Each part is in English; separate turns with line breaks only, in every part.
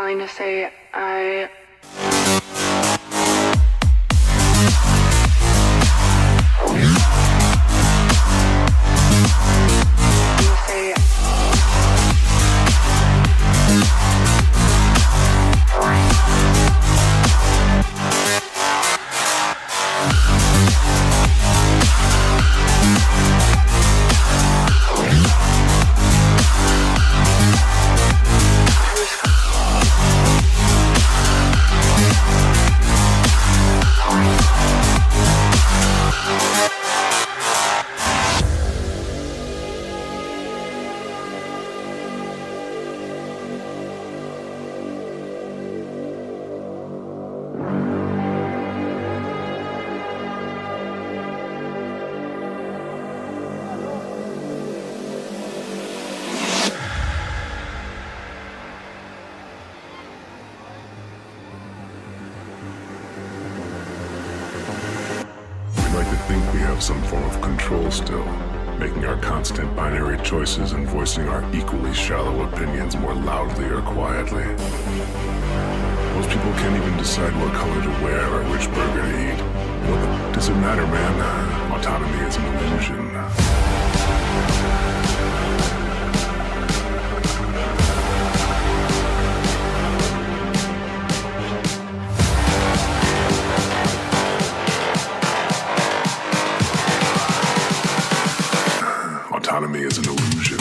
calling to say I
think we have some form of control still, making our constant binary choices and voicing our equally shallow opinions more loudly or quietly. Most people can't even decide what color to wear or which burger to eat. What does it matter, man? Autonomy is an illusion. Autonomy is an illusion.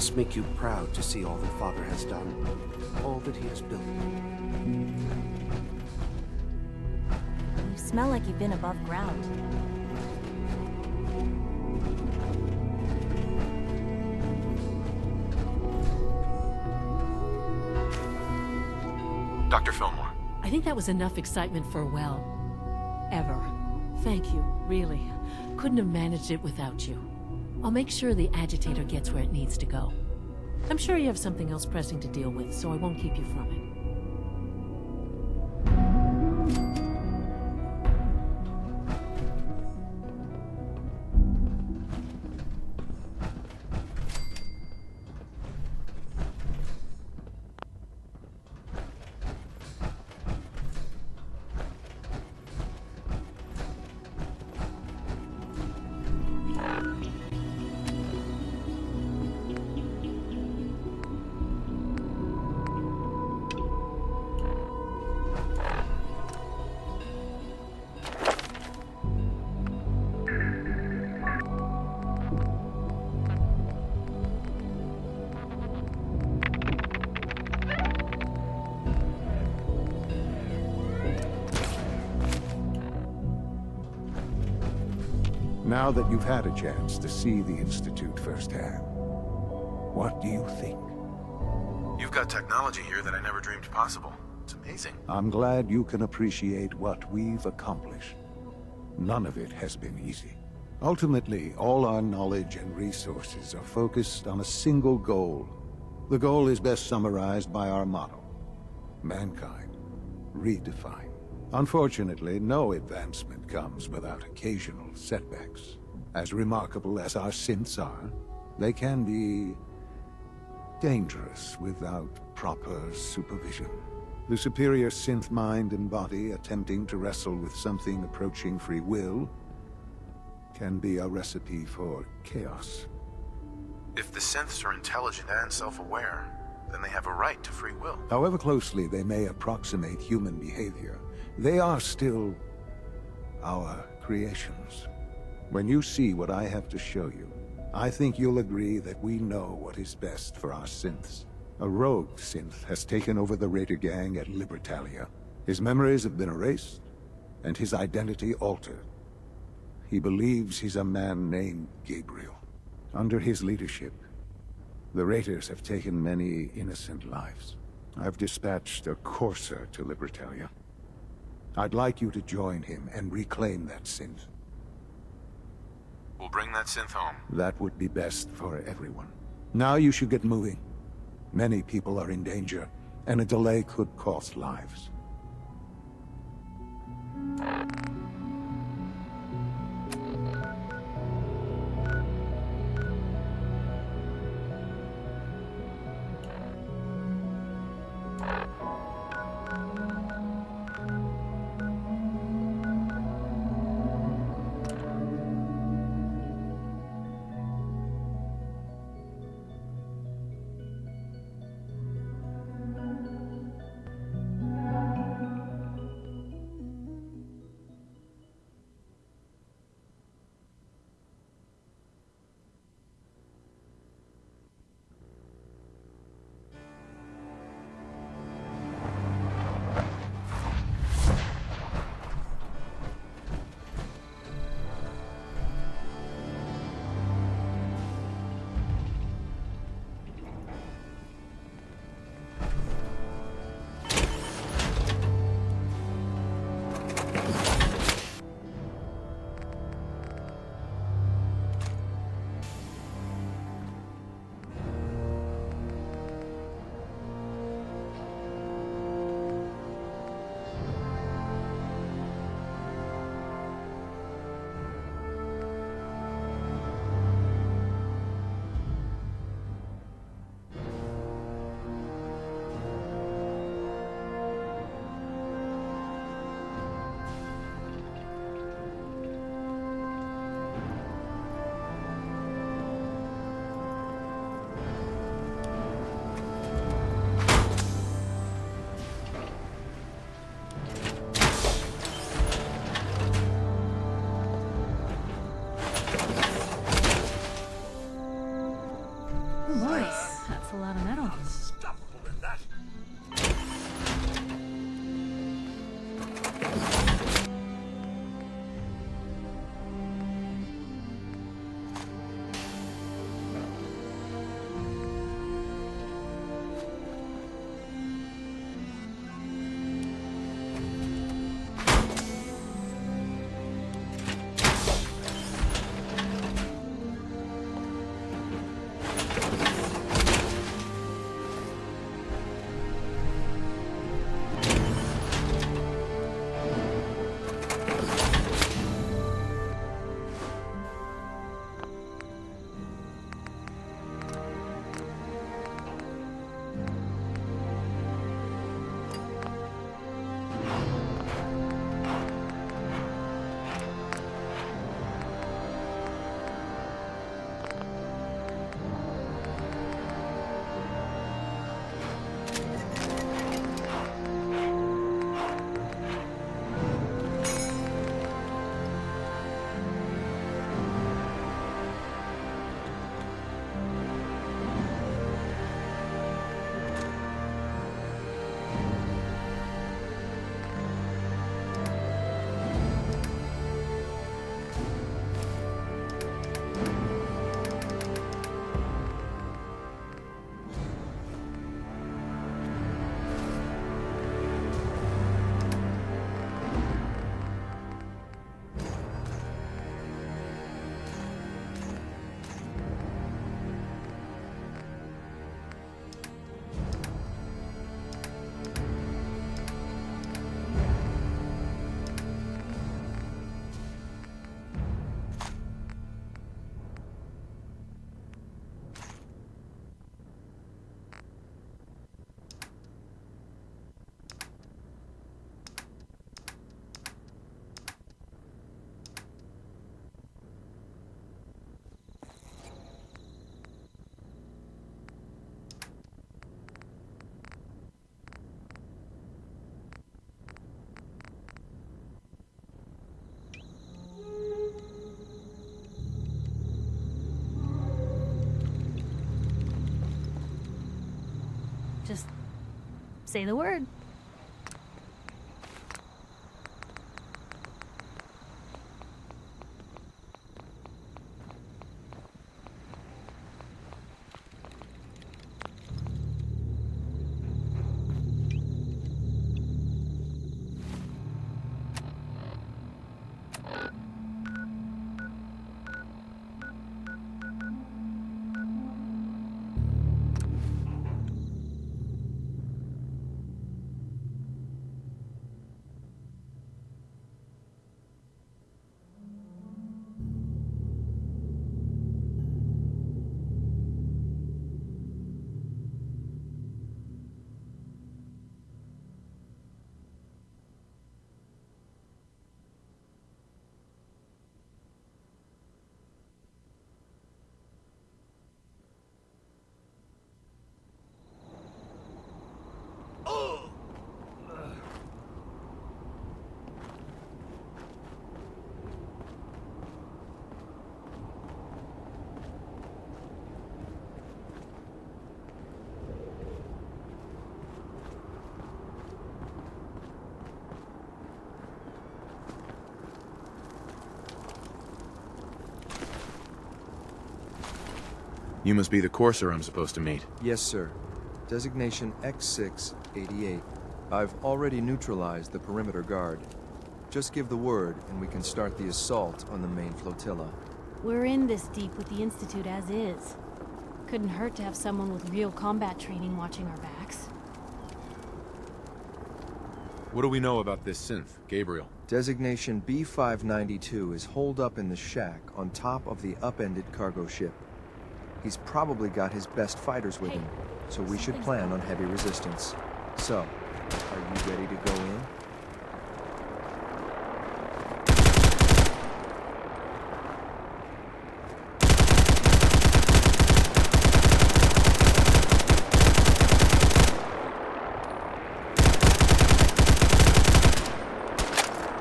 must make you proud to see all that Father has done, all that he has built.
You smell like you've been above ground.
Dr. Fillmore.
I think that was enough excitement for a well. Ever. Thank you, really. Couldn't have managed it without you. I'll make sure the agitator gets where it needs to go. I'm sure you have something else pressing to deal with, so I won't keep you from it.
Now that you've had a chance to see the Institute firsthand, what do you think?
You've got technology here that I never dreamed possible. It's amazing.
I'm glad you can appreciate what we've accomplished. None of it has been easy. Ultimately, all our knowledge and resources are focused on a single goal. The goal is best summarized by our motto: mankind, redefined. Unfortunately, no advancement comes without occasional setbacks. As remarkable as our synths are, they can be dangerous without proper supervision. The superior synth mind and body attempting to wrestle with something approaching free will can be a recipe for chaos.
If the synths are intelligent and self-aware, then they have a right to free will.
However closely they may approximate human behavior, they are still our creations. When you see what I have to show you, I think you'll agree that we know what is best for our synths. A rogue synth has taken over the Raider gang at Libertalia. His memories have been erased, and his identity altered. He believes he's a man named Gabriel. Under his leadership, the Raiders have taken many innocent lives. I've dispatched a courser to Libertalia. I'd like you to join him and reclaim that synth.
We'll bring that synth home.
That would be best for everyone. Now you should get moving. Many people are in danger, and a delay could cost lives.
Say the word.
You must be the courser I'm supposed to meet.
Yes, sir. Designation X688. I've already neutralized the perimeter guard. Just give the word, and we can start the assault on the main flotilla.
We're in this deep with the Institute as is. Couldn't hurt to have someone with real combat training watching our backs.
What do we know about this synth, Gabriel?
Designation B592 is holed up in the shack on top of the upended cargo ship. He's probably got his best fighters with him, so we should plan on heavy resistance. So, are you ready to go in?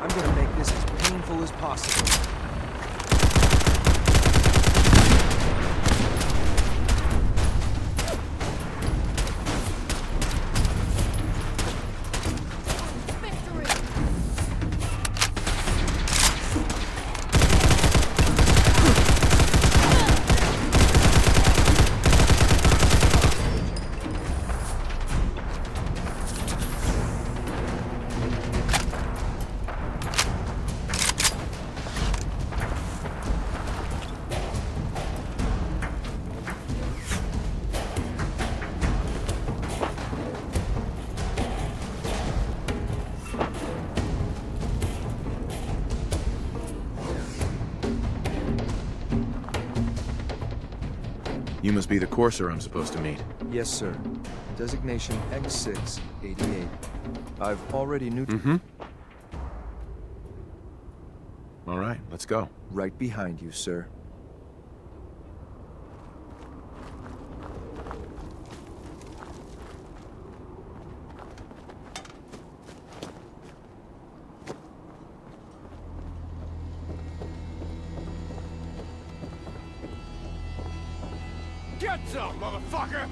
I'm gonna make this as painful as possible.
You must be the courser I'm supposed to meet.
Yes, sir. Designation X688. I've already
All right, let's go.
Right behind you, sir.
Get some, motherfucker!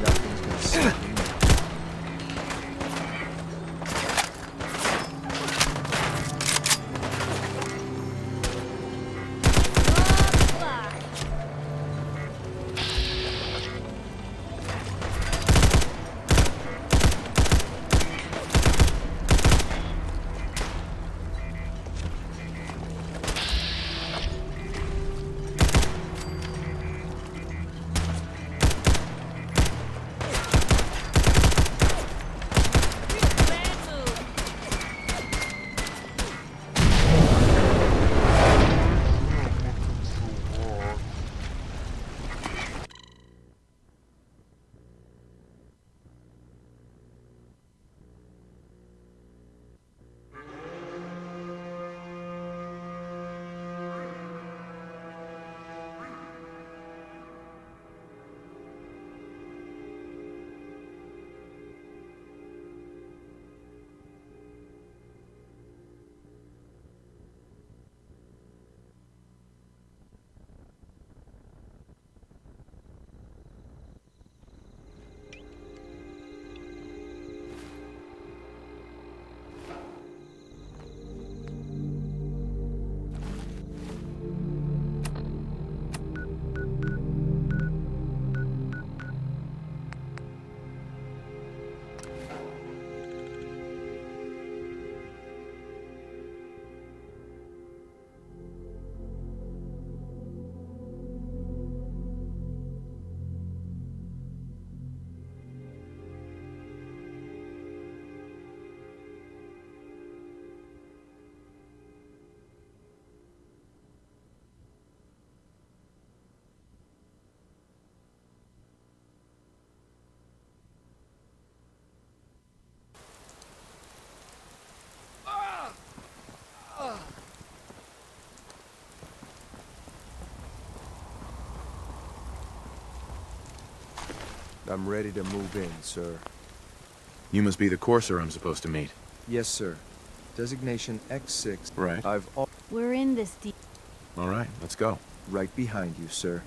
Nothing's gonna stop me now. I'm ready to move in, sir.
You must be the courser I'm supposed to meet.
Yes, sir. Designation X6.
Right.
We're in this deep.
All right, let's go.
Right behind you, sir.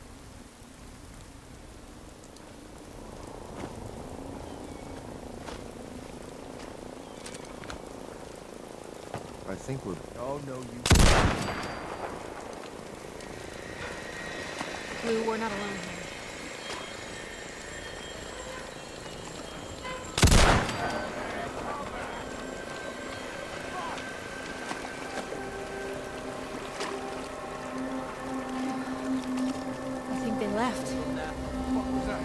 I think we're... Oh, no, you...
Blue, we're not alone here. I think they left.
What was that?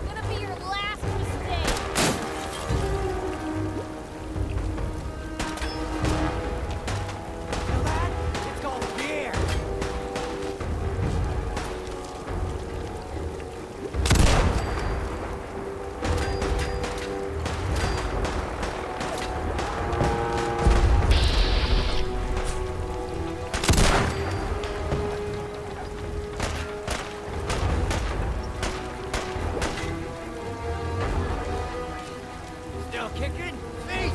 Gonna be your last mistake.
It's called beer. Still kicking? Feet!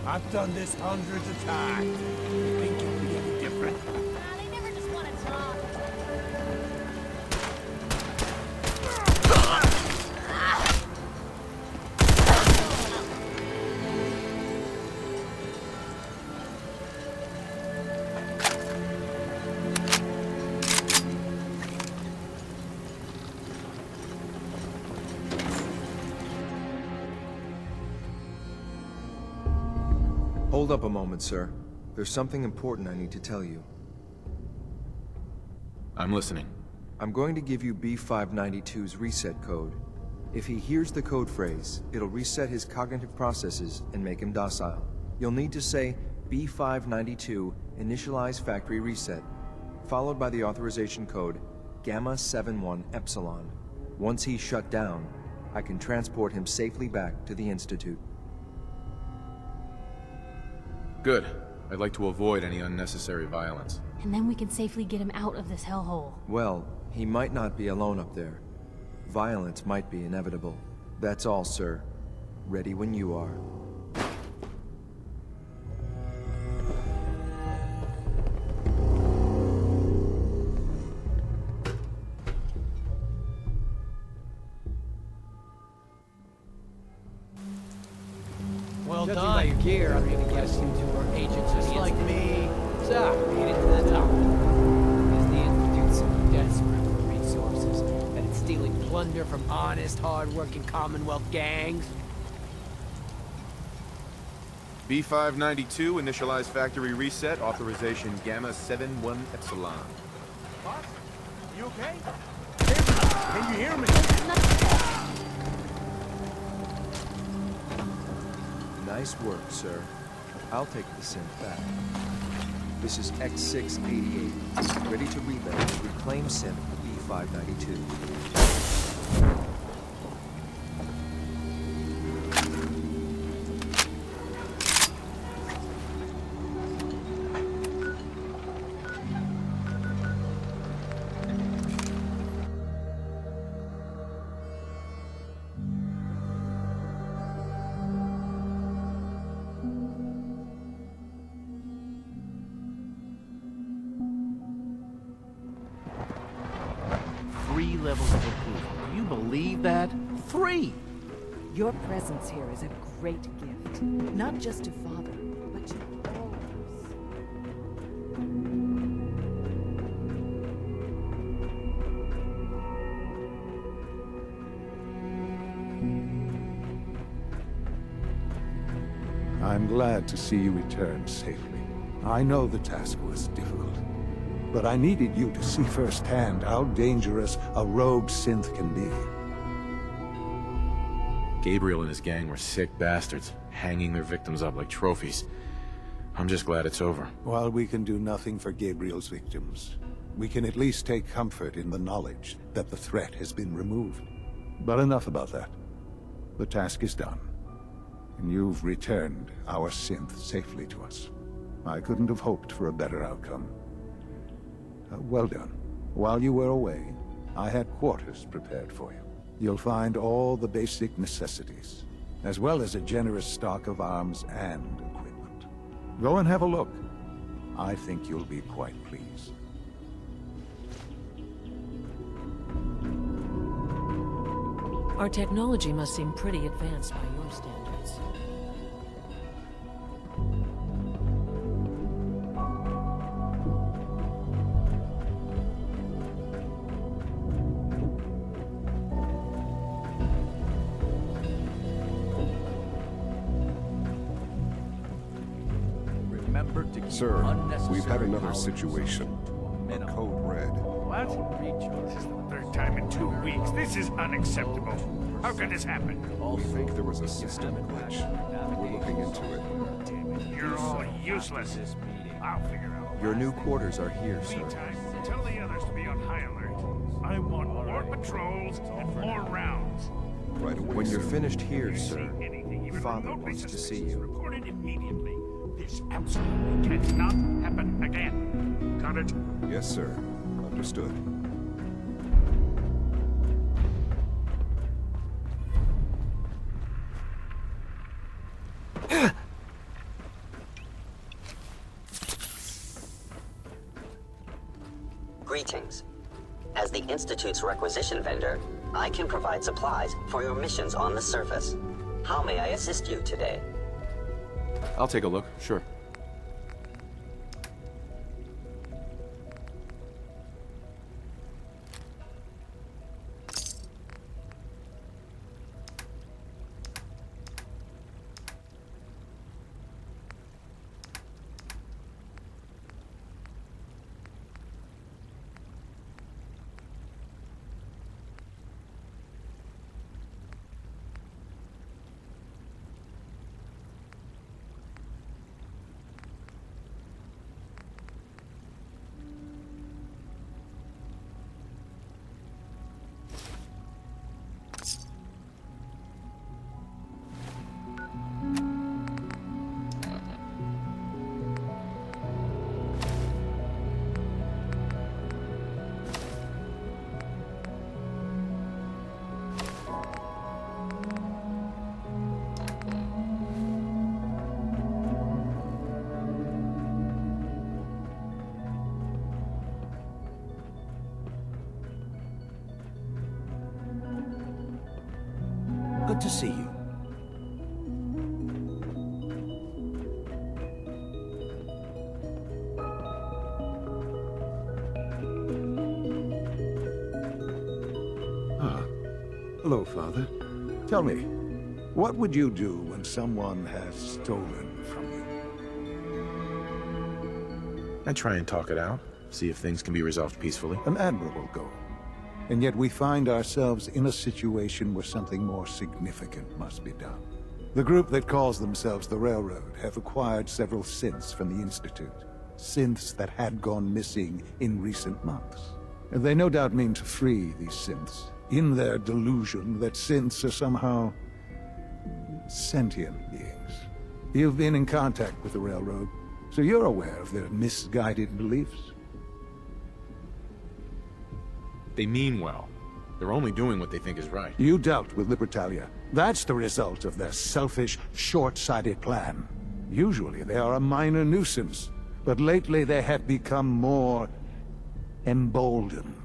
I've done this hundreds of times. You think you'll be any different?
They never just want to talk.
Hold up a moment, sir. There's something important I need to tell you.
I'm listening.
I'm going to give you B592's reset code. If he hears the code phrase, it'll reset his cognitive processes and make him docile. You'll need to say B592 initialize factory reset, followed by the authorization code Gamma 71 Epsilon. Once he's shut down, I can transport him safely back to the Institute.
Good. I'd like to avoid any unnecessary violence.
And then we can safely get him out of this hellhole.
Well, he might not be alone up there. Violence might be inevitable. That's all, sir. Ready when you are.
Well Judging done. By your gear, I'm gonna guess you two are agents just like me. So, made it to the top. Is the Institute so desperate for resources that it's stealing plunder from honest, hard-working Commonwealth gangs?
B592, initialize factory reset, authorization Gamma 71 Epsilon.
Boss, you okay? Can you hear me?
Nice work, sir. I'll take the synth back. This is X688, ready to relay reclaim synth B592.
Levels of approval. Do you believe that? 3!
Your presence here is a great gift. Not just to Father, but to all of us.
I'm glad to see you return safely. I know the task was difficult, but I needed you to see firsthand how dangerous a rogue synth can be.
Gabriel and his gang were sick bastards, hanging their victims up like trophies. I'm just glad it's over.
While we can do nothing for Gabriel's victims, we can at least take comfort in the knowledge that the threat has been removed. But enough about that. The task is done, and you've returned our synth safely to us. I couldn't have hoped for a better outcome. Well done. While you were away, I had quarters prepared for you. You'll find all the basic necessities, as well as a generous stock of arms and equipment. Go and have a look. I think you'll be quite pleased.
Our technology must seem pretty advanced by your standards.
Sir, we've had another situation. A code red.
What? This is the third time in 2 weeks. This is unacceptable. How could this happen?
We think there was a system glitch. We're looking into it.
Damn it, you're all useless. I'll figure out.
Your new quarters are here, sir.
Meantime, tell the others to be on high alert. I want more patrols and more rounds.
Right away,
When you're
sir.
finished here, sir,
Anything even
Father
remotely
wants to see
suspicious,
you.
report it immediately. This absolutely cannot happen again. Got it?
Yes, sir. Understood.
Greetings. As the Institute's requisition vendor, I can provide supplies for your missions on the surface. How may I assist you today?
I'll take a look, sure.
Good to see you.
Hello, Father. Tell me, what would you do when someone has stolen from you?
I try and talk it out, see if things can be resolved peacefully.
An admirable goal. And yet we find ourselves in a situation where something more significant must be done. The group that calls themselves the Railroad have acquired several synths from the Institute. Synths that had gone missing in recent months. And they no doubt mean to free these synths, in their delusion that synths are somehow sentient beings. You've been in contact with the Railroad, so you're aware of their misguided beliefs.
They mean well. They're only doing what they think is right.
You dealt with Libertalia. That's the result of their selfish, short-sighted plan. Usually they are a minor nuisance, but lately they have become more emboldened.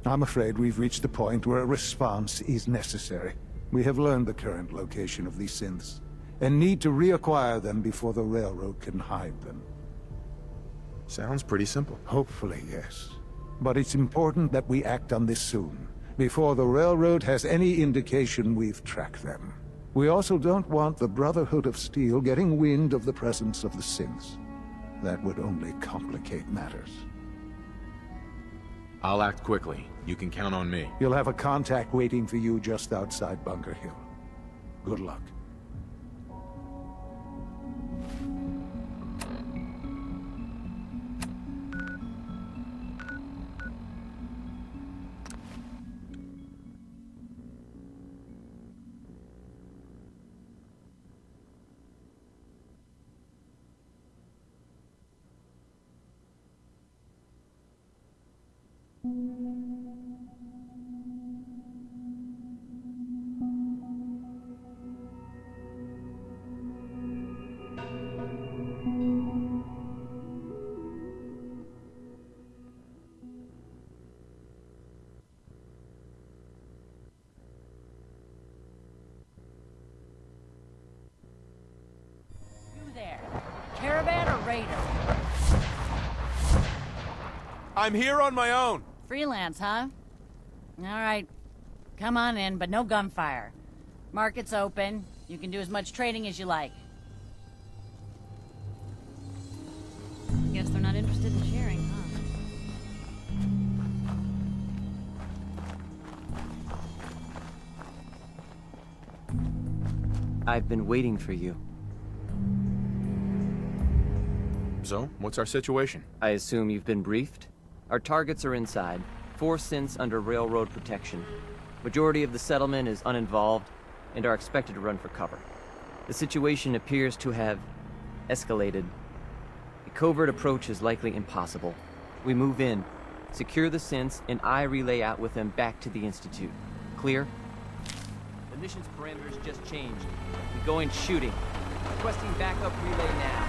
I'm afraid we've reached the point where a response is necessary. We have learned the current location of these synths, and need to reacquire them before the Railroad can hide them.
Sounds pretty simple.
Hopefully, yes. But it's important that we act on this soon, before the Railroad has any indication we've tracked them. We also don't want the Brotherhood of Steel getting wind of the presence of the synths. That would only complicate matters.
I'll act quickly. You can count on me.
You'll have a contact waiting for you just outside Bunker Hill. Good luck.
Caravan or Raider?
I'm here on my own.
Freelance, huh? All right. Come on in, but no gunfire. Market's open. You can do as much trading as you like.
Guess they're not interested in sharing, huh?
I've been waiting for you.
So, what's our situation?
I assume you've been briefed? Our targets are inside. 4 synths under railroad protection. Majority of the settlement is uninvolved and are expected to run for cover. The situation appears to have escalated. A covert approach is likely impossible. We move in, secure the synths, and I relay out with them back to the Institute. Clear? The mission's parameters just changed. We go in shooting. Requesting backup relay now.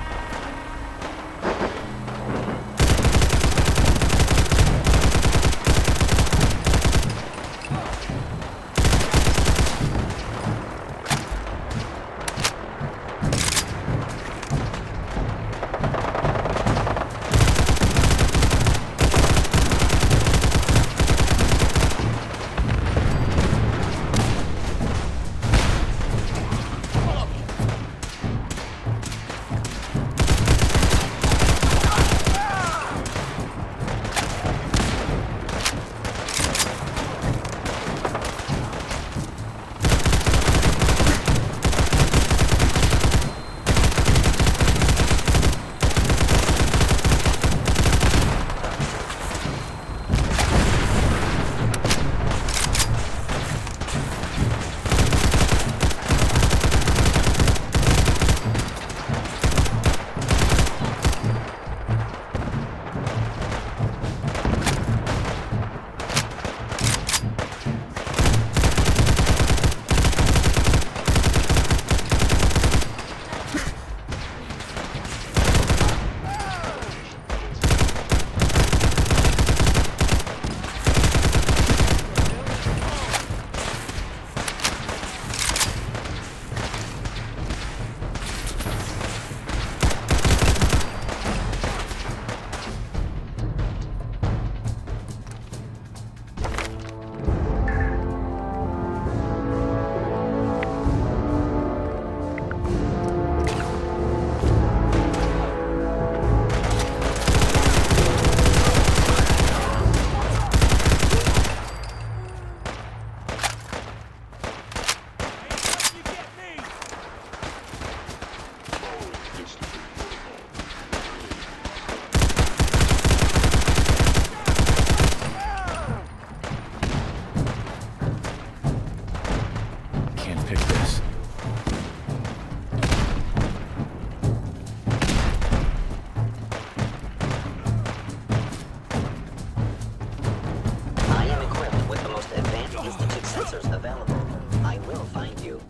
sensors available. I will find you.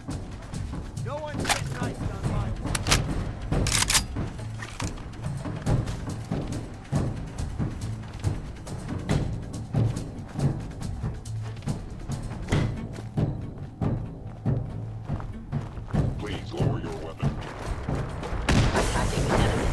No one's getting nice on mine.
Please lower your weapon.
Attacking the enemy.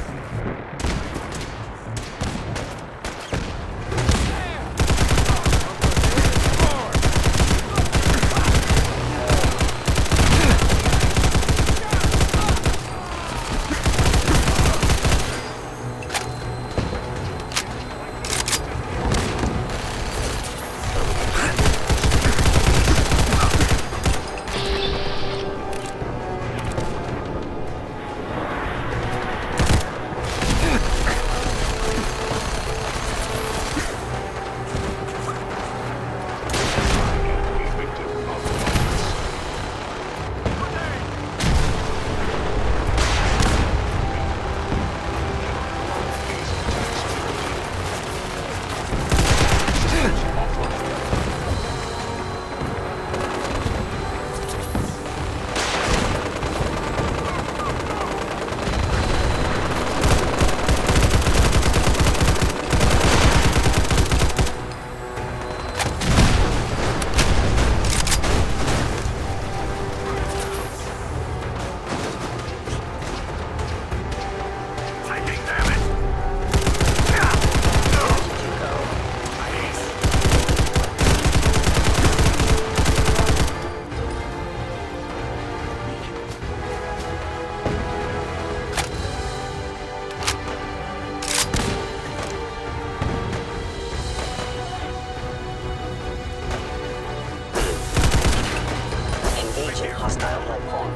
Hostile life form.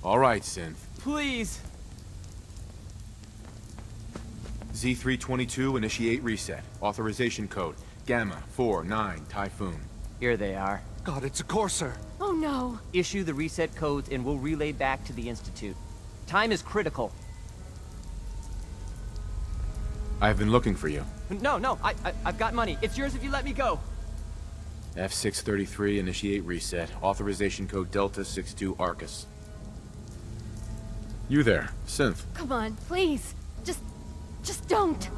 All right, Synth.
Please.
Z322, initiate reset. Authorization code, Gamma 49 Typhoon.
Here they are.
God, it's a Corsair.
Oh no.
Issue the reset codes and we'll relay back to the Institute. Time is critical.
I've been looking for you.
No, I've got money. It's yours if you let me go.
F633, initiate reset. Authorization code Delta 62 Arcus. You there, Synth.
Come on, please. Just don't.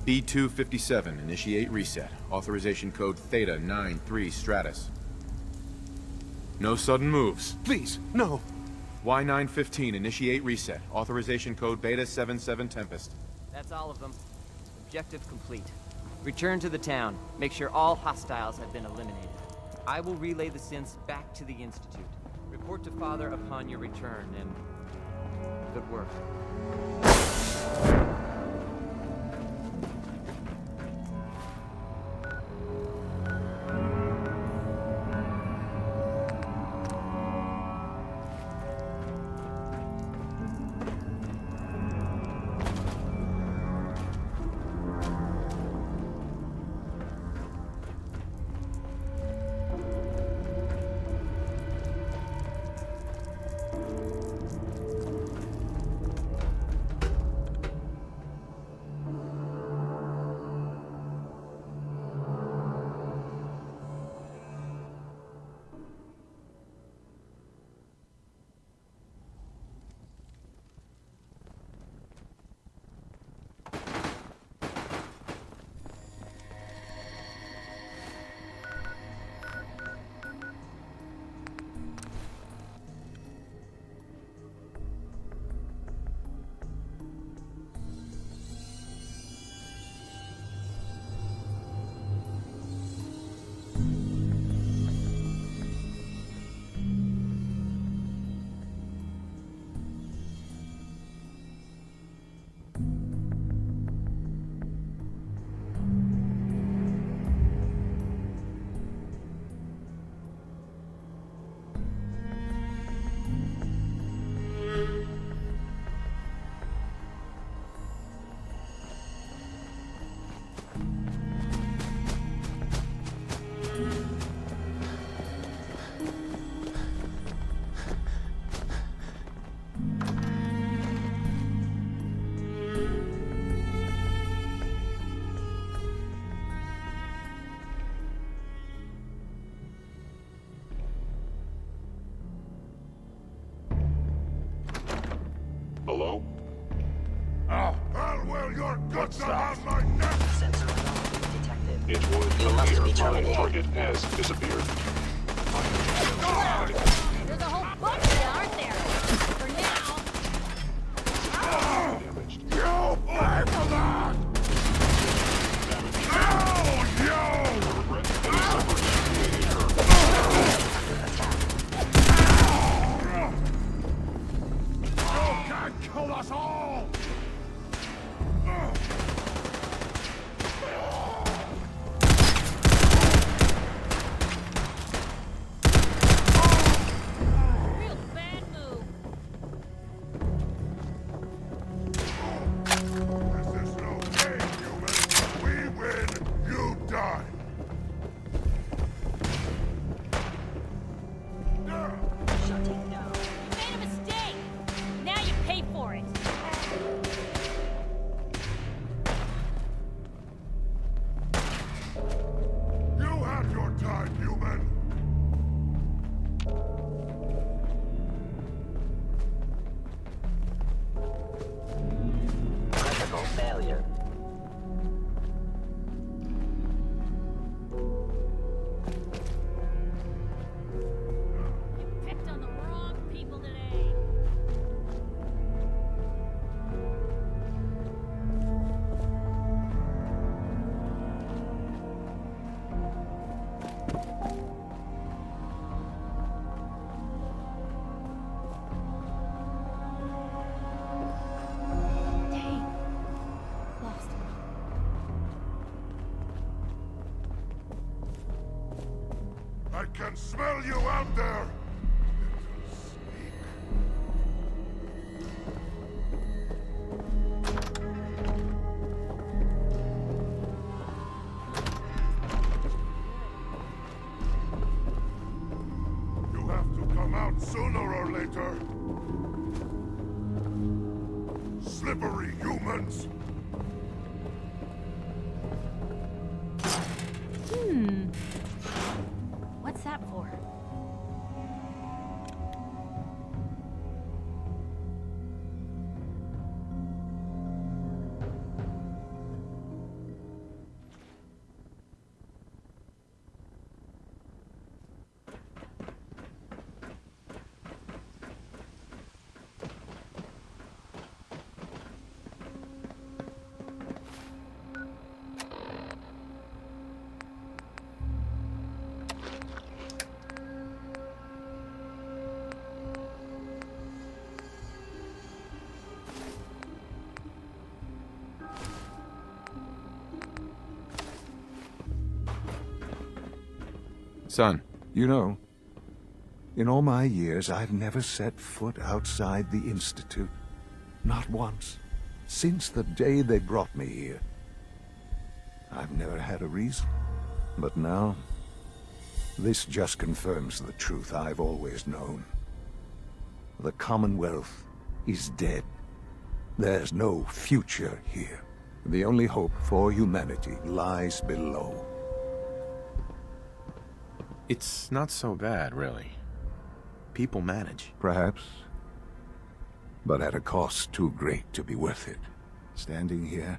B257, initiate reset. Authorization code Theta 93 Stratus. No sudden moves.
Please, no.
Y915, initiate reset. Authorization code Beta 77 Tempest.
That's all of them. Objective complete. Return to the town. Make sure all hostiles have been eliminated. I will relay the synths back to the Institute. Report to Father upon your return, and good work.
Hello?
Oh, well, your guts are on my neck!
Sensor anomaly detected.
It would
You must be
appear my
terminated.
target has disappeared.
There's a whole bunch of you, aren't there? For now.
Damaged.
You pay for that! No, you!
Regret any
You can't kill us all!
Real bad move.
This is no game, human. We win, you die.
Shutting down.
You made a mistake. Now you pay for it.
You had your time, human.
Critical failure.
You picked on the wrong people today. Dang. Lost him.
I can smell you out there. Little sneak. You have to come out sooner or later. Slippery humans.
What's that for?
Son.
You know, in all my years, I've never set foot outside the Institute. Not once. Since the day they brought me here. I've never had a reason. But now, this just confirms the truth I've always known. The Commonwealth is dead. There's no future here. The only hope for humanity lies below.
It's not so bad, really. People manage.
Perhaps. But at a cost too great to be worth it. Standing here,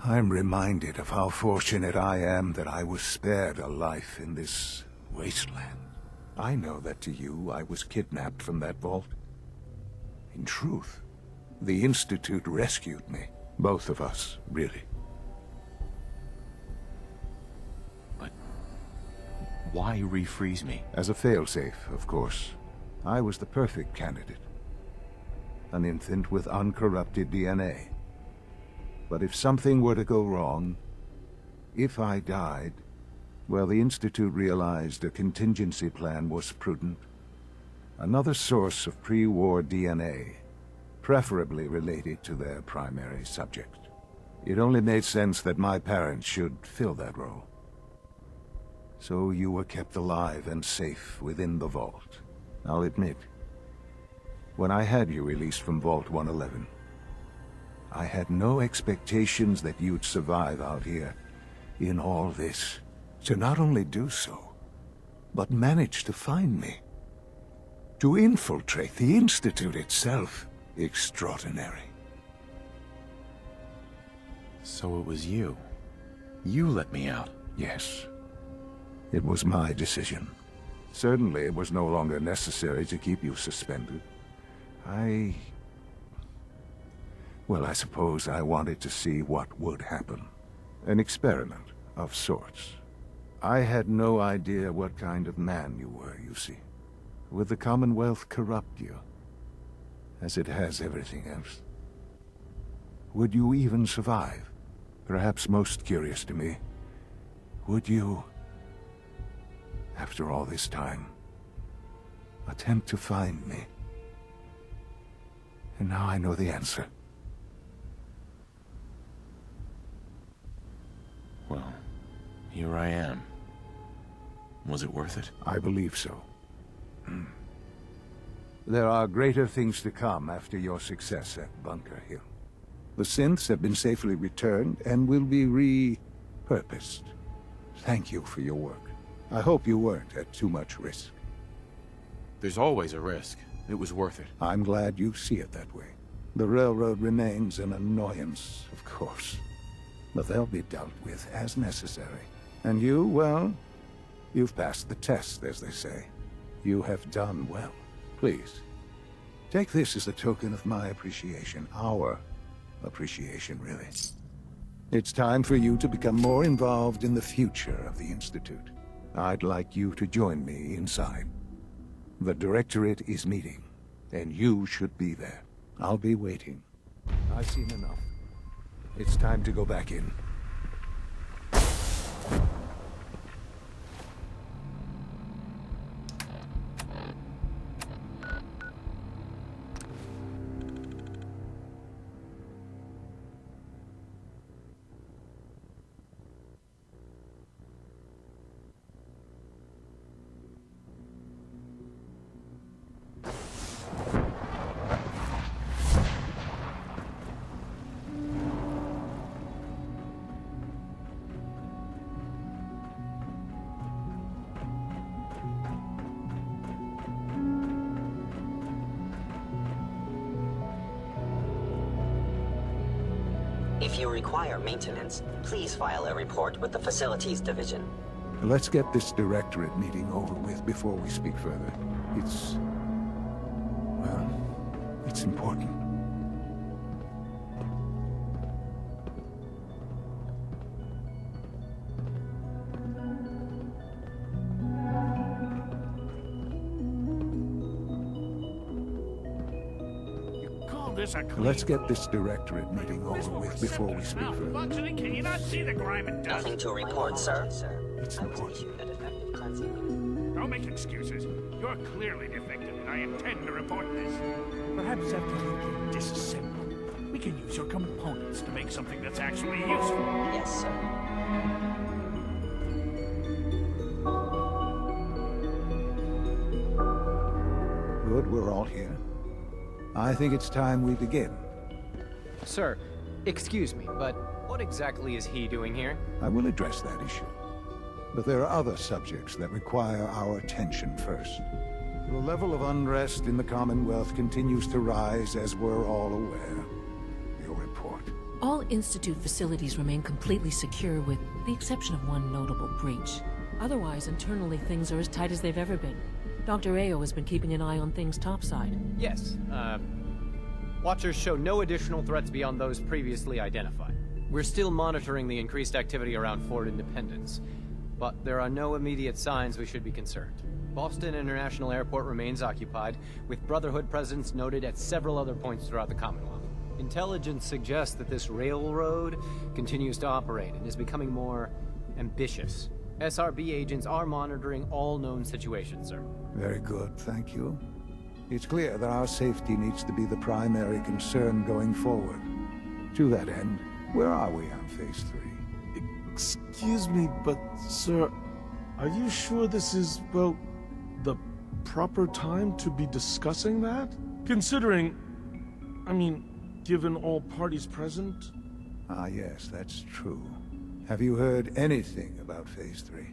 I'm reminded of how fortunate I am that I was spared a life in this wasteland. I know that to you, I was kidnapped from that vault. In truth, the Institute rescued me. Both of us, really.
But why refreeze me?
As a failsafe, of course. I was the perfect candidate. An infant with uncorrupted DNA. But if something were to go wrong, if I died, well, the Institute realized a contingency plan was prudent. Another source of pre-war DNA, preferably related to their primary subject. It only made sense that my parents should fill that role. So you were kept alive and safe within the vault. I'll admit, when I had you released from Vault 111, I had no expectations that you'd survive out here in all this. To not only do so, but manage to find me. To infiltrate the Institute itself. Extraordinary.
So it was you. You let me out.
Yes. It was my decision. Certainly it was no longer necessary to keep you suspended. Well, I suppose I wanted to see what would happen. An experiment of sorts. I had no idea what kind of man you were, you see. Would the Commonwealth corrupt you? As it has everything else? Would you even survive? Perhaps most curious to me, would you, after all this time, attempt to find me? And now I know the answer.
Well, here I am. Was it worth it?
I believe so. There are greater things to come after your success at Bunker Hill. The synths have been safely returned and will be repurposed. Thank you for your work. I hope you weren't at too much risk.
There's always a risk. It was worth it.
I'm glad you see it that way. The railroad remains an annoyance, of course. But they'll be dealt with as necessary. And you, well, you've passed the test, as they say. You have done well. Please, take this as a token of my appreciation. Our appreciation, really. It's time for you to become more involved in the future of the Institute. I'd like you to join me inside. The Directorate is meeting, and you should be there. I'll be waiting. I've seen enough. It's time to go back in.
If you require maintenance, please file a report with the Facilities Division.
Let's get this Directorate meeting over with before we speak further. It's important. Let's get this Directorate meeting over with before we speak further.
Nothing to report, sir.
It's important.
Don't make excuses. You're clearly defective, and I intend to report this. Perhaps after you get disassembled, we can use your components to make something that's actually useful.
Yes, sir.
Good, we're all here. I think it's time we begin.
Sir, excuse me, but what exactly is he doing here?
I will address that issue. But there are other subjects that require our attention first. The level of unrest in the Commonwealth continues to rise, as we're all aware. Your report.
All Institute facilities remain completely secure with the exception of one notable breach. Otherwise, internally, things are as tight as they've ever been. Dr. Ayo has been keeping an eye on things topside.
Yes, Watchers show no additional threats beyond those previously identified. We're still monitoring the increased activity around Fort Independence, but there are no immediate signs we should be concerned. Boston International Airport remains occupied, with Brotherhood presence noted at several other points throughout the Commonwealth. Intelligence suggests that this railroad continues to operate and is becoming more ambitious. SRB agents are monitoring all known situations, sir.
Very good, thank you. It's clear that our safety needs to be the primary concern going forward. To that end, where are we on Phase 3?
Excuse me, but, sir, are you sure this is, well, the proper time to be discussing that? Considering, I mean, given all parties present?
Ah, yes, that's true. Have you heard anything about Phase 3?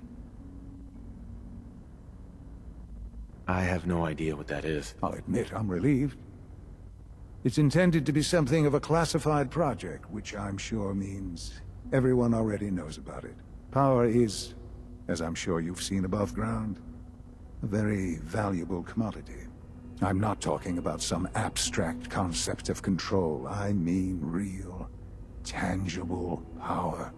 I have no idea what that is.
I'll admit I'm relieved. It's intended to be something of a classified project, which I'm sure means everyone already knows about it. Power is, as I'm sure you've seen above ground, a very valuable commodity. I'm not talking about some abstract concept of control. I mean real, tangible power.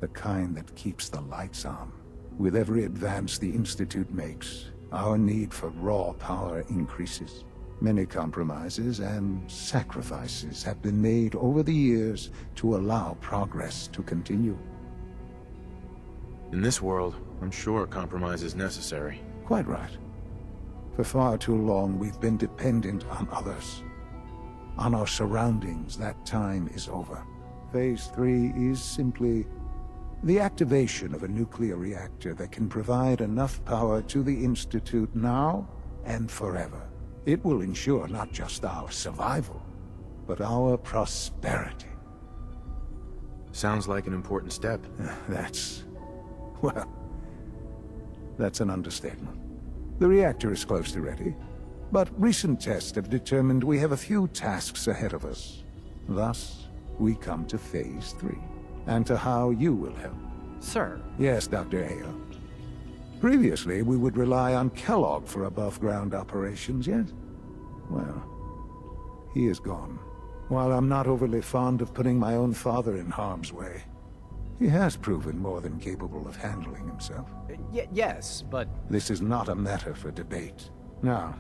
The kind that keeps the lights on. With every advance the Institute makes, our need for raw power increases. Many compromises and sacrifices have been made over the years to allow progress to continue.
In this world, I'm sure compromise is necessary.
Quite right. For far too long, we've been dependent on others. On our surroundings, that time is over. Phase 3 is simply the activation of a nuclear reactor that can provide enough power to the Institute now and forever. It will ensure not just our survival, but our prosperity.
Sounds like an important step.
That's an understatement. The reactor is close to ready, but recent tests have determined we have a few tasks ahead of us. Thus, we come to Phase 3, and to how you will help.
Sir?
Yes, Dr. Ayo. Previously, we would rely on Kellogg for above-ground operations, yes? Well, he is gone. While I'm not overly fond of putting my own father in harm's way, he has proven more than capable of handling himself.
Yes, but...
This is not a matter for debate. Now,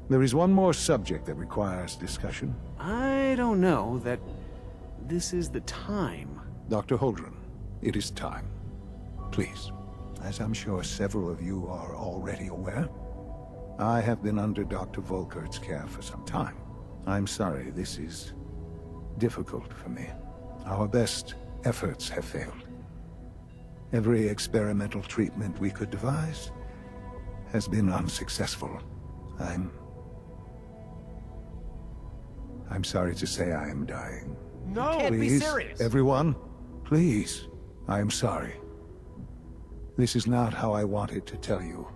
there is one more subject that requires discussion.
I don't know that this is the time.
Dr. Holdren, it is time. Please. As I'm sure several of you are already aware, I have been under Dr. Volkert's care for some time. I'm sorry this is difficult for me. Our best efforts have failed. Every experimental treatment we could devise has been unsuccessful. I'm sorry to say I am dying.
No! You can't be serious!
Everyone, please. I am sorry. This is not how I wanted to tell you,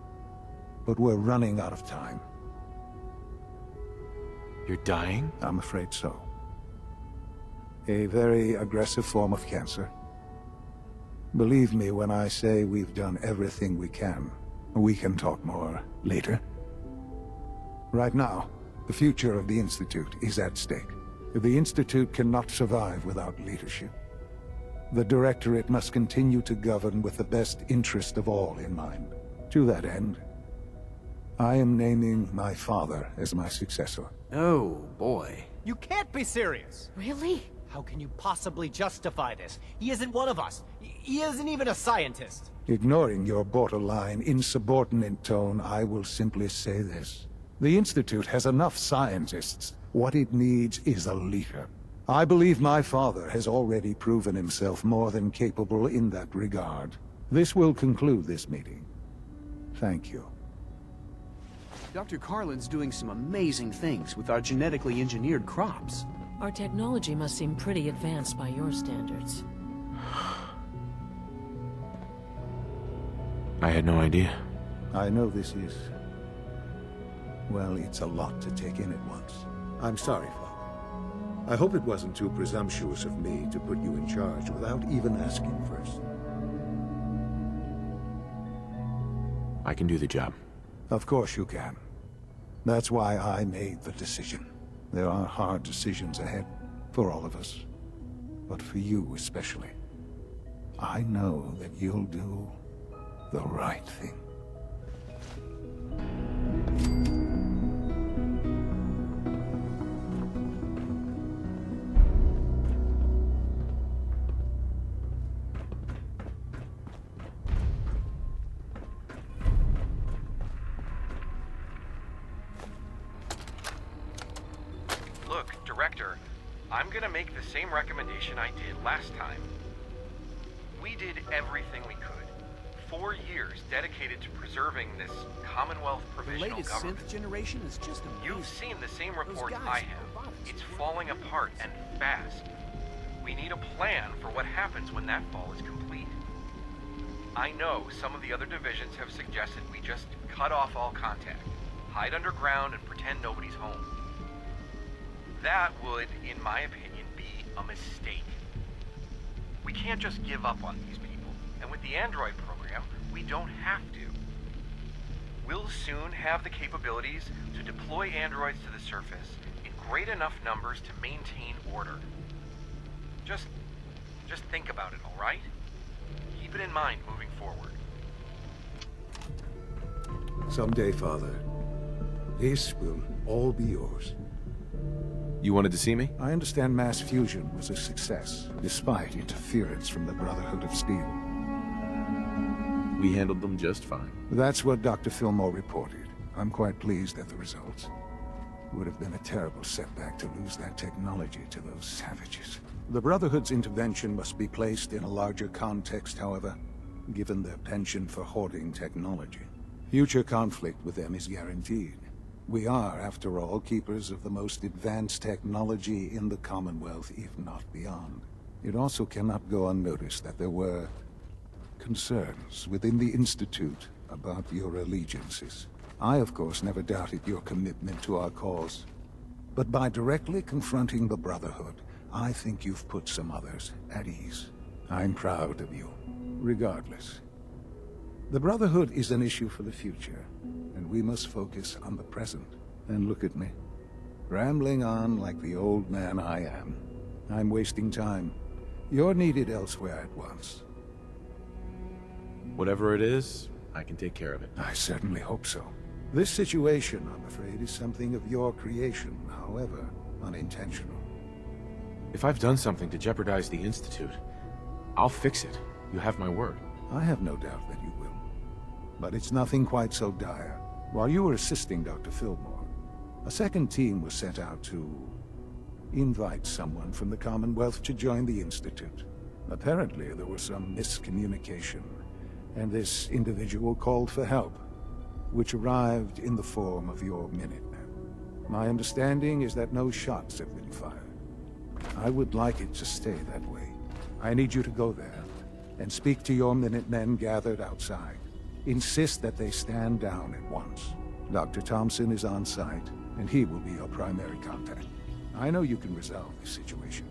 but we're running out of time.
You're dying?
I'm afraid so. A very aggressive form of cancer. Believe me when I say we've done everything we can. We can talk more later. Right now, the future of the Institute is at stake. The Institute cannot survive without leadership. The Directorate must continue to govern with the best interest of all in mind. To that end, I am naming my father as my successor.
Oh, boy.
You can't be serious!
Really?
How can you possibly justify this? He isn't one of us. He isn't even a scientist.
Ignoring your borderline insubordinate tone, I will simply say this. The Institute has enough scientists. What it needs is a leader. I believe my father has already proven himself more than capable in that regard. This will conclude this meeting. Thank you.
Dr. Carlin's doing some amazing things with our genetically engineered crops.
Our technology must seem pretty advanced by your standards.
I had no idea.
I know this is... well, it's a lot to take in at once. I'm sorry, Father. I hope it wasn't too presumptuous of me to put you in charge without even asking first.
I can do the job.
Of course you can. That's why I made the decision. There are hard decisions ahead for all of us. But for you especially. I know that you'll do the right thing.
Look, Director, I'm gonna make the same recommendation I did last time. We did everything we could. 4 years dedicated to preserving this Commonwealth
The
provisional
latest
government.
synth generation is just amazing.
You've seen the same
Those
report
guys
I
are
have.
robotics.
It's falling apart and fast. We need a plan for what happens when that fall is complete. I know some of the other divisions have suggested we just cut off all contact, hide underground, and pretend nobody's home. That would, in my opinion, be a mistake. We can't just give up on these people, and with the android program, we don't have to. We'll soon have the capabilities to deploy androids to the surface in great enough numbers to maintain order. Just think about it, all right? Keep it in mind moving forward.
Someday, Father, this will all be yours.
You wanted to see me?
I understand mass fusion was a success, despite interference from the Brotherhood of Steel.
We handled them just fine.
That's what Dr. Fillmore reported. I'm quite pleased at the results. It would have been a terrible setback to lose that technology to those savages. The Brotherhood's intervention must be placed in a larger context, however, given their penchant for hoarding technology. Future conflict with them is guaranteed. We are, after all, keepers of the most advanced technology in the Commonwealth, if not beyond. It also cannot go unnoticed that there were concerns within the Institute about your allegiances. I, of course, never doubted your commitment to our cause. But by directly confronting the Brotherhood, I think you've put some others at ease. I'm proud of you, regardless. The Brotherhood is an issue for the future, and we must focus on the present. And look at me, rambling on like the old man I am. I'm wasting time. You're needed elsewhere at once.
Whatever it is, I can take care of it.
I certainly hope so. This situation, I'm afraid, is something of your creation, however unintentional.
If I've done something to jeopardize the Institute, I'll fix it. You have my word.
I have no doubt that you will. But it's nothing quite so dire. While you were assisting Dr. Fillmore, a second team was sent out to invite someone from the Commonwealth to join the Institute. Apparently, there was some miscommunication, and this individual called for help, which arrived in the form of your Minutemen. My understanding is that no shots have been fired. I would like it to stay that way. I need you to go there and speak to your Minutemen gathered outside. Insist that they stand down at once. Dr. Thompson is on site, and he will be your primary contact. I know you can resolve this situation.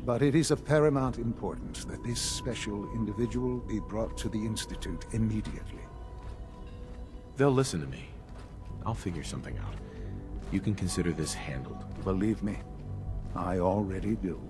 But it is of paramount importance that this special individual be brought to the Institute immediately.
They'll listen to me. I'll figure something out. You can consider this handled.
Believe me, I already do.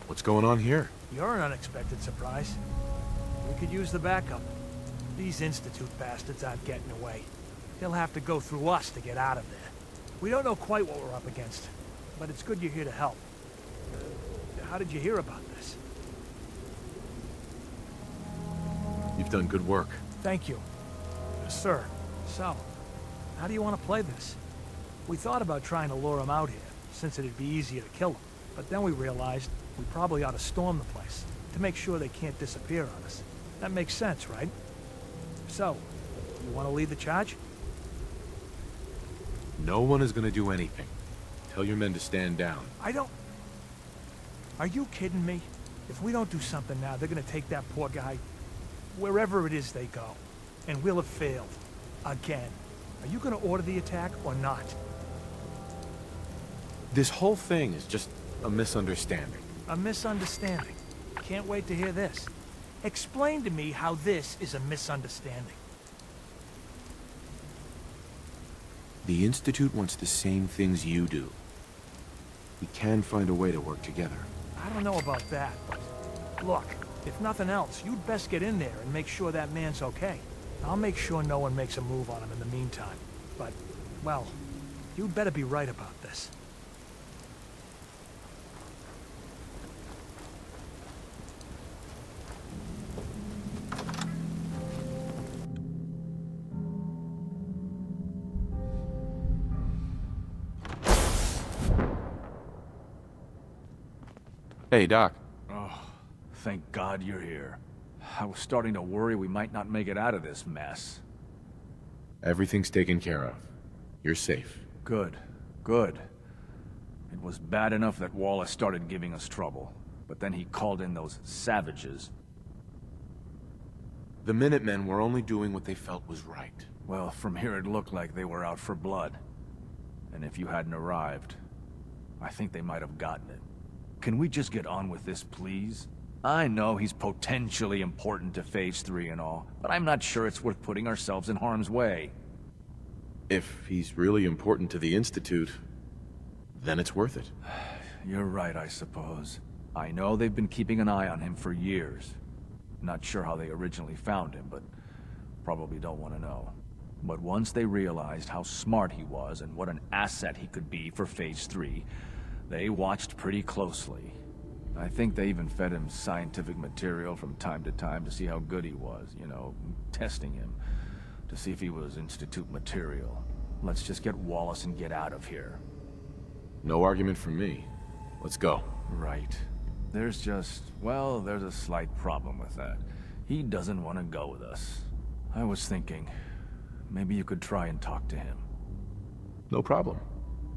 What's going on here?
You're an unexpected surprise. We could use the backup. These Institute bastards aren't getting away. They'll have to go through us to get out of there. We don't know quite what we're up against, but it's good you're here to help. How did you hear about this?
You've done good work.
Thank you. Sir, so, how do you want to play this? We thought about trying to lure him out here, since it'd be easier to kill him. But then we realized we probably ought to storm the place, to make sure they can't disappear on us. That makes sense, right? So, you want to lead the charge?
No one is gonna do anything. Tell your men to stand down.
Are you kidding me? If we don't do something now, they're gonna take that poor guy wherever it is they go. And we'll have failed. Again. Are you gonna order the attack or not?
This whole thing is just a misunderstanding.
A misunderstanding. Can't wait to hear this. Explain to me how this is a misunderstanding.
The Institute wants the same things you do. We can find a way to work together.
I don't know about that, but look, if nothing else, you'd best get in there and make sure that man's okay. I'll make sure no one makes a move on him in the meantime. But, well, you'd better be right about this.
Hey, Doc.
Oh, thank God you're here. I was starting to worry we might not make it out of this mess.
Everything's taken care of. You're safe.
Good. Good. It was bad enough that Wallace started giving us trouble, but then he called in those savages.
The Minutemen were only doing what they felt was right.
Well, from here it looked like they were out for blood. And if you hadn't arrived, I think they might have gotten it. Can we just get on with this, please? I know he's potentially important to Phase 3 and all, but I'm not sure it's worth putting ourselves in harm's way.
If he's really important to the Institute, then it's worth it.
You're right, I suppose. I know they've been keeping an eye on him for years. Not sure how they originally found him, but probably don't want to know. But once they realized how smart he was and what an asset he could be for Phase 3, they watched pretty closely. I think they even fed him scientific material from time to time to see how good he was, you know, testing him, to see if he was Institute material. Let's just get Wallace and get out of here.
No argument from me. Let's go.
Right. There's just, well, there's a slight problem with that. He doesn't want to go with us. I was thinking, maybe you could try and talk to him.
No problem.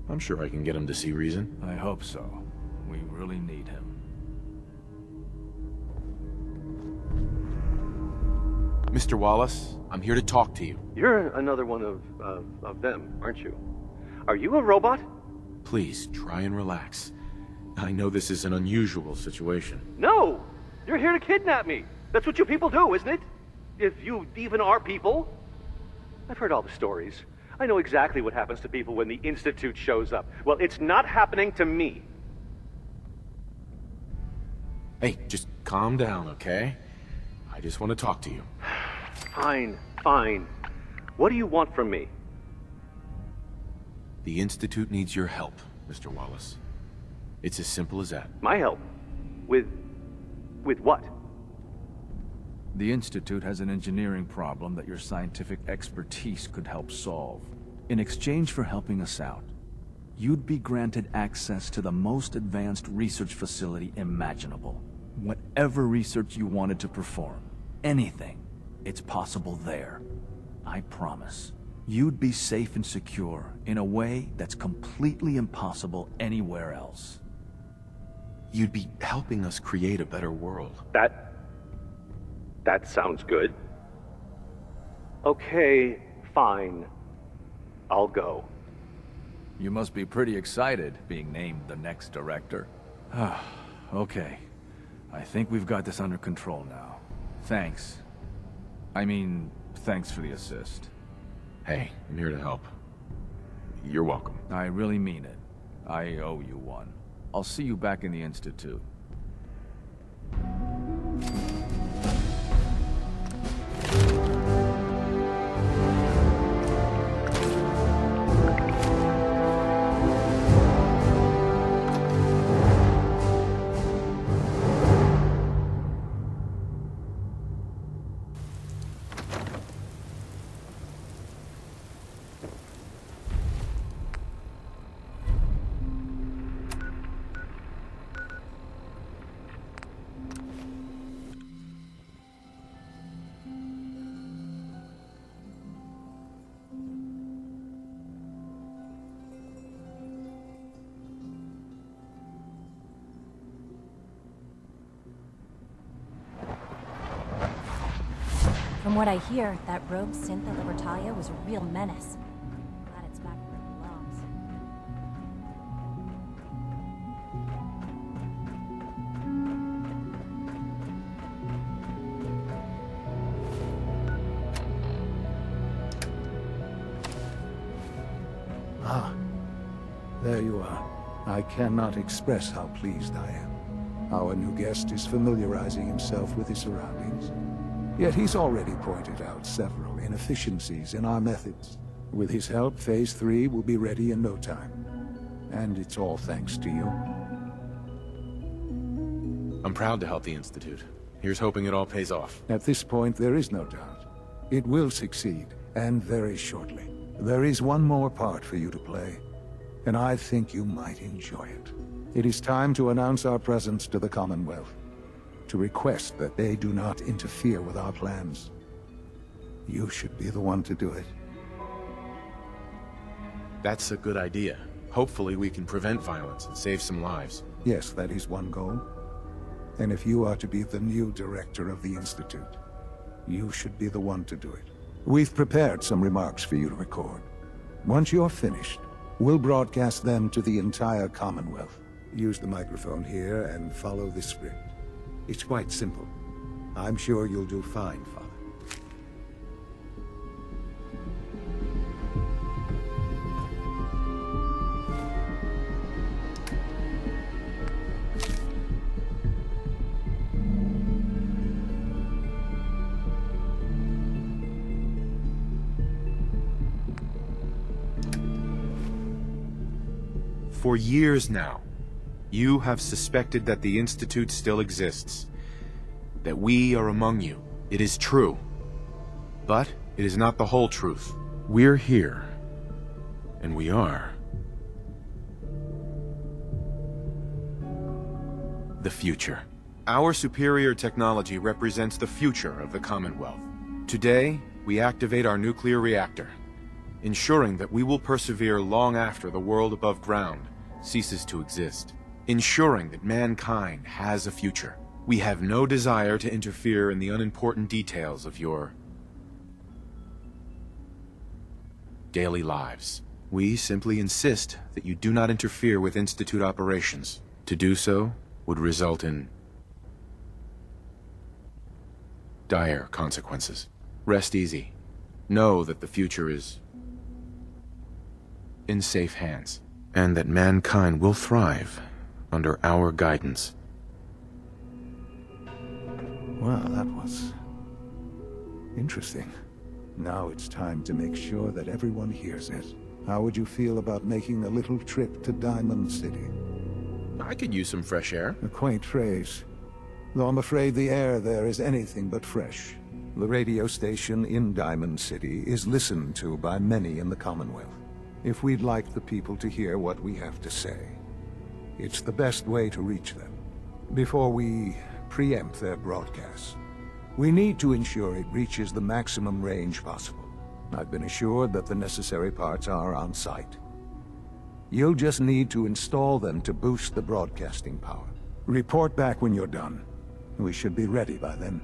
I'm sure I can get him to see reason.
I hope so. We really need him.
Mr. Wallace, I'm here to talk to you.
You're another one of them, aren't you? Are you a robot?
Please, try and relax. I know this is an unusual situation.
No! You're here to kidnap me! That's what you people do, isn't it? If you even are people. I've heard all the stories. I know exactly what happens to people when the Institute shows up. Well, it's not happening to me.
Hey, just calm down, okay? I just want to talk to you.
Fine, fine. What do you want from me?
The Institute needs your help, Mr. Wallace. It's as simple as that.
My help? With what?
The Institute has an engineering problem that your scientific expertise could help solve. In exchange for helping us out, you'd be granted access to the most advanced research facility imaginable. Whatever research you wanted to perform, anything, it's possible there. I promise. You'd be safe and secure in a way that's completely impossible anywhere else.
You'd be helping us create a better world.
That sounds good. Okay, fine. I'll go.
You must be pretty excited being named the next director. Okay. I think we've got this under control now. Thanks. I mean, thanks for the assist.
Hey, I'm here to help. You're welcome.
I really mean it. I owe you one. I'll see you back in the Institute.
From what I hear, that rogue synth at Libertalia was a real menace. Glad it's back where it belongs.
Ah, there you are. I cannot express how pleased I am. Our new guest is familiarizing himself with his surroundings. Yet he's already pointed out several inefficiencies in our methods. With his help, Phase 3 will be ready in no time. And it's all thanks to you.
I'm proud to help the Institute. Here's hoping it all pays off.
At this point, there is no doubt. It will succeed, and very shortly. There is one more part for you to play, and I think you might enjoy it. It is time to announce our presence to the Commonwealth, to request that they do not interfere with our plans. You should be the one to do it.
That's a good idea. Hopefully we can prevent violence and save some lives.
Yes, that is one goal. And if you are to be the new director of the Institute, you should be the one to do it. We've prepared some remarks for you to record. Once you're finished, we'll broadcast them to the entire Commonwealth. Use the microphone here and follow this script. It's quite simple. I'm sure you'll do fine, Father.
For years now, you have suspected that the Institute still exists, that we are among you. It is true, but it is not the whole truth. We're here, and we are the future. Our superior technology represents the future of the Commonwealth. Today, we activate our nuclear reactor, ensuring that we will persevere long after the world above ground ceases to exist, ensuring that mankind has a future. We have no desire to interfere in the unimportant details of your daily lives. We simply insist that you do not interfere with Institute operations. To do so would result in dire consequences. Rest easy. Know that the future is in safe hands, and that mankind will thrive under our guidance.
Well, that was interesting. Now it's time to make sure that everyone hears it. How would you feel about making a little trip to Diamond City?
I could use some fresh air.
A quaint phrase, though I'm afraid the air there is anything but fresh. The radio station in Diamond City is listened to by many in the Commonwealth. If we'd like the people to hear what we have to say, it's the best way to reach them. Before we preempt their broadcasts, we need to ensure it reaches the maximum range possible. I've been assured that the necessary parts are on site. You'll just need to install them to boost the broadcasting power. Report back when you're done. We should be ready by then.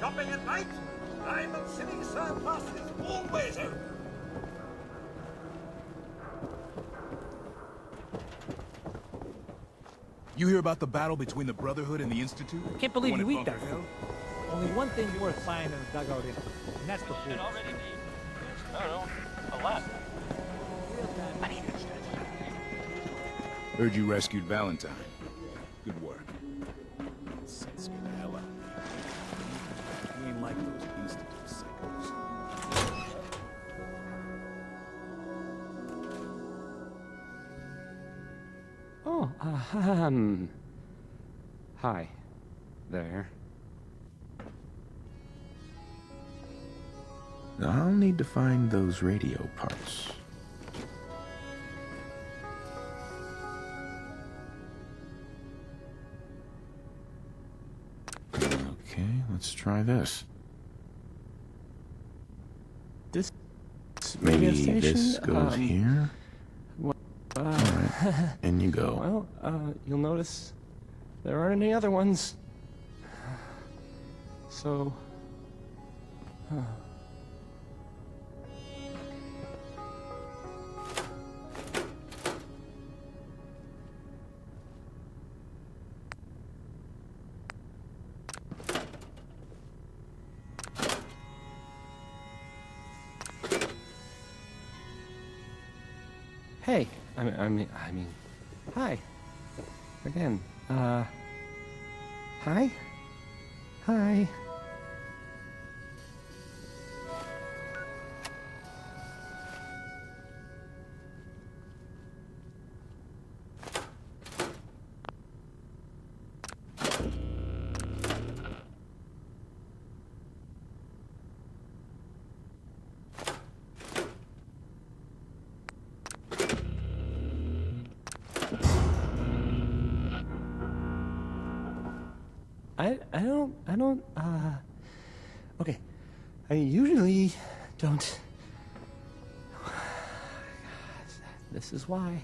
Shopping at night? Diamond City surplus is always open.
You hear about the battle between the Brotherhood and the Institute?
Can't believe
One
you
at
eat that
Bunker Hill?
food. Only one thing's worth finding in a dugout in, and that's the food.
I don't know. A lot.
Heard you rescued Valentine. Good work.
Sense get the hell out. You ain't like those Institute sickos.
Oh, hi. There.
I'll need to find those radio parts. Okay, let's try this.
This
Maybe
radio station,
this goes here.
Well,
Alright, in you go.
Well, you'll notice there aren't any other ones. So... Hey, I mean, hi. Again, hi? Hi. I don't, okay. I usually don't... This is why.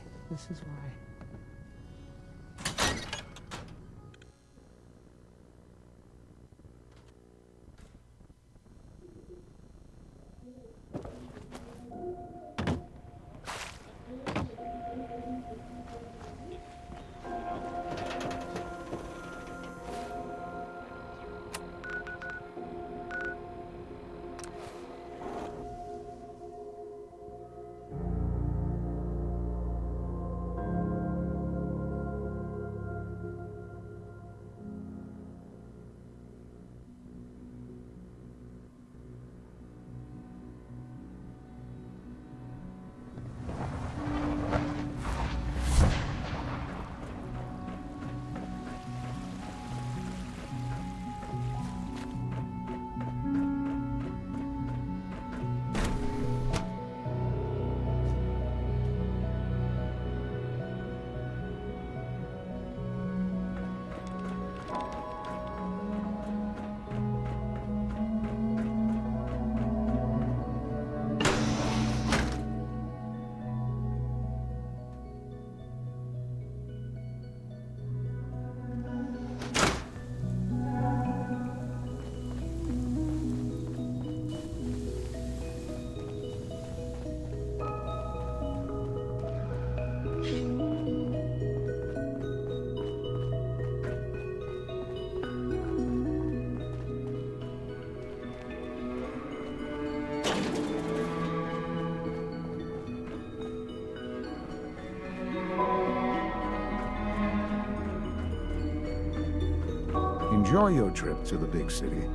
Enjoy your trip to the big city.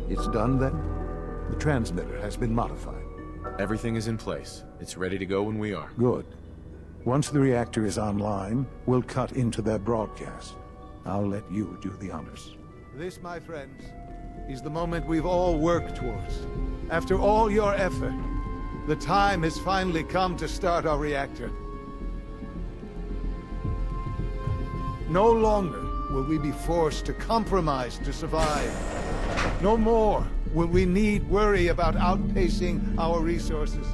It's done then? The transmitter has been modified.
Everything is in place. It's ready to go when we are.
Good. Once the reactor is online, we'll cut into their broadcast. I'll let you do the honors. This, my friends, is the moment we've all worked towards. After all your effort, the time has finally come to start our reactor. No longer will we be forced to compromise to survive. No more will we need worry about outpacing our resources.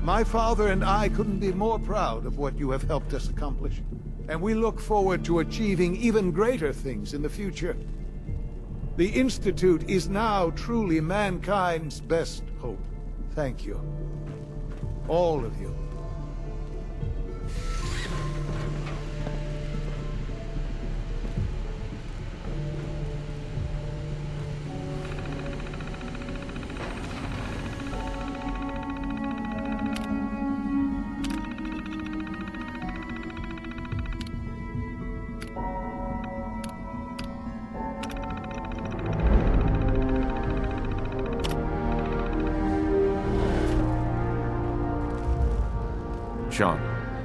My father and I couldn't be more proud of what you have helped us accomplish. And we look forward to achieving even greater things in the future. The Institute is now truly mankind's best hope. Thank you. All of you.
Sean.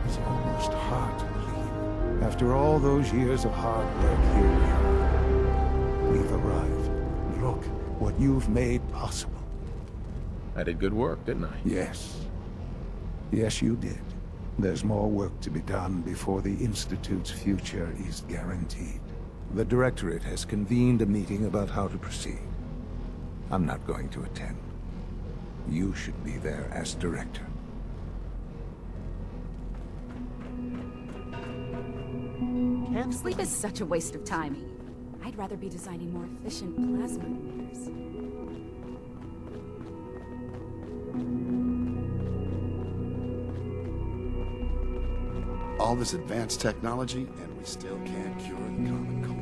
It's almost hard to believe. After all those years of hard work, here we are. We've arrived. Look what you've made possible.
I did good work, didn't I?
Yes. Yes, you did. There's more work to be done before the Institute's future is guaranteed. The Directorate has convened a meeting about how to proceed. I'm not going to attend. You should be there as Director.
Sleep is such a waste of time. I'd rather be designing more efficient plasma emitters.
All this advanced technology, and we still can't cure the common cold.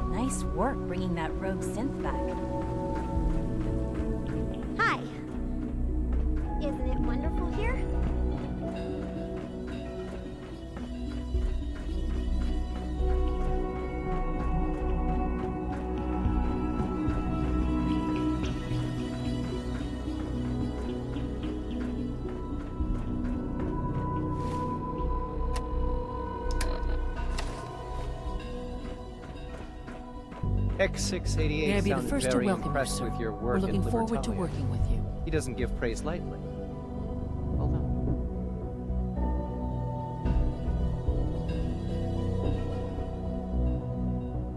Nice work bringing that rogue synth back.
Hi. Isn't it wonderful here?
X688
May I be the
sounded
first to
very
welcome you,
impressed
sir.
with your
We're
work
looking
in
forward to
Libertalia.
working with you.
He doesn't give praise lightly. Well done.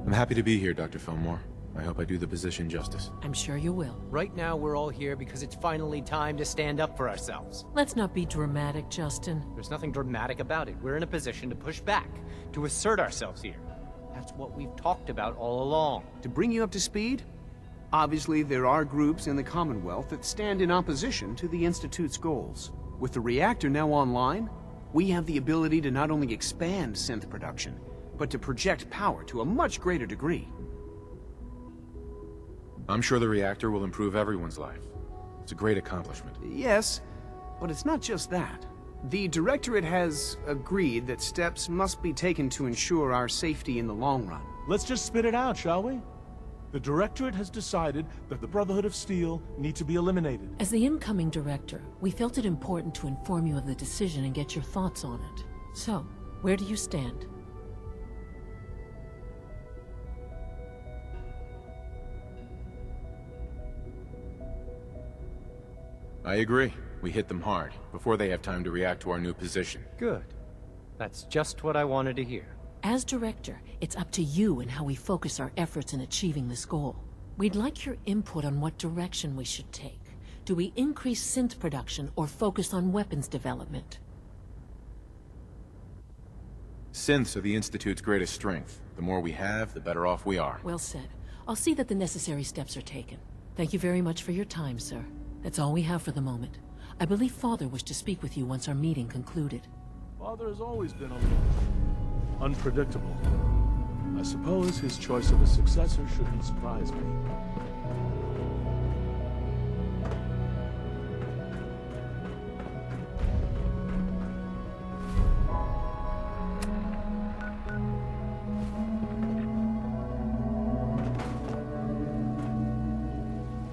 I'm happy to be here, Dr. Fillmore. I hope I do the position justice.
I'm sure you will.
Right now, we're all here because it's finally time to stand up for ourselves.
Let's not be dramatic, Justin.
There's nothing dramatic about it. We're in a position to push back, to assert ourselves here. That's what we've talked about all along.
To bring you up to speed, obviously there are groups in the Commonwealth that stand in opposition to the Institute's goals. With the reactor now online, we have the ability to not only expand synth production, but to project power to a much greater degree.
I'm sure the reactor will improve everyone's life. It's a great accomplishment.
Yes, but it's not just that. The Directorate has agreed that steps must be taken to ensure our safety in the long run.
Let's just spit it out, shall we? The Directorate has decided that the Brotherhood of Steel need to be eliminated.
As the incoming director, we felt it important to inform you of the decision and get your thoughts on it. So, where do you stand?
I agree. We hit them hard, before they have time to react to our new position.
Good. That's just what I wanted to hear.
As director, it's up to you and how we focus our efforts in achieving this goal. We'd like your input on what direction we should take. Do we increase synth production or focus on weapons development?
Synths are the Institute's greatest strength. The more we have, the better off we are.
Well said. I'll see that the necessary steps are taken. Thank you very much for your time, sir. That's all we have for the moment. I believe Father wished to speak with you once our meeting concluded.
Father has always been a little unpredictable. I suppose his choice of a successor shouldn't surprise me.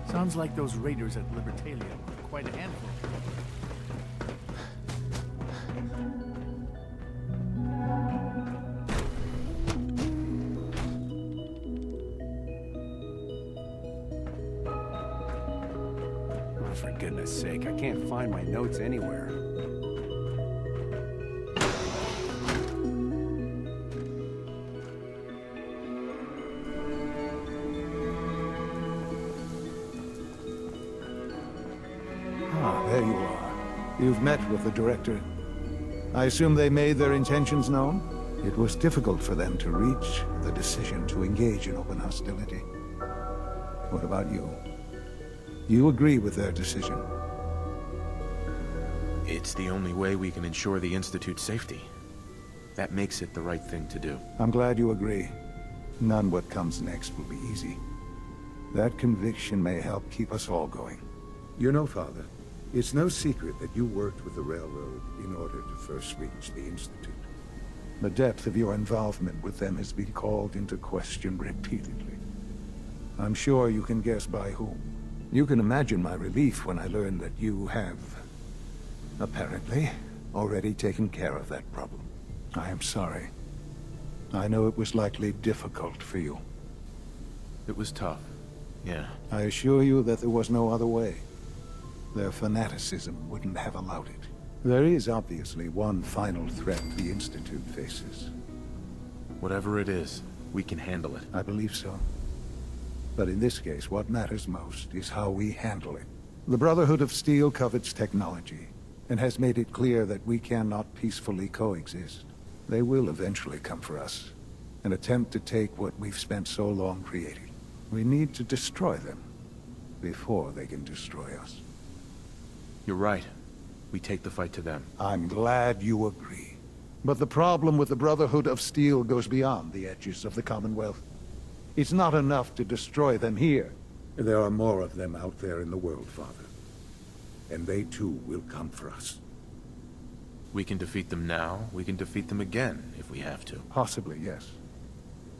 Sounds like those raiders at Libertalia were quite a handful.
for goodness sake, I can't find my notes anywhere.
Ah, there you are. You've met with the director. I assume they made their intentions known? It was difficult for them to reach the decision to engage in open hostility. What about you? You agree with their decision?
It's the only way we can ensure the Institute's safety. That makes it the right thing to do.
I'm glad you agree. None what comes next will be easy. That conviction may help keep us all going. You know, Father, it's no secret that you worked with the Railroad in order to first reach the Institute. The depth of your involvement with them has been called into question repeatedly. I'm sure you can guess by whom. You can imagine my relief when I learned that you have, apparently, already taken care of that problem. I am sorry. I know it was likely difficult for you.
It was tough, yeah.
I assure you that there was no other way. Their fanaticism wouldn't have allowed it. There is obviously one final threat the Institute faces.
Whatever it is, we can handle it.
I believe so. But in this case, what matters most is how we handle it. The Brotherhood of Steel covets technology, and has made it clear that we cannot peacefully coexist. They will eventually come for us, and attempt to take what we've spent so long creating. We need to destroy them, before they can destroy us.
You're right. We take the fight to them.
I'm glad you agree. But the problem with the Brotherhood of Steel goes beyond the edges of the Commonwealth. It's not enough to destroy them here. There are more of them out there in the world, Father. And they too will come for us.
We can defeat them now, we can defeat them again, if we have to.
Possibly, yes.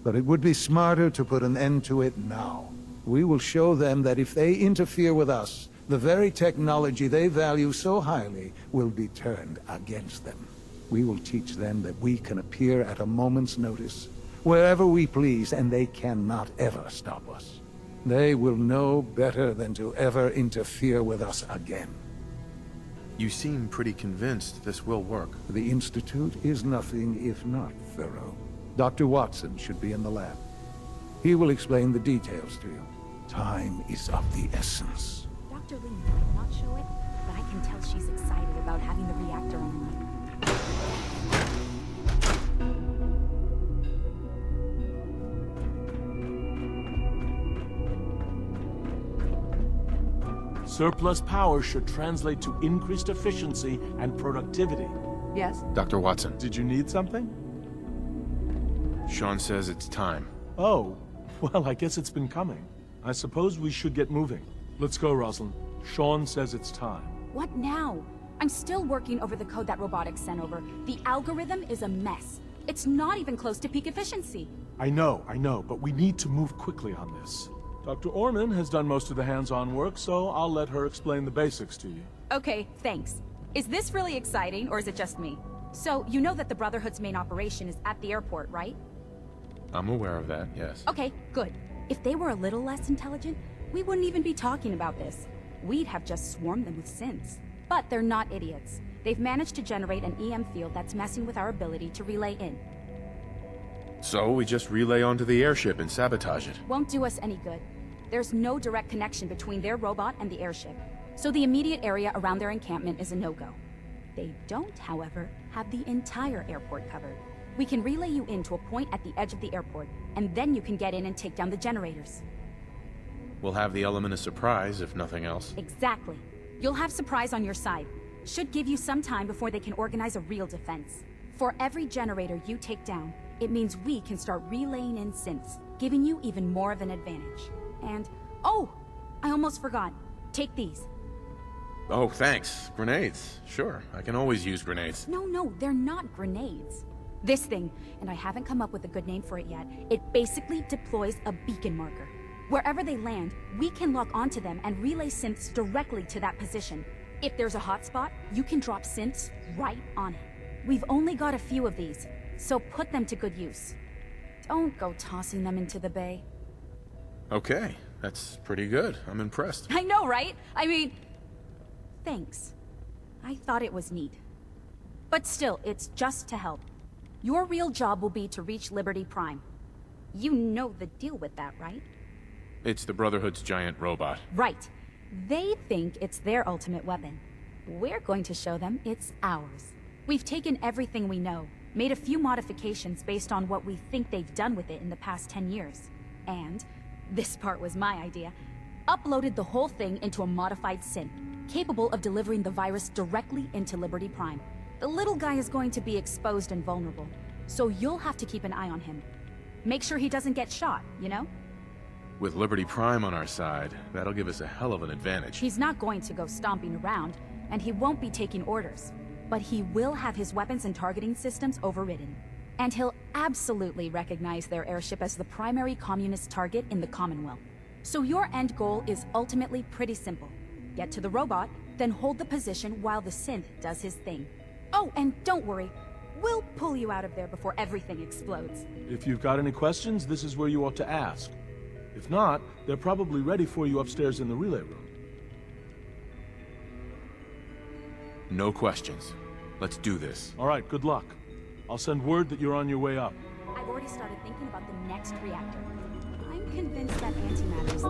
But it would be smarter to put an end to it now. We will show them that if they interfere with us, the very technology they value so highly will be turned against them. We will teach them that we can appear at a moment's notice, wherever we please, and they cannot ever stop us. They will know better than to ever interfere with us again.
You seem pretty convinced this will work.
The Institute is nothing if not thorough. Dr. Watson should be in the lab. He will explain the details to you. Time is of the essence.
Dr. Lee might not show it, but I can tell she's excited about having the reactor online.
Surplus power should translate to increased efficiency and productivity.
Yes?
Dr. Watson.
Did you need something?
Sean says it's time.
Oh, well, I guess it's been coming. I suppose we should get moving. Let's go, Rosalind. Sean says it's time.
What now? I'm still working over the code that robotics sent over. The algorithm is a mess. It's not even close to peak efficiency.
I know, but we need to move quickly on this. Dr. Orman has done most of the hands-on work, so I'll let her explain the basics to you.
Okay, thanks. Is this really exciting, or is it just me? So, you know that the Brotherhood's main operation is at the airport, right?
I'm aware of that, yes.
Okay, good. If they were a little less intelligent, we wouldn't even be talking about this. We'd have just swarmed them with synths. But they're not idiots. They've managed to generate an EM field that's messing with our ability to relay in.
So we just relay onto the airship and sabotage it.
Won't do us any good. There's no direct connection between their robot and the airship, so the immediate area around their encampment is a no-go. They don't, however, have the entire airport covered. We can relay you in to a point at the edge of the airport, and then you can get in and take down the generators.
We'll have the element of surprise, if nothing else.
Exactly. You'll have surprise on your side. Should give you some time before they can organize a real defense. For every generator you take down, it means we can start relaying in synths, giving you even more of an advantage. And, oh! I almost forgot. Take these.
Oh, thanks. Grenades. Sure, I can always use grenades.
No, they're not grenades. This thing, and I haven't come up with a good name for it yet, it basically deploys a beacon marker. Wherever they land, we can lock onto them and relay synths directly to that position. If there's a hotspot, you can drop synths right on it. We've only got a few of these, so put them to good use. Don't go tossing them into the bay.
Okay, that's pretty good. I'm impressed.
I know, right? I mean, thanks. I thought it was neat. But still, it's just to help. Your real job will be to reach Liberty Prime. You know the deal with that, right?
It's the Brotherhood's giant robot.
Right. They think it's their ultimate weapon. We're going to show them it's ours. We've taken everything we know, made a few modifications based on what we think they've done with it in the past 10 years. And, this part was my idea, uploaded the whole thing into a modified synth, capable of delivering the virus directly into Liberty Prime. The little guy is going to be exposed and vulnerable, so you'll have to keep an eye on him. Make sure he doesn't get shot, you know?
With Liberty Prime on our side, that'll give us a hell of an advantage.
He's not going to go stomping around, and he won't be taking orders. But he will have his weapons and targeting systems overridden. And he'll absolutely recognize their airship as the primary communist target in the Commonwealth. So your end goal is ultimately pretty simple. Get to the robot, then hold the position while the synth does his thing. Oh, and don't worry. We'll pull you out of there before everything explodes.
If you've got any questions, this is where you ought to ask. If not, they're probably ready for you upstairs in the relay room.
No questions. Let's do this.
All right, good luck. I'll send word that you're on your way up.
I've already started thinking about the next reactor. I'm convinced that antimatter's...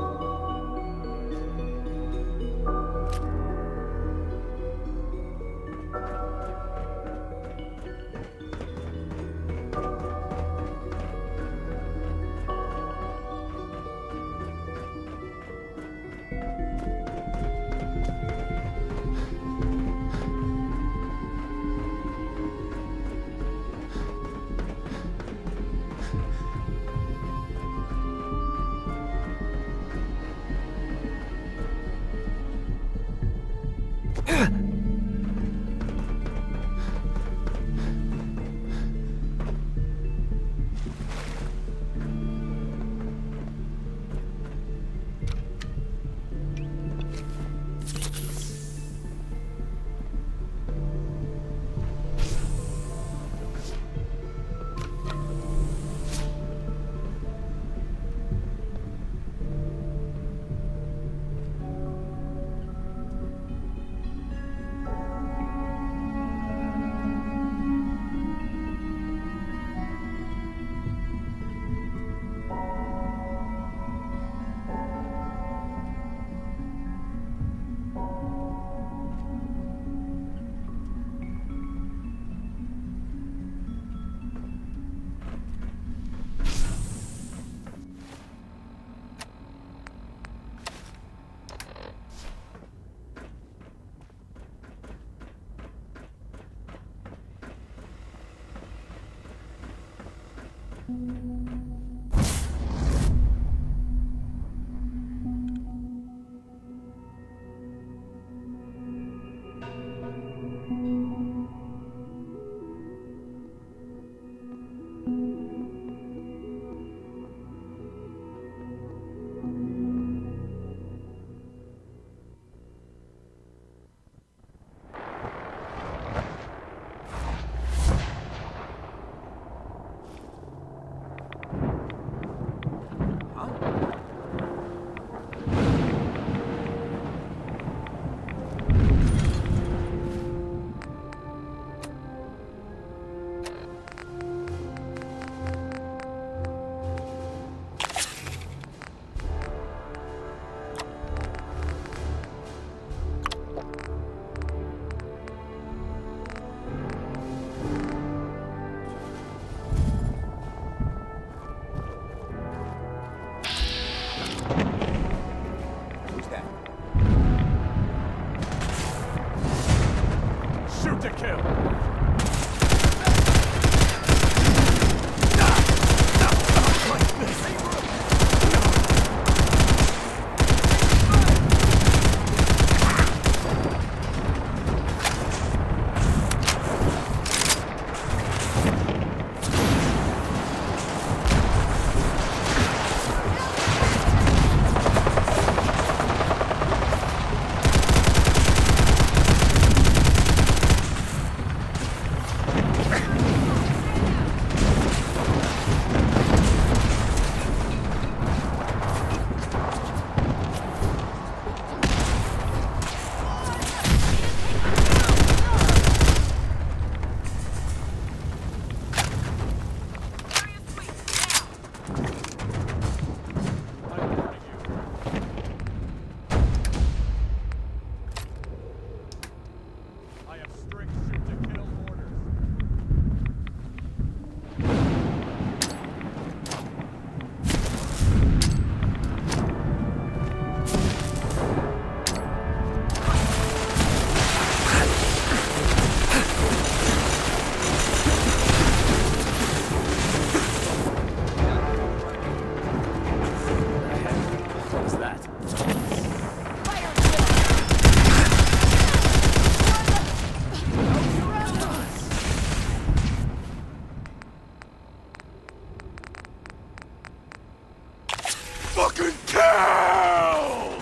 fucking kill!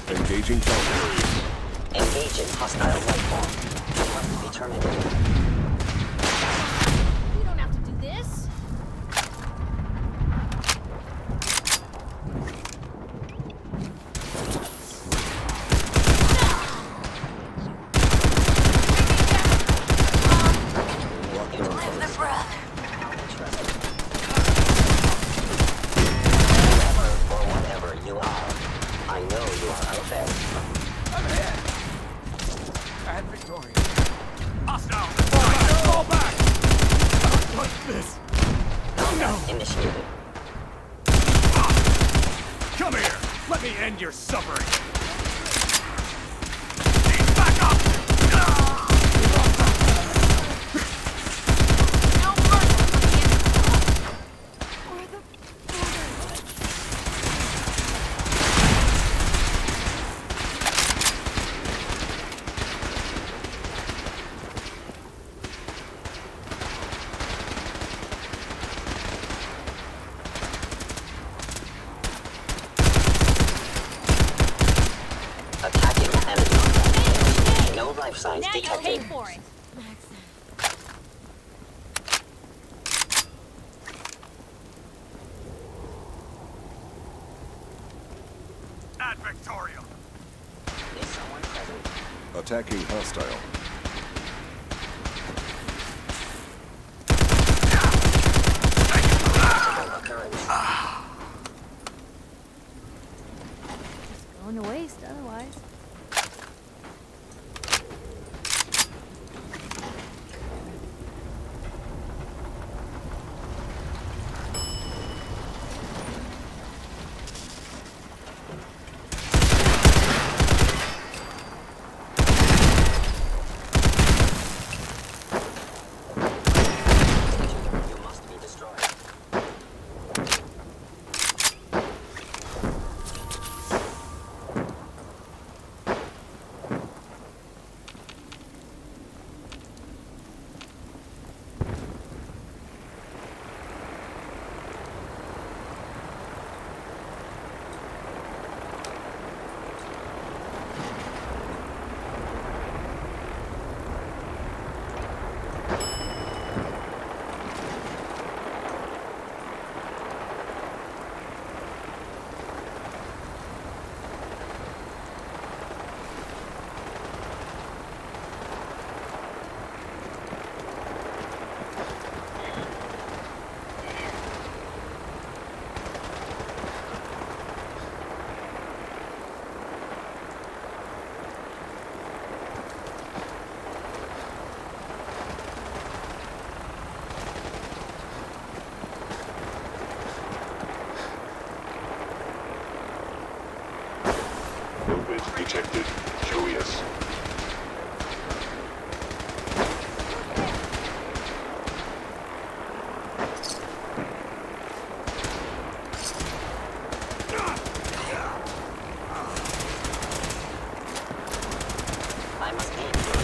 Engaging target.
Engaging hostile life form. It must be terminated.
We don't have to do this.
Initiated.
Come here! Let me end your suffering!
Life signs
now
detected.
you pay for it.
At Victoria.
Is someone present?
Attacking hostile.
Just going to waste otherwise.
Detected. Curious.
I must aim for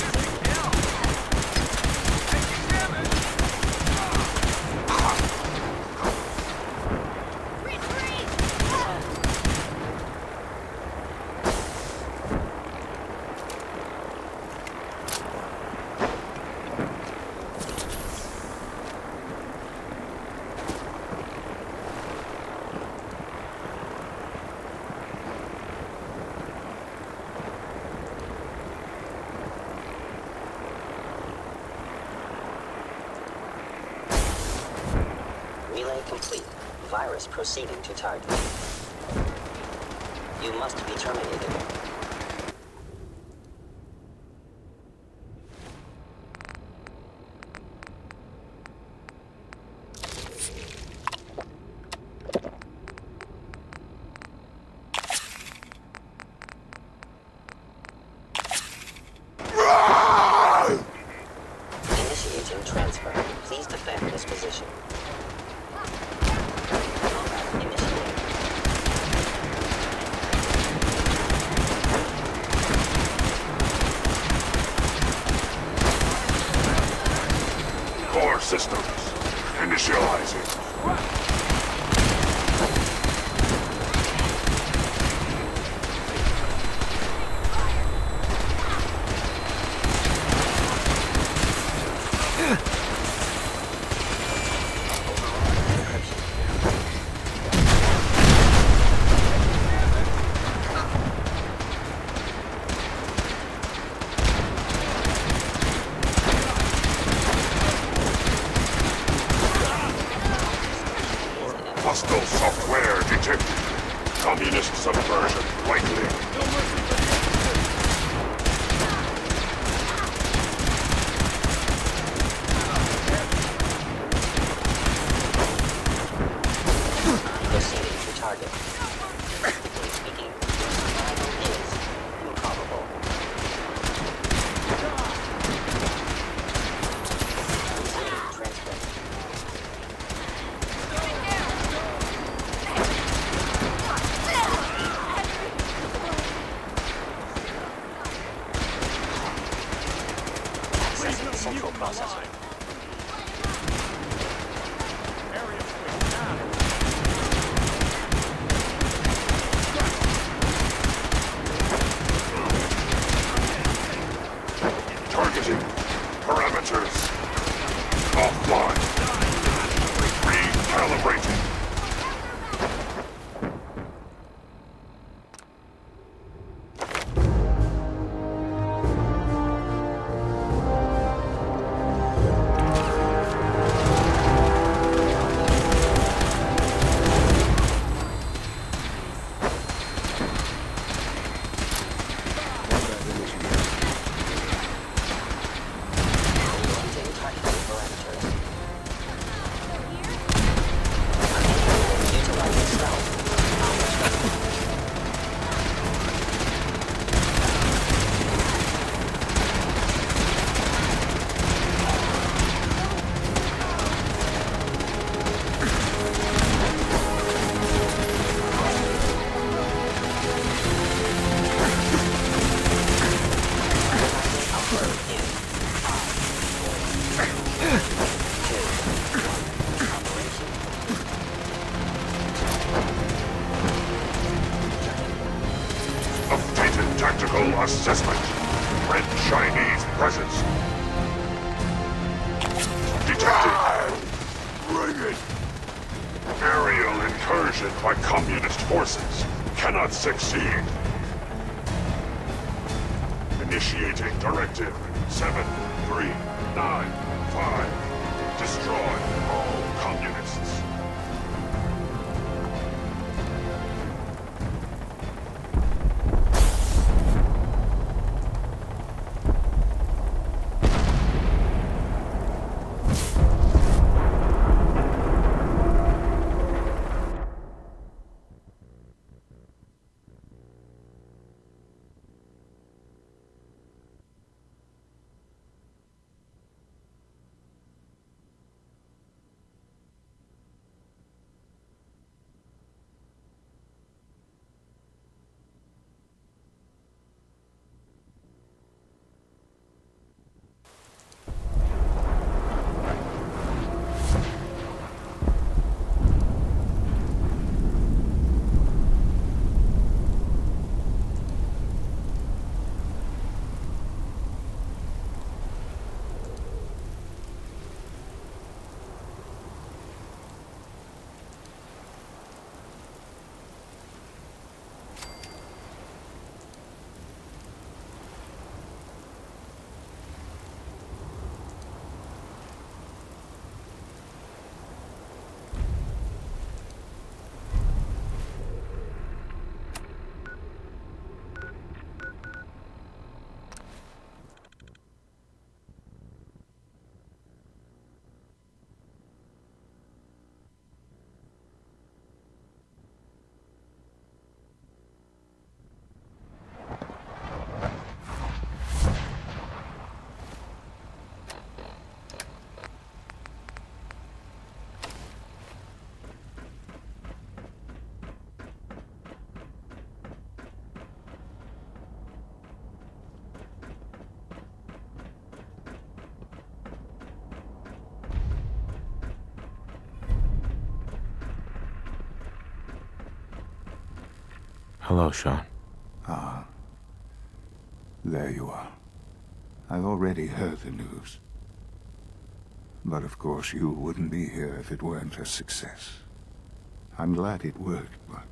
Relay complete. Virus proceeding to target. You must be terminated. Initiating transfer. Please defend this position.
Core systems. Initializing. Hostile software detected. Communist subversion likely.
Proceeding to target. Practically speaking, survival is improbable. Resuming transfer. Accessing central processor.
Targeting. Parameters. Offline. Recalibrating.
Changing targeting parameters. Utilizing stealth.
Updated tactical assessment. Red Chinese presence. Detected. Bring it. Aerial incursion by communist forces. Cannot succeed. Initiating directive 7395. Destroy all communists.
Hello, Sean.
Ah. There you are. I've already heard the news. But of course you wouldn't be here if it weren't a success. I'm glad it worked, but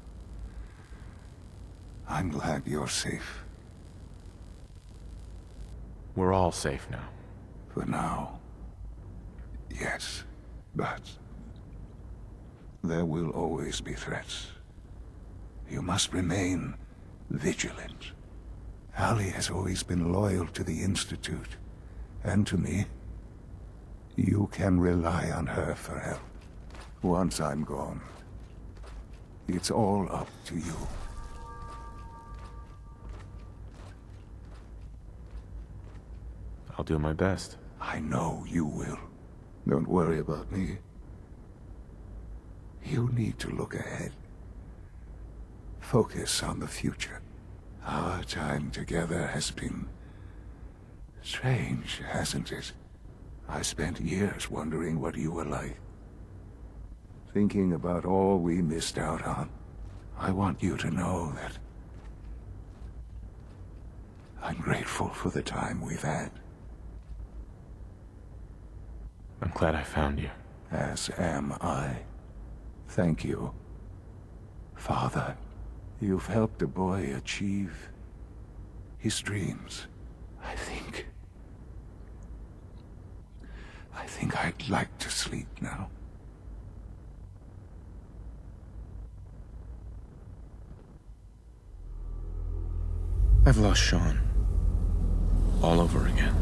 I'm glad you're safe.
We're all safe now.
For now. Yes, but there will always be threats. You must remain vigilant. Allie has always been loyal to the Institute, and to me. You can rely on her for help. Once I'm gone, it's all up to you.
I'll do my best.
I know you will. Don't worry about me. You need to look ahead. Focus on the future. Our time together has been strange, hasn't it? I spent years wondering what you were like. Thinking about all we missed out on. I want you to know that I'm grateful for the time we've had.
I'm glad I found you.
As am I. Thank you. Father, you've helped a boy achieve his dreams. I think I'd like to sleep now.
I've lost Sean. All over again.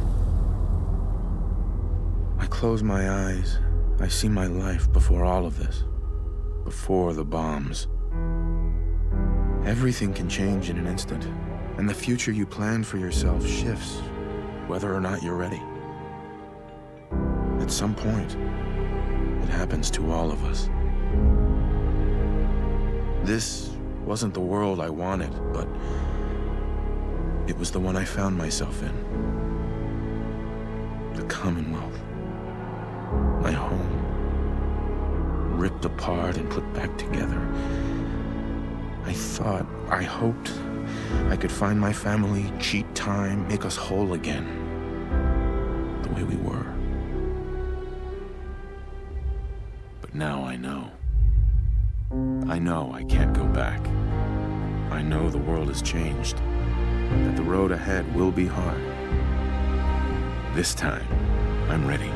I close my eyes. I see my life before all of this. Before the bombs. Everything can change in an instant, and the future you planned for yourself shifts, whether or not you're ready. At some point, it happens to all of us. This wasn't the world I wanted, but it was the one I found myself in. The Commonwealth. My home. Ripped apart and put back together. I hoped I could find my family, cheat time, make us whole again. The way we were. But now I know. I know I can't go back. I know the world has changed. That the road ahead will be hard. This time, I'm ready.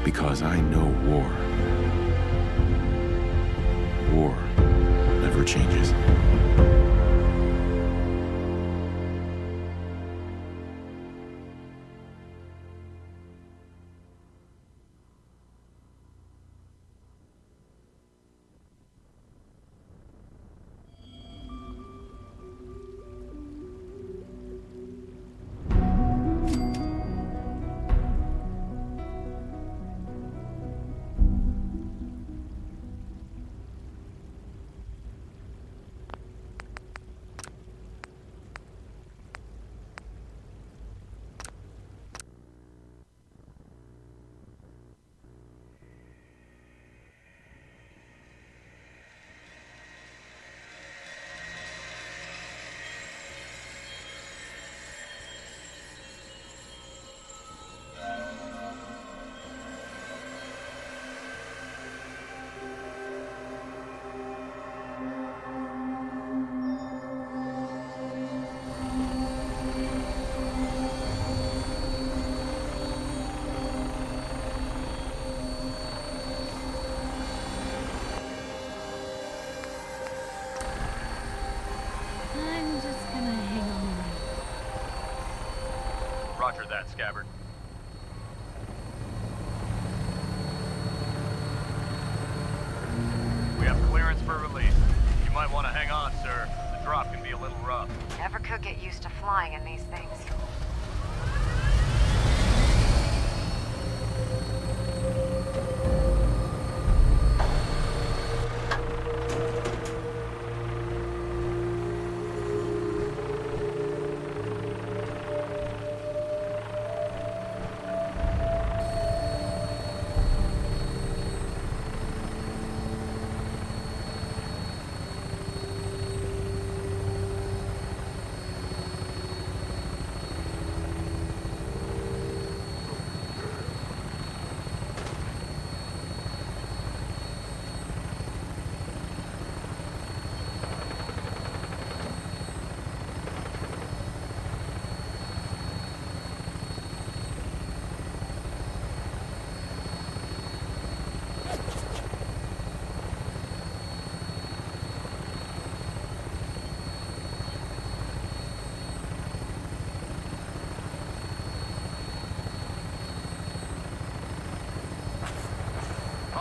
Because I know war. War never changes.
Roger that, Scabbard. We have clearance for release. You might want to hang on, sir. The drop can be a little rough.
Never could get used to flying in these things.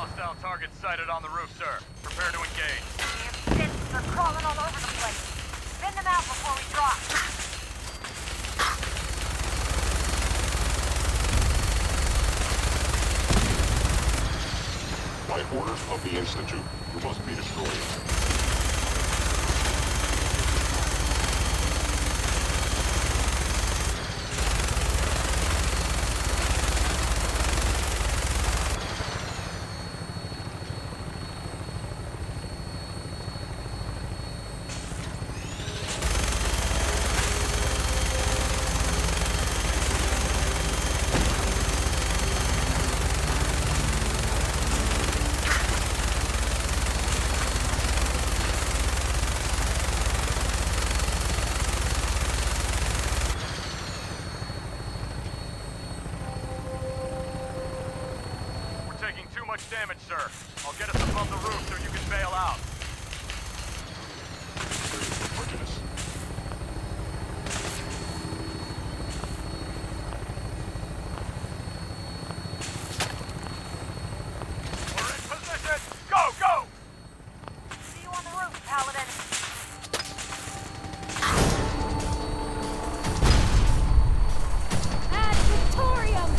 Hostile target sighted on the roof, sir. Prepare to engage.
The infections are crawling all over the place. Send them out before we drop.
By orders of the Institute, you must be destroyed.
Too much damage, sir. I'll get us above the roof so you can bail out. We're in position! Go, go!
See you on the roof, Paladin.
Ad Victorium!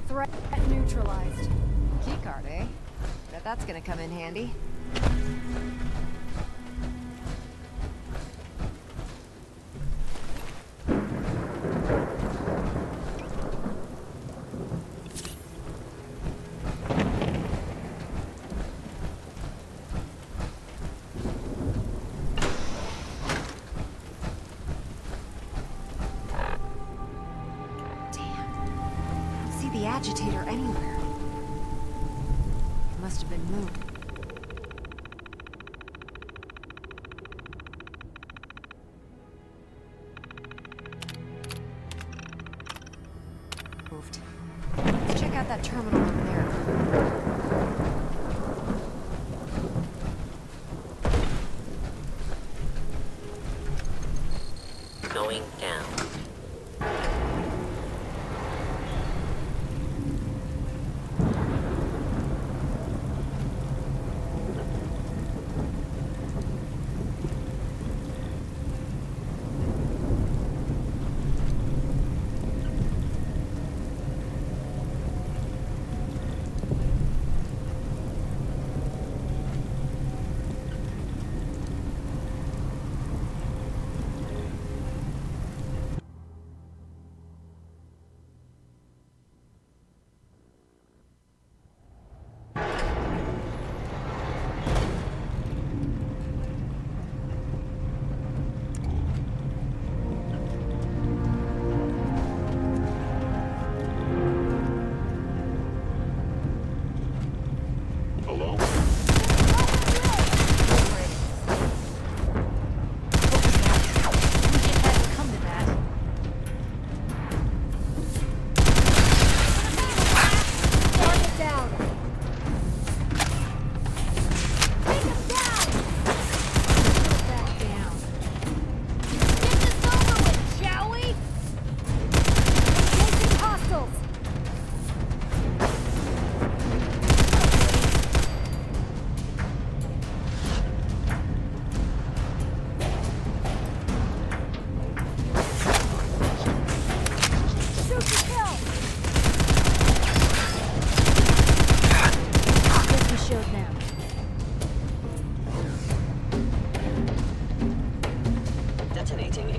Threat neutralized. Keycard, eh? Bet that's gonna come in handy. The agitator anywhere. It must have been moved. Let's check out that terminal over there.
Going down.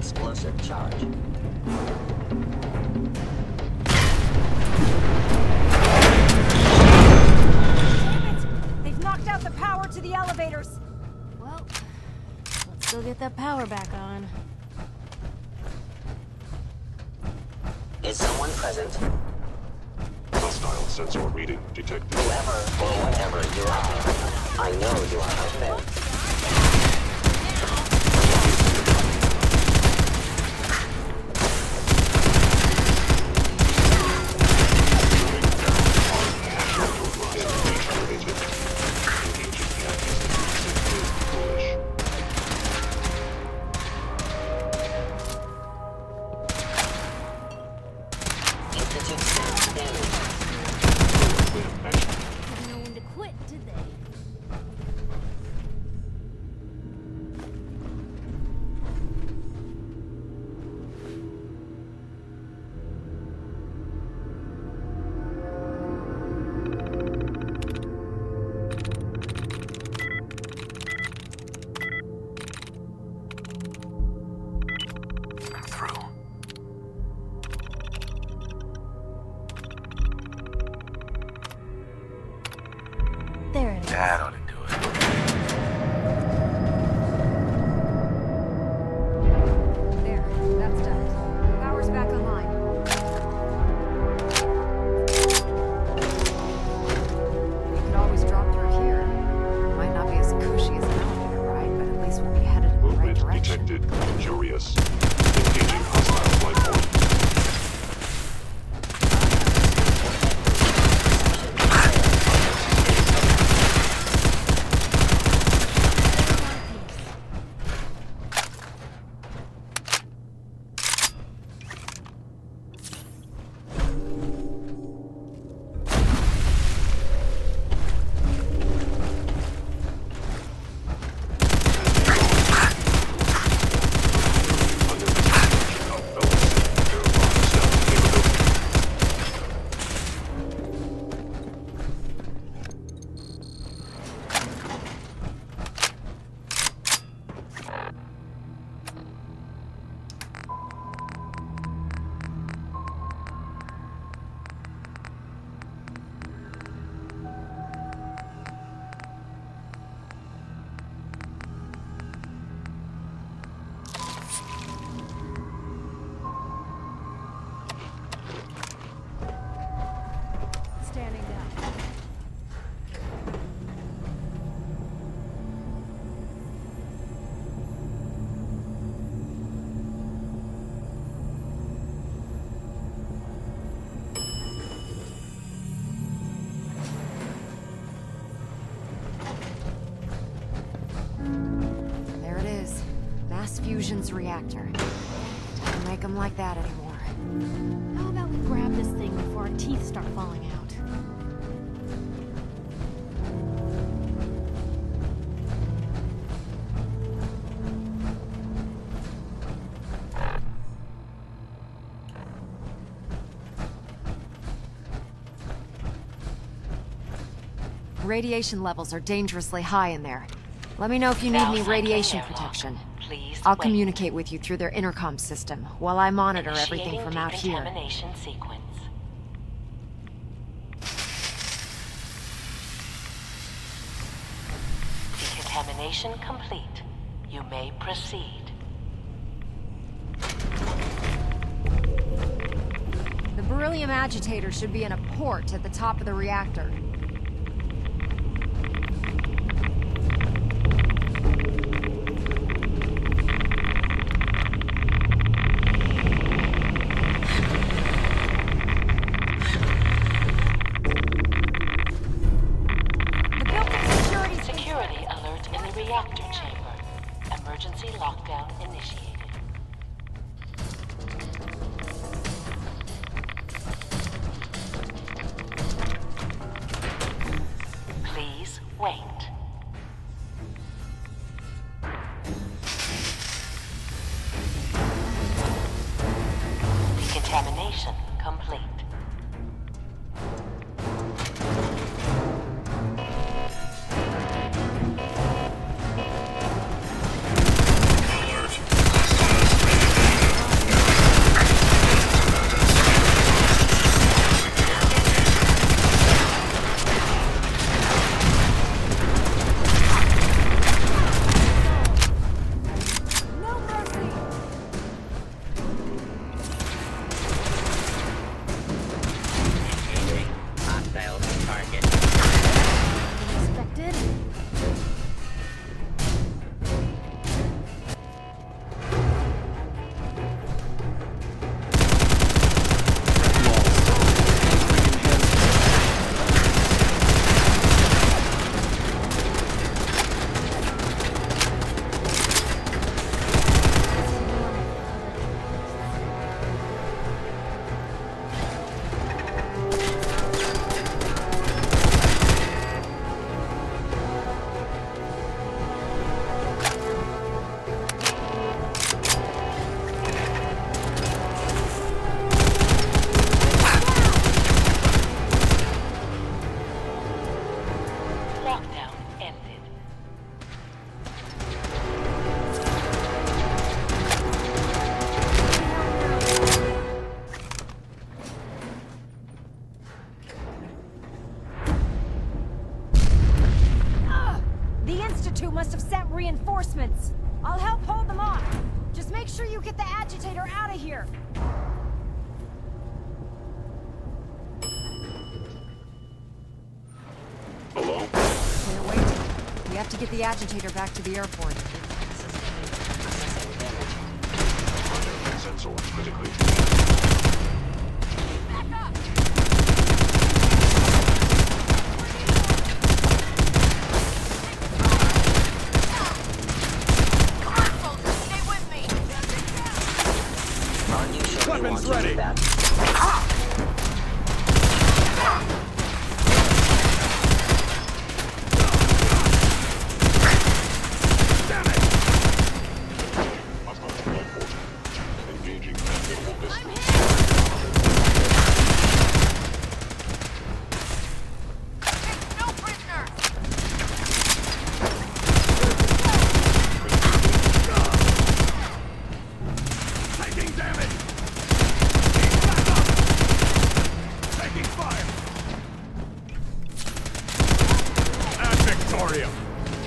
explosive charge.
Damn it! They've knocked out the power to the elevators! Well, let's go get that power back on.
Is someone present?
Hostile sensor reading detected.
Whoever or whatever you are, I know you are out there.
There it is.
That ought to do it.
There, that's done. Power's back online. You could always drop through here. Might not be as cushy as an elevator ride, but at least we'll be headed in the right
Movement
direction.
detected. Curious. Engaging hostile flight form.
Standing down. There it is. Mass fusion's reactor. Don't make them like that anymore.
How about we grab this thing before our teeth start falling out?
Radiation levels are dangerously high in there. Let me know if you need any radiation protection.
Please
I'll
wait.
communicate with you through their intercom system while I monitor everything from out here.
Decontamination sequence. Decontamination complete. You may proceed.
The beryllium agitator should be in a port at the top of the reactor.
Security alert in the reactor chamber. Emergency lockdown initiated. Please wait. Decontamination complete.
must have sent reinforcements. I'll help hold them off. Just make sure you get the agitator out of here.
Hello?
We're waiting. We have to get the agitator back to the airport.
Sensor critically.
Back up!
Weapons ready.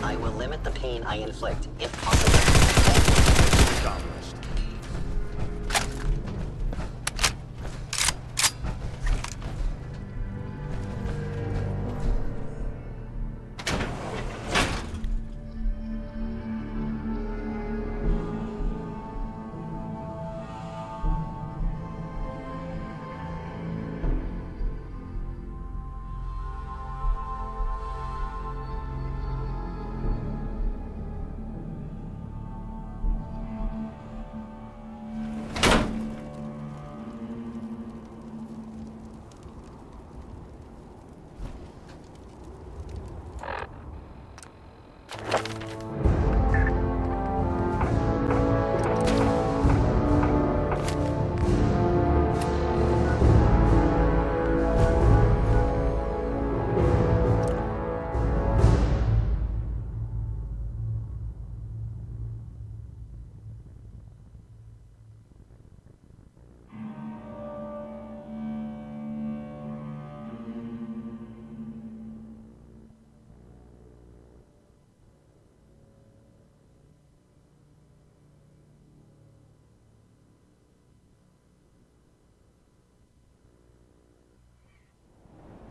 I will limit the pain I inflict, if possible.
Accomplished.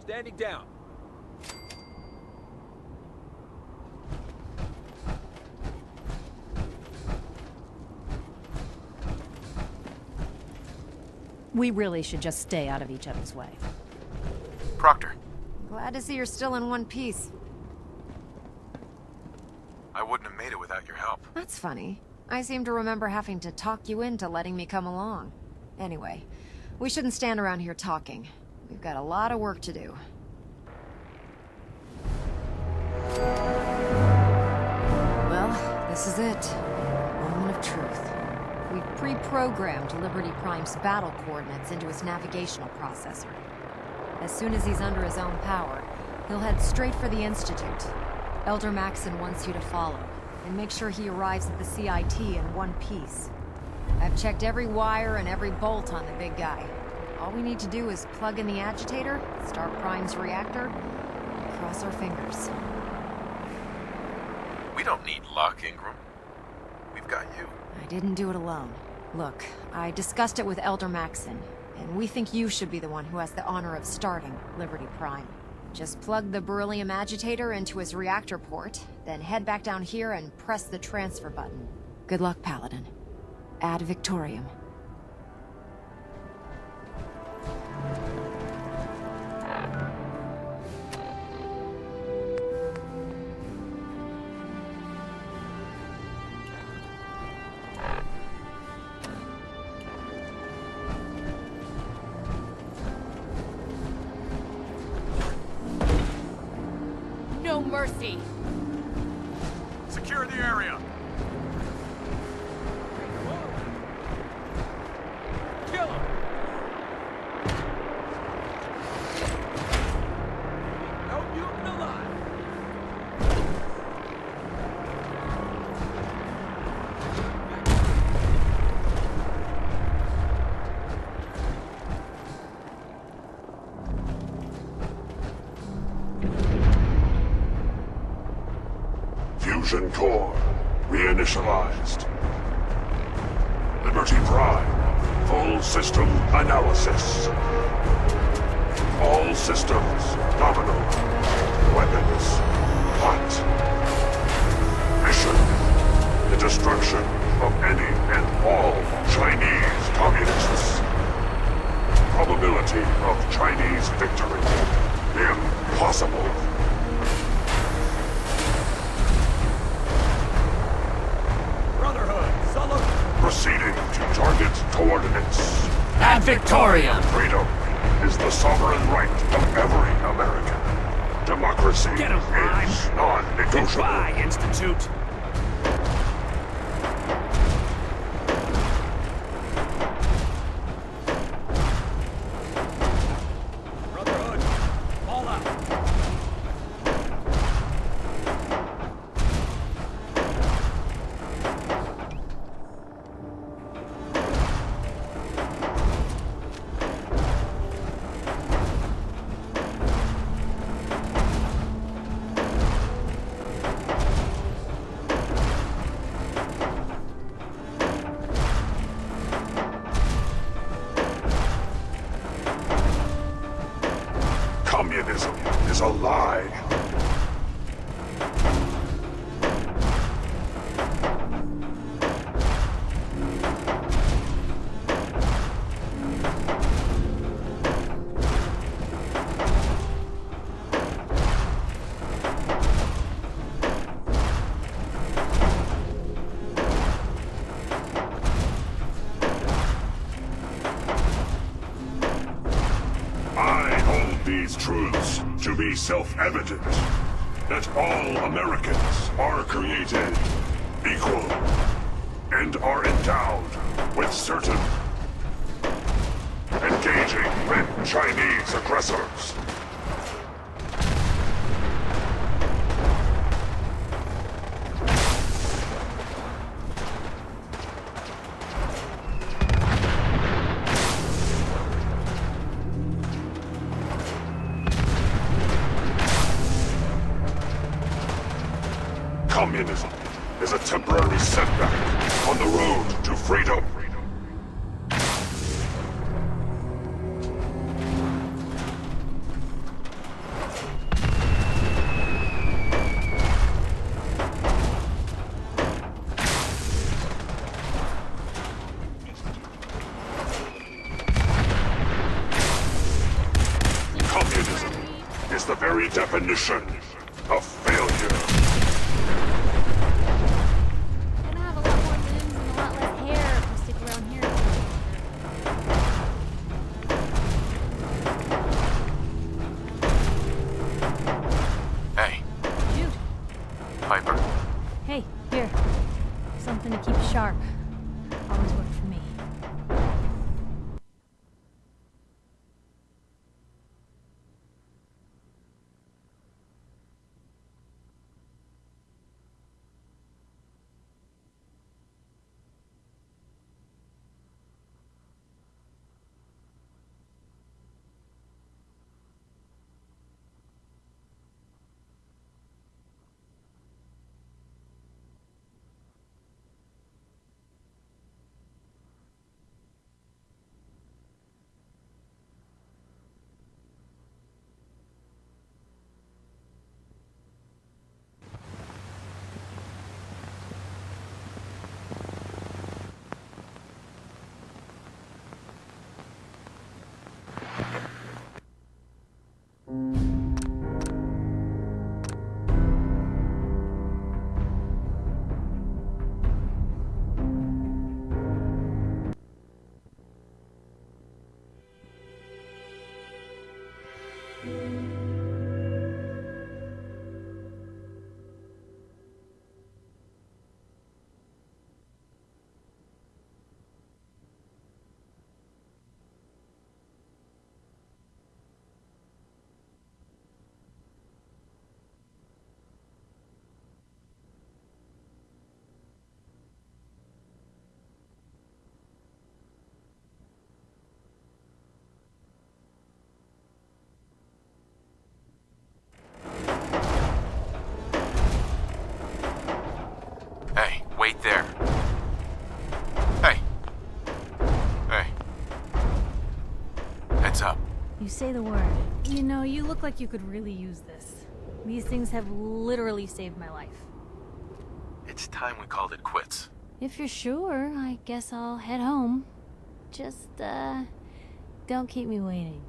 Standing down.
We really should just stay out of each other's way.
Proctor,
Glad to see you're still in one piece.
I wouldn't have made it without your help.
That's funny. I seem to remember having to talk you into letting me come along. Anyway, we shouldn't stand around here talking. We've got a lot of work to do. Well, this is it. Moment of truth. We've pre-programmed Liberty Prime's battle coordinates into his navigational processor. As soon as he's under his own power, he'll head straight for the Institute. Elder Maxon wants you to follow, and make sure he arrives at the CIT in one piece. I've checked every wire and every bolt on the big guy. All we need to do is plug in the agitator, start Prime's reactor, and cross our fingers.
We don't need luck, Ingram. We've got you.
I didn't do it alone. Look, I discussed it with Elder Maxon, and we think you should be the one who has the honor of starting Liberty Prime. Just plug the beryllium agitator into his reactor port, then head back down here and press the transfer button. Good luck, Paladin. Ad Victoriam.
No mercy.
Secure the area. Kill him. No mutant alive.
Fusion Fusion core reinitialized. Liberty Prime, full system analysis. All systems nominal. Weapons hot. Mission: the destruction of any and all Chinese communists. Probability of Chinese victory: impossible.
Brotherhood, salute!
Proceeding to target coordinates.
Ad Victoriam!
Freedom is the sovereign right of every American. Democracy
Get 'em, Prime.
is non-negotiable.
Goodbye, Institute.
Brotherhood, fall out!
Communism is a lie. I hold these truths to be self-evident, that all Americans are created equal and are endowed with certain engaging with Chinese aggressors. Communism is a temporary setback on the road to freedom. Communism is the very definition of failure.
Gonna have a lot more limbs and a lot less hair if we stick around here.
Hey,
Shoot.
Piper.
Hey, here. Something to keep sharp. Always worked for me.
What's up?
You say the word. You know, you look like you could really use this. These things have literally saved my life.
It's time we called it quits.
If you're sure, I guess I'll head home. Just, don't keep me waiting.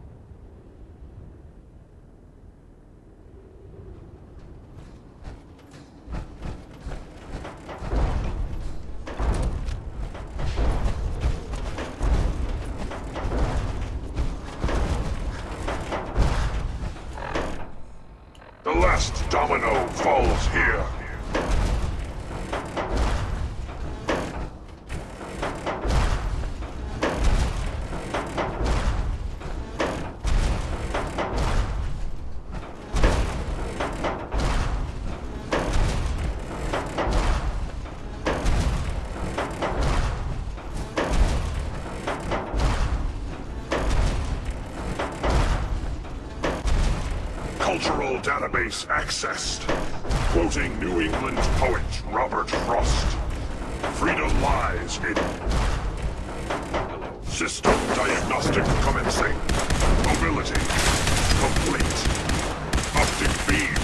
The last domino falls here. Cultural database accessed. Quoting New England poet Robert Frost. Freedom lies in... System diagnostic commencing. Mobility complete. Optic beam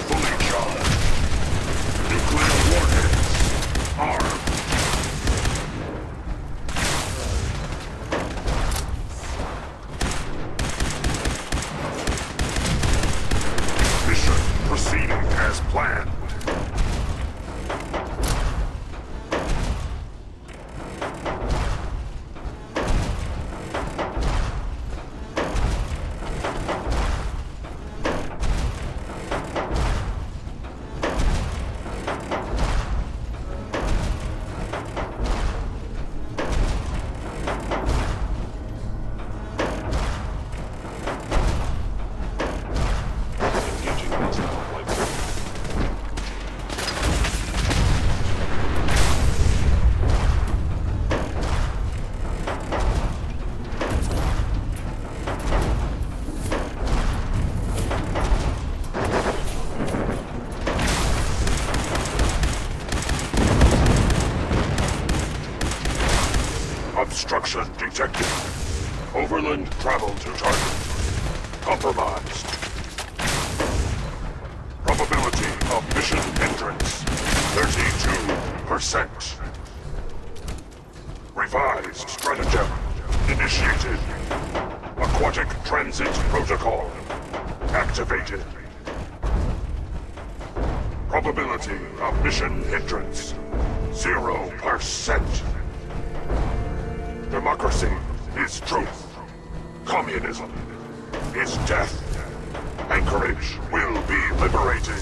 fully charged. Nuclear warheads armed. Proceeding as planned. Obstruction detected. Overland travel to target. Compromised. Probability of mission entrance, 32%. Revised stratagem initiated. Aquatic transit protocol activated. Probability of mission entrance, 0%. Democracy is truth. Communism is death. Anchorage will be liberated.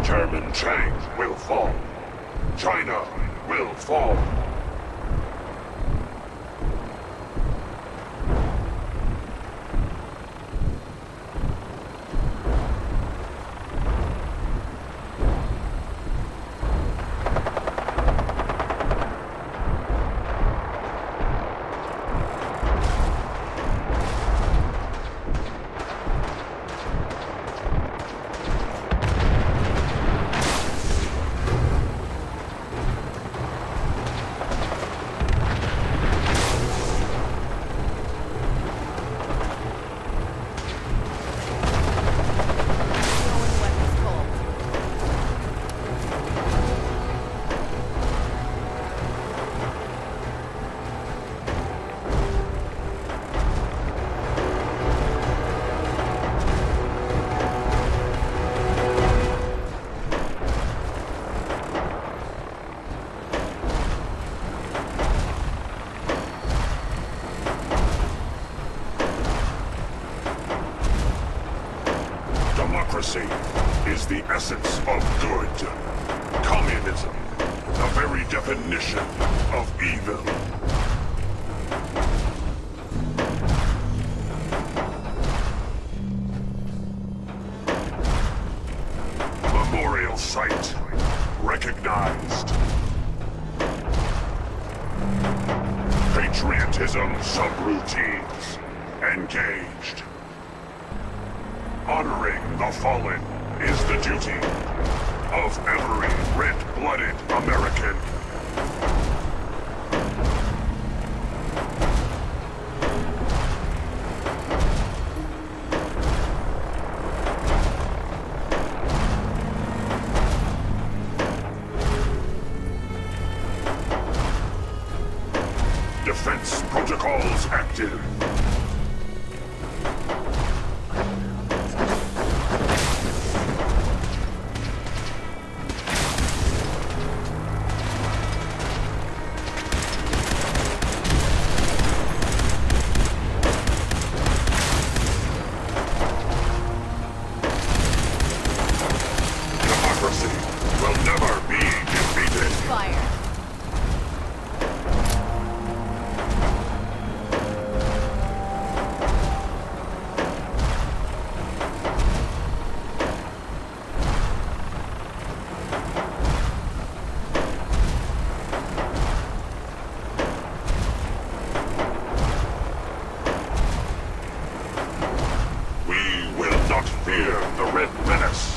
Chairman Chang will fall. China will fall. democracy is the essence of good. Communism, the very definition of evil. Memorial site recognized. Patriotism subroutines engaged. Honoring the fallen is the duty of every red-blooded American. Defense protocols active. Democracy will never be defeated.
Fire.
We will not fear the Red Menace.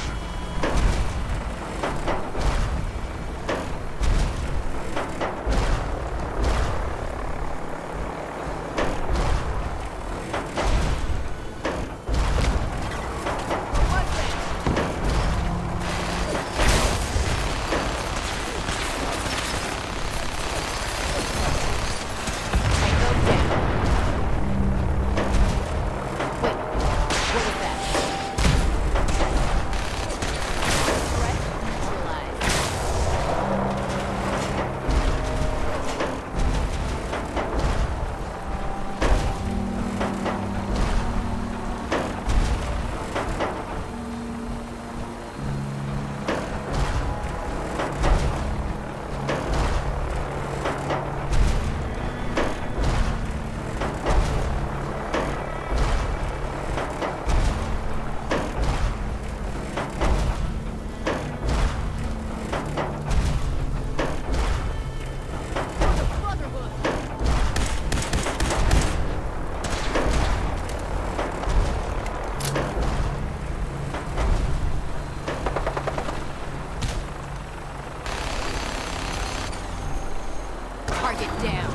Target down.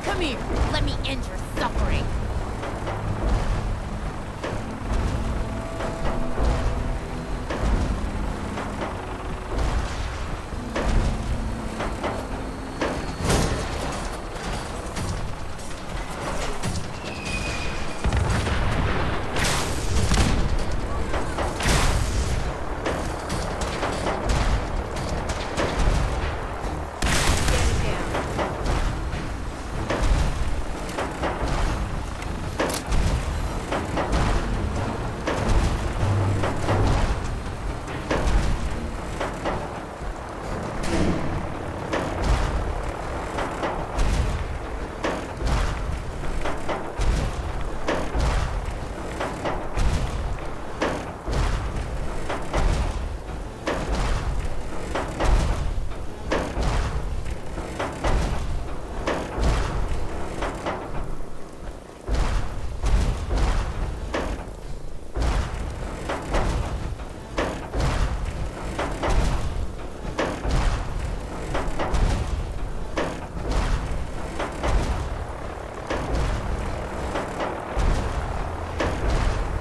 Come here. Let me end your suffering.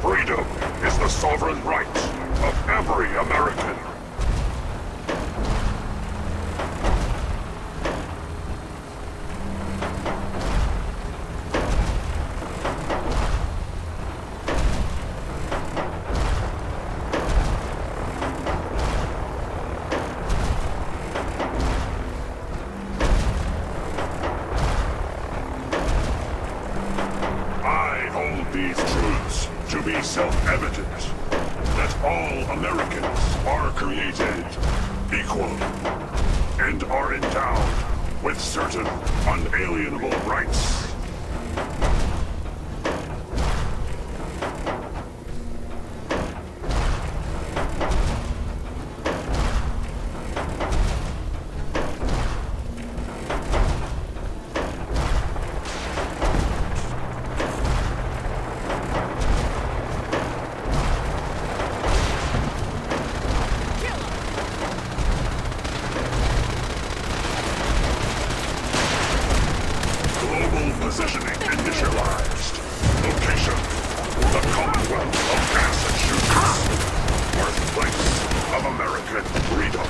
Freedom is the sovereign right of every American. I hold these truths to be self-evident. that all Americans are created equal and are endowed with certain unalienable rights. Positioning initialized. Location: the Commonwealth of Massachusetts. Birthplace of American freedom.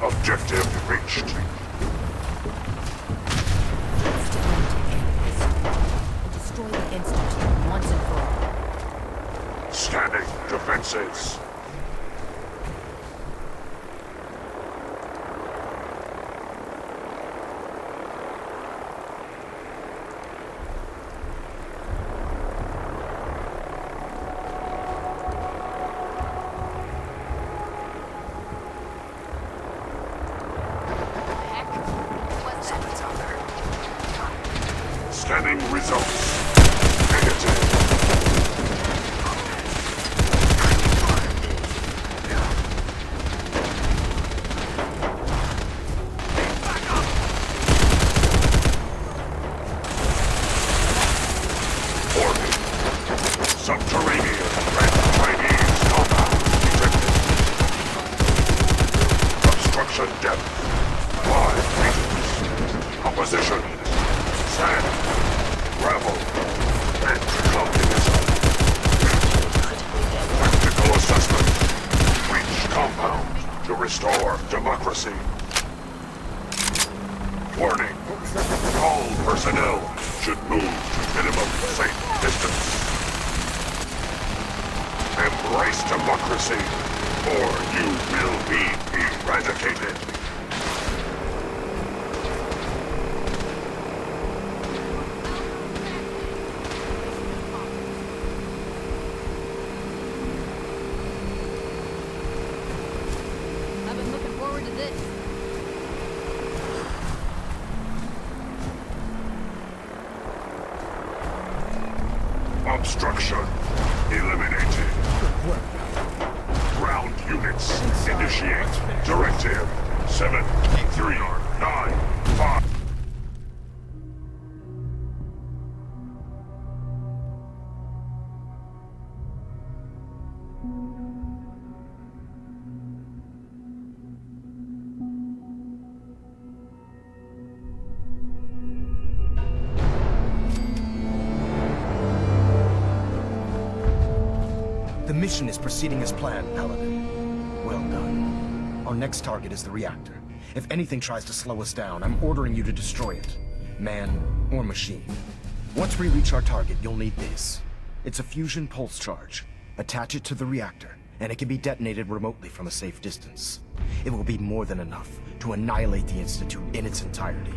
Objective reached.
Destroy the Institute once and for all.
Scanning defenses. Scanning results. Negative. Warning. Subterranean red Chinese compound detected. Obstruction depth 5 meters. Opposition. Sand. Gravel. And communism. Tactical assessment. Breach compound to restore democracy. Warning. All personnel should move to minimum safe distance. Embrace democracy, or you will be eradicated.
I've been looking forward to this.
Obstruction eliminated. Ground units initiate. Directive 7395.
The mission is proceeding as planned, Paladin. Well done. Our next target is the reactor. If anything tries to slow us down, I'm ordering you to destroy it. Man or machine. Once we reach our target, you'll need this. It's a fusion pulse charge. Attach it to the reactor, and it can be detonated remotely from a safe distance. It will be more than enough to annihilate the Institute in its entirety.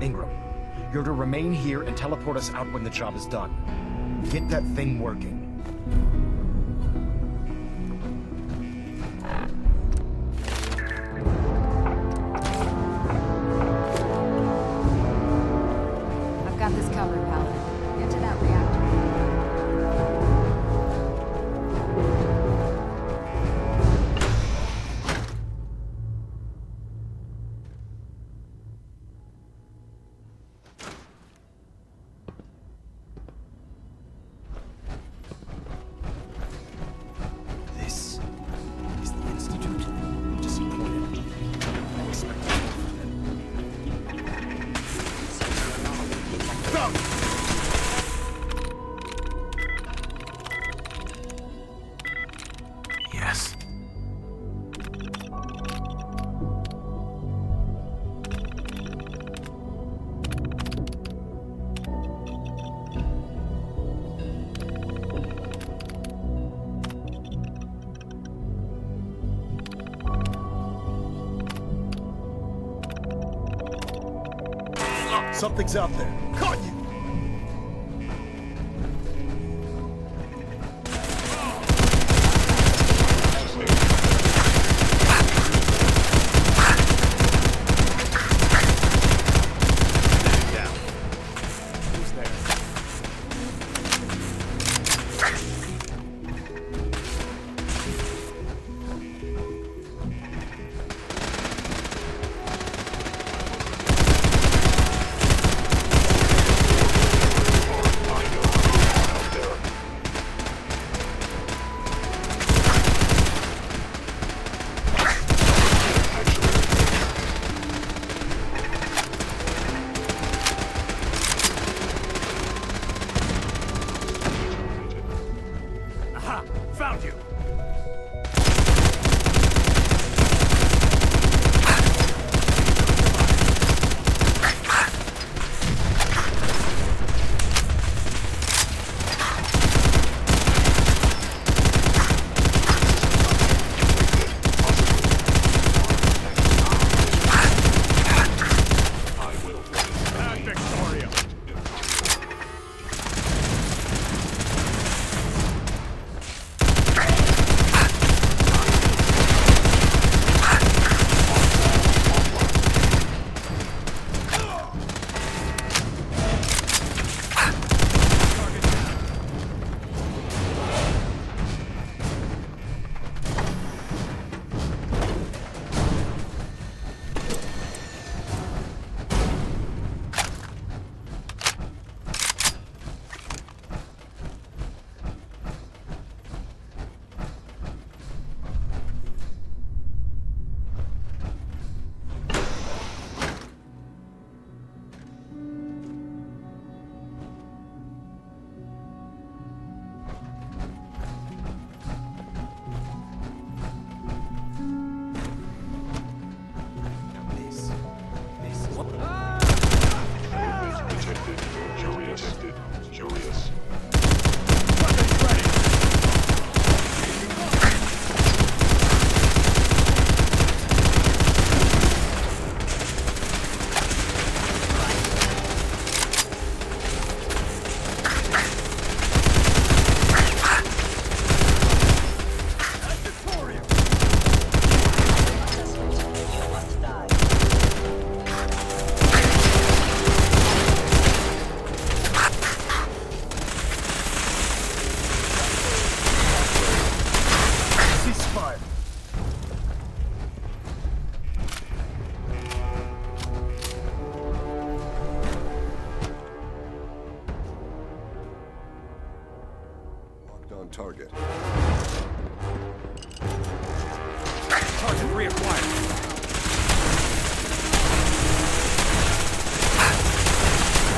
Ingram, you're to remain here and teleport us out when the job is done. Get that thing working.
I've got this covered, Paladin. Get to that reactor.
This is the Institute. Disappointed. I expected more from them. Yes. Something's out there. Caught you!
Found you!
On target.
Target reacquired.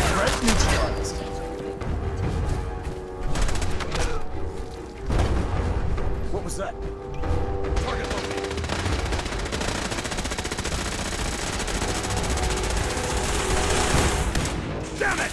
Threat neutralized. What was that?
Target located.
Damn it!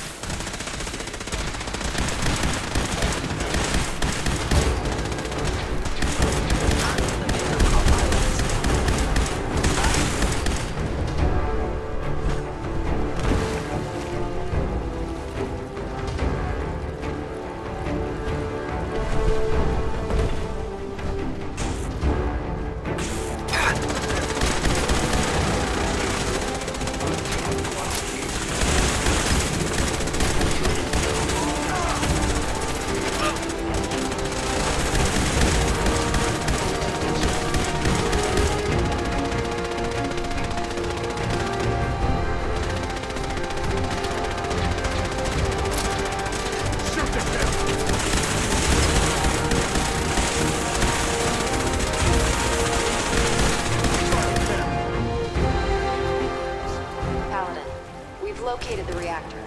Located the reactor.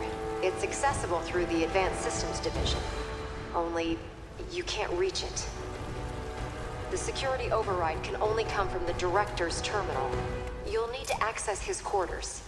It's accessible through the Advanced Systems Division. Only, you can't reach it. The security override can only come from the Director's terminal. You'll need to access his quarters.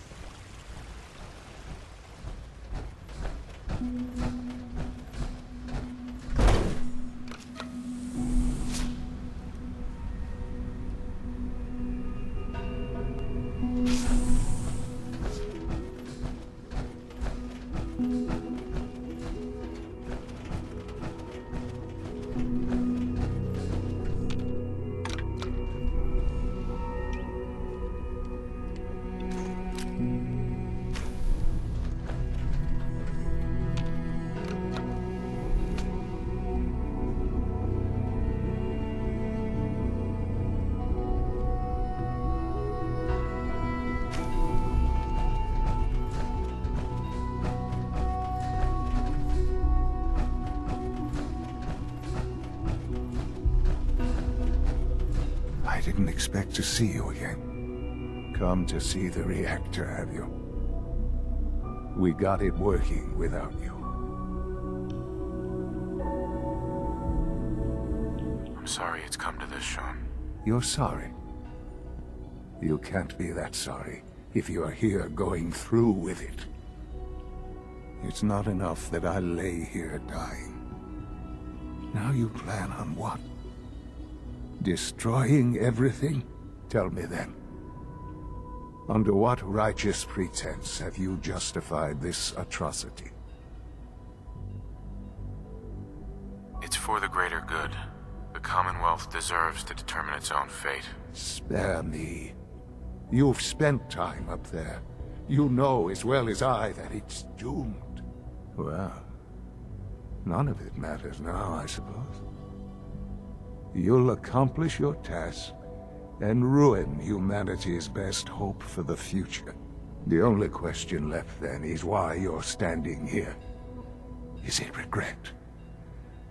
didn't expect to see you again. Come to see the reactor, have you? We got it working without you.
I'm sorry it's come to this, Sean.
You're sorry? You can't be that sorry if you're here going through with it. It's not enough that I lay here dying. Now you plan on what? Destroying everything? Tell me then. Under what righteous pretense have you justified this atrocity?
It's for the greater good. The Commonwealth deserves to determine its own fate.
Spare me. You've spent time up there. You know as well as I that it's doomed. Well, none of it matters now, I suppose. You'll accomplish your task and ruin humanity's best hope for the future. The only question left then is why you're standing here. Is it regret?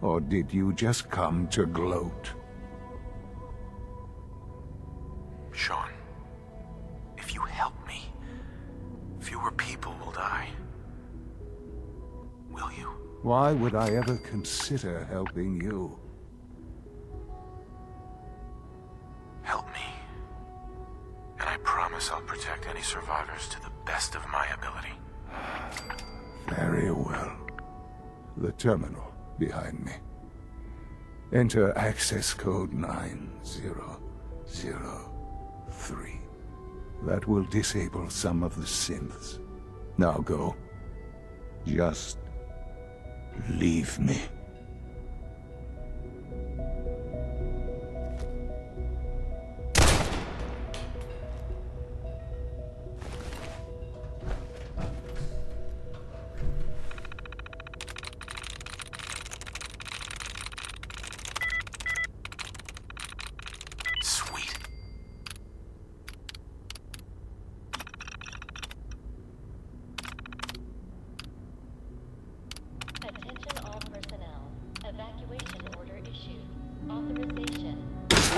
Or did you just come to gloat?
Sean, if you help me, fewer people will die. Will you?
Why would I ever consider helping you?
Help me. And I promise I'll protect any survivors to the best of my ability.
Very well. The terminal behind me. Enter access code 9003. That will disable some of the synths. Now go. Just leave me.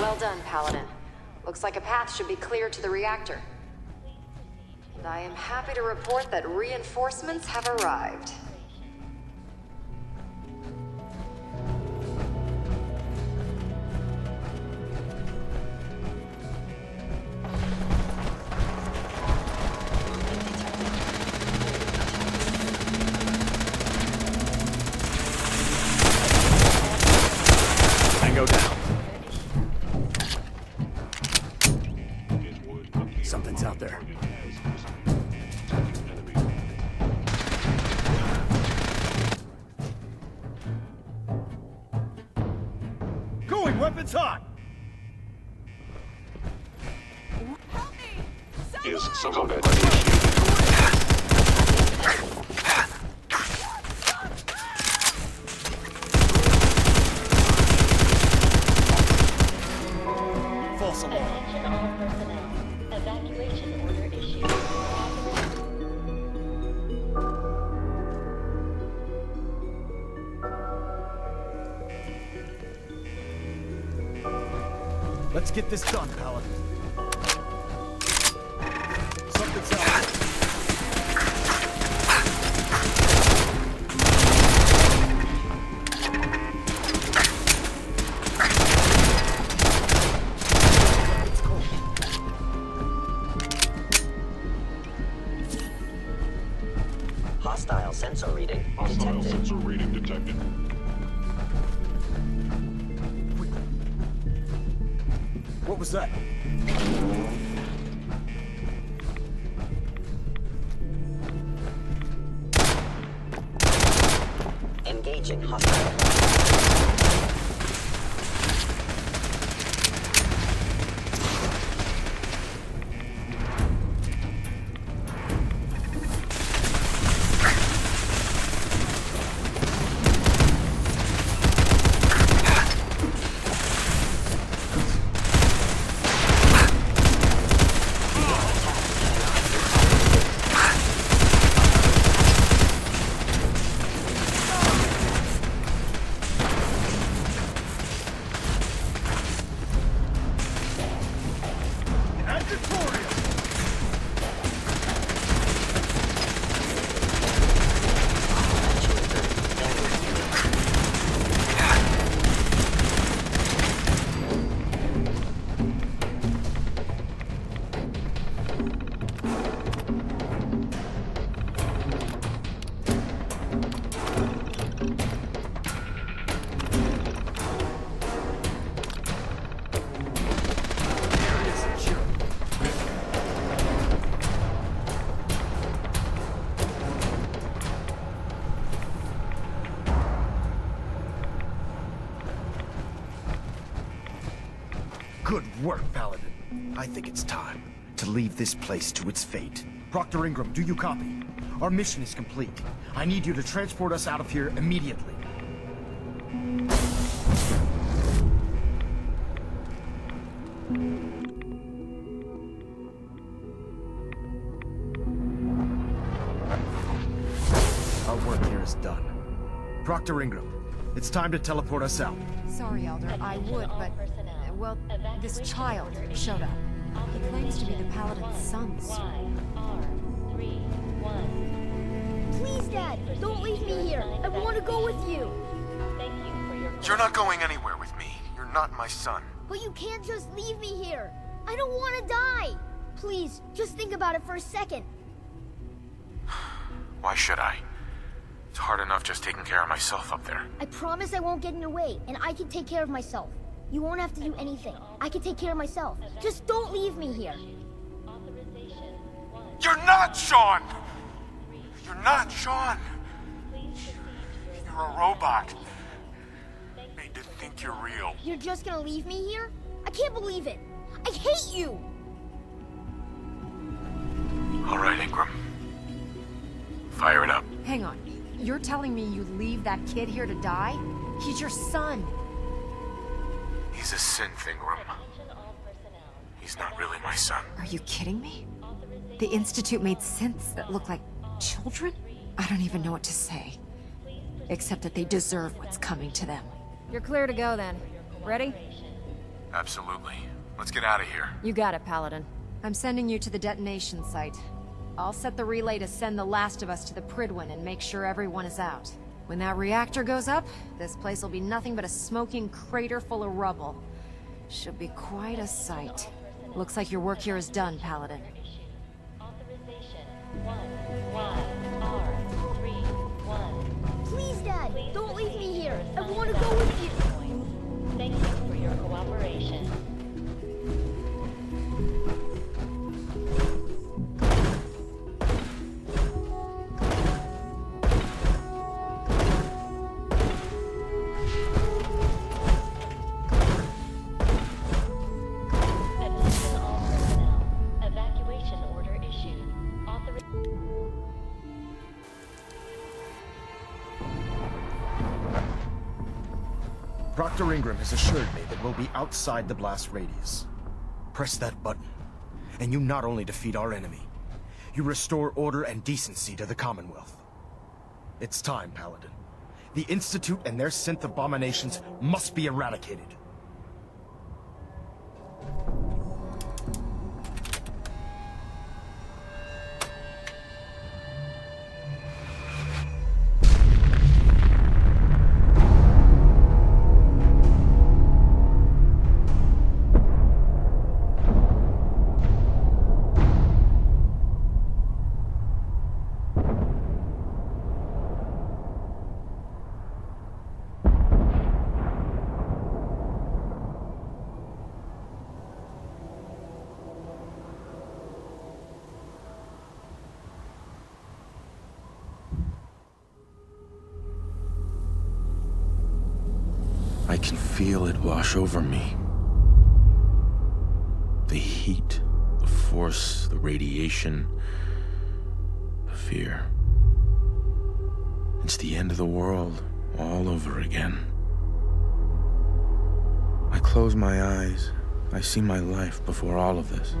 Well done, Paladin. Looks like a path should be clear to the reactor. And I am happy to report that reinforcements have arrived.
Tango down.
Something's out there.
Going, weapons hot!
Is some combat
False alarm.
Attention all personnel. Evacuation order issued.
Let's get this done, Paladin. Something's out there.
Hostile sensor reading
hostile
detected.
sensor reading detected.
What was that?
Engaging hostile.
Good work, Paladin. I think it's time to leave this place to its fate. Proctor Ingram, do you copy? Our mission is complete. I need you to transport us out of here immediately. Our work here is done. Proctor Ingram, it's time to teleport us out.
Sorry, Elder, I would, but... well, this child showed up. He claims to be the Paladin's son, sir.
Please, Dad, don't leave me here. I want to go with you.
You're not going anywhere with me. You're not my son.
But you can't just leave me here. I don't want to die. Please, just think about it for a second.
Why should I? It's hard enough just taking care of myself up there.
I promise I won't get in the way, and I can take care of myself. You won't have to do anything. I can take care of myself. Just don't leave me here.
You're not Sean! You're not Sean! You're a robot. Made to think you're real.
You're just gonna leave me here? I can't believe it. I hate you!
All right, Ingram. Fire it up.
Hang on. You're telling me you leave that kid here to die? He's your son.
He's a synth, Ingram. He's not really my son.
Are you kidding me? The Institute made synths that look like children? I don't even know what to say. Except that they deserve what's coming to them.
You're clear to go then. Ready?
Absolutely. Let's get out of here.
You got it, Paladin.
I'm sending you to the detonation site. I'll set the relay to send the last of us to the Pridwin and make sure everyone is out. When that reactor goes up, this place will be nothing but a smoking crater full of rubble. Should be quite a sight. Looks like your work here is done, Paladin.
Please, Dad, don't leave me here. I want to go with you.
Thank you for your cooperation. Attention all personnel. Evacuation order issued.
Proctor Ingram has assured me that we'll be outside the blast radius. Press that button, and you not only defeat our enemy, you restore order and decency to the Commonwealth. It's time, Paladin. The Institute and their synth abominations must be eradicated.
I can feel it wash over me. The heat, the force, the radiation, the fear. It's the end of the world all over again. I close my eyes. I see my life before all of this.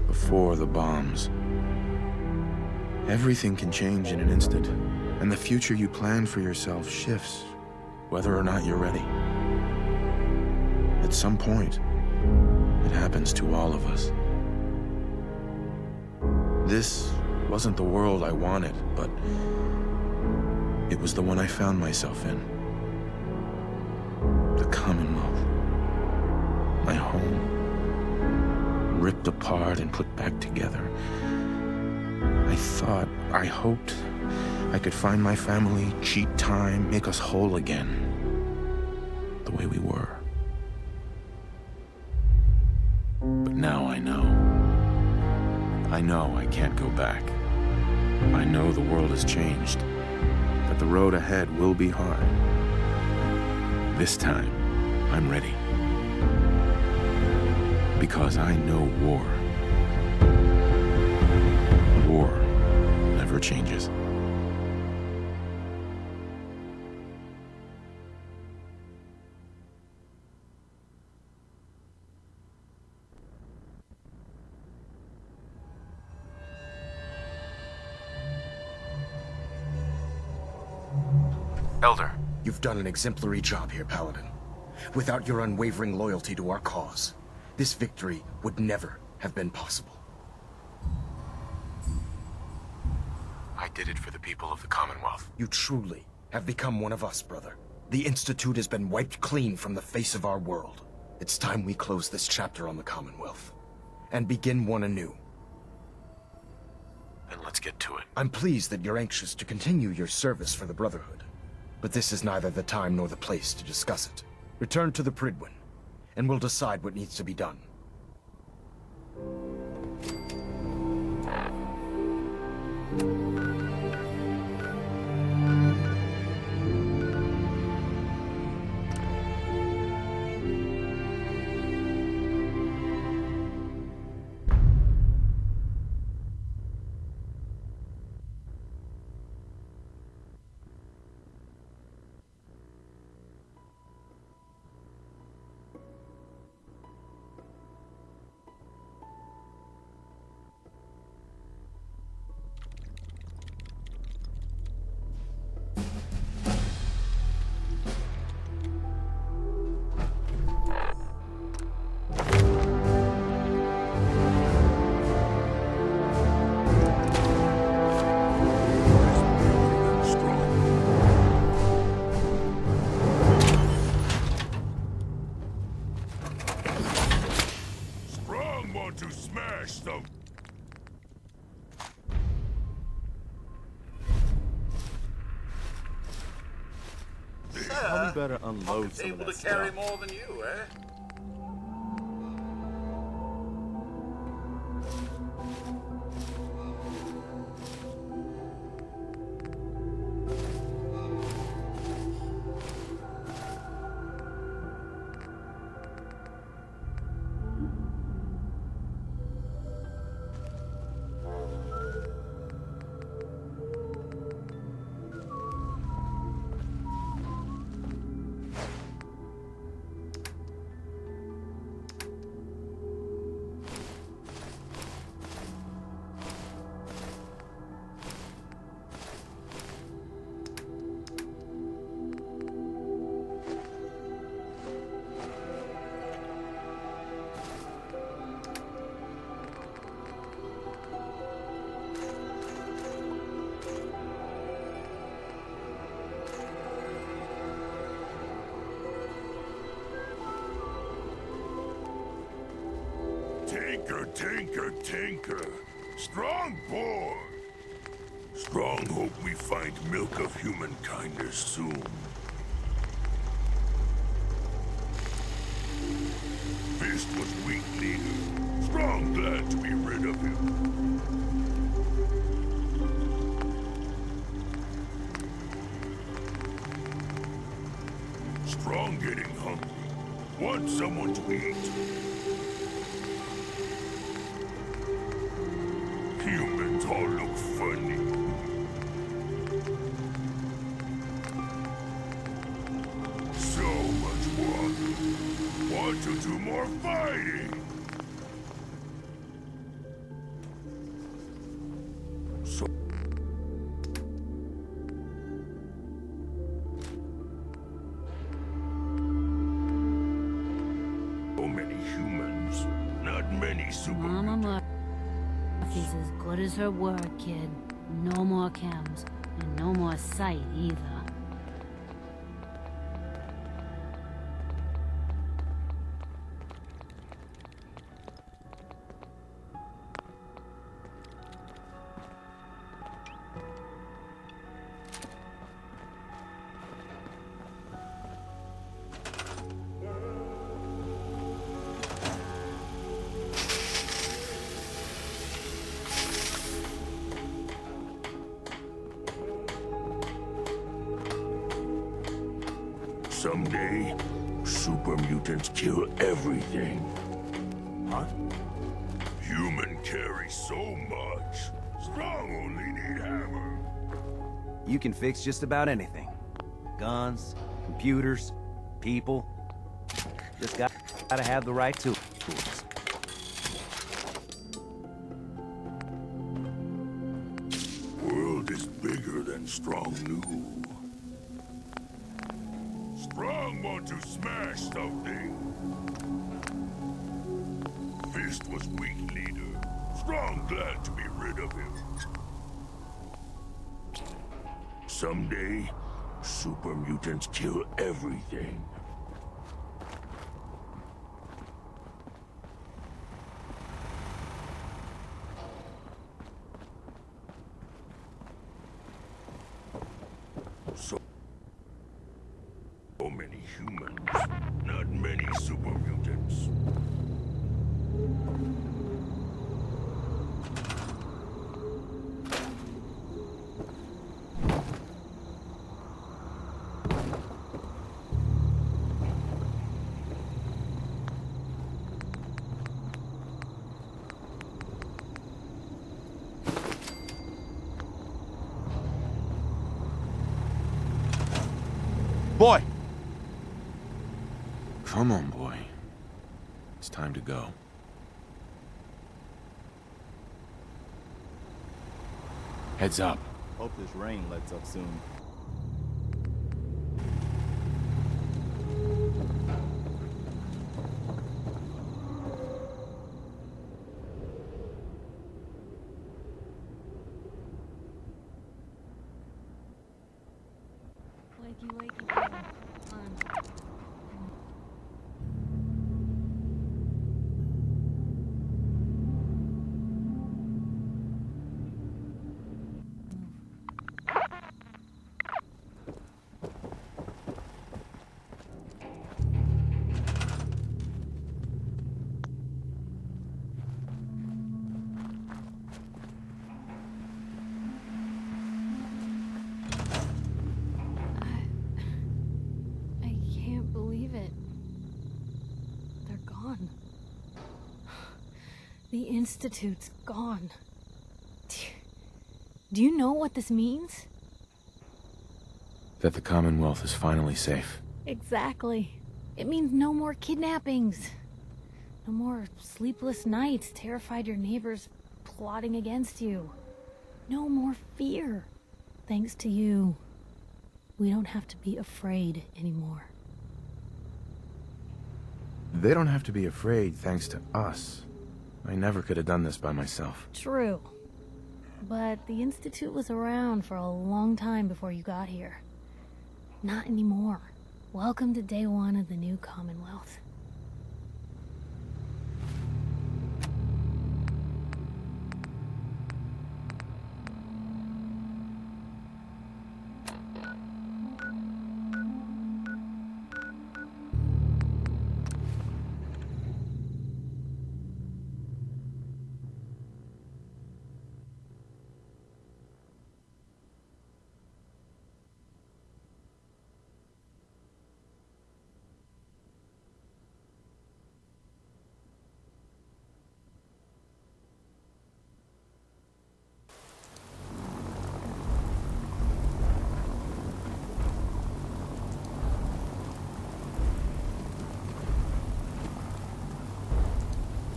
Before the bombs. Everything can change in an instant, and the future you plan for yourself shifts, whether or not you're ready. At some point, it happens to all of us. This wasn't the world I wanted, but it was the one I found myself in. The Commonwealth. My home. Ripped apart and put back together. I thought, I hoped, I could find my family, cheat time, make us whole again. The way we were. But now I know. I know I can't go back. I know the world has changed. That the road ahead will be hard. This time, I'm ready. Because I know war. War never changes.
Elder. You've done an exemplary job here, Paladin. Without your unwavering loyalty to our cause, this victory would never have been possible.
I did it for the people of the Commonwealth.
You truly have become one of us, brother. The Institute has been wiped clean from the face of our world. It's time we close this chapter on the Commonwealth and begin one anew.
Then let's get to it.
I'm pleased that you're anxious to continue your service for the Brotherhood, but this is neither the time nor the place to discuss it. Return to the Pridwin, and we'll decide what needs to be done.
To smash them.
Probably better unload some of
Able
that
to carry
stuff.
more than you, eh?
Tinker. Strong boy. Strong hope we find milk of human kindness soon. Fist was weak leader. Strong glad to be rid of him. Strong getting hungry. Want someone to eat. Humans all look funny. So much water. Want to do more fighting? So many humans, not many super.
Mama Murphy's as good as her word, kid. No more chems, and no more sight either.
Someday, super mutants kill everything.
Huh?
Human carry so much. Strong only need hammer.
You can fix just about anything. Guns, computers, people. Just gotta have the right tools.
World is bigger than Strong knew. Strong want to smash something. Fist was weak leader. Strong glad to be rid of him. Someday, super mutants kill everything. So many humans, not many super mutants.
Boy! Come on, boy. It's time to go. Heads up.
Hope this rain lets up soon.
Wakey, boy. Come I can't believe it. They're gone. The Institute's gone. Do you know what this means?
That the Commonwealth is finally safe.
Exactly. It means no more kidnappings. No more sleepless nights, terrified your neighbors plotting against you. No more fear. Thanks to you, we don't have to be afraid anymore.
They don't have to be afraid thanks to us. I never could have done this by myself.
True. But the Institute was around for a long time before you got here. Not anymore. Welcome to day one of the new Commonwealth.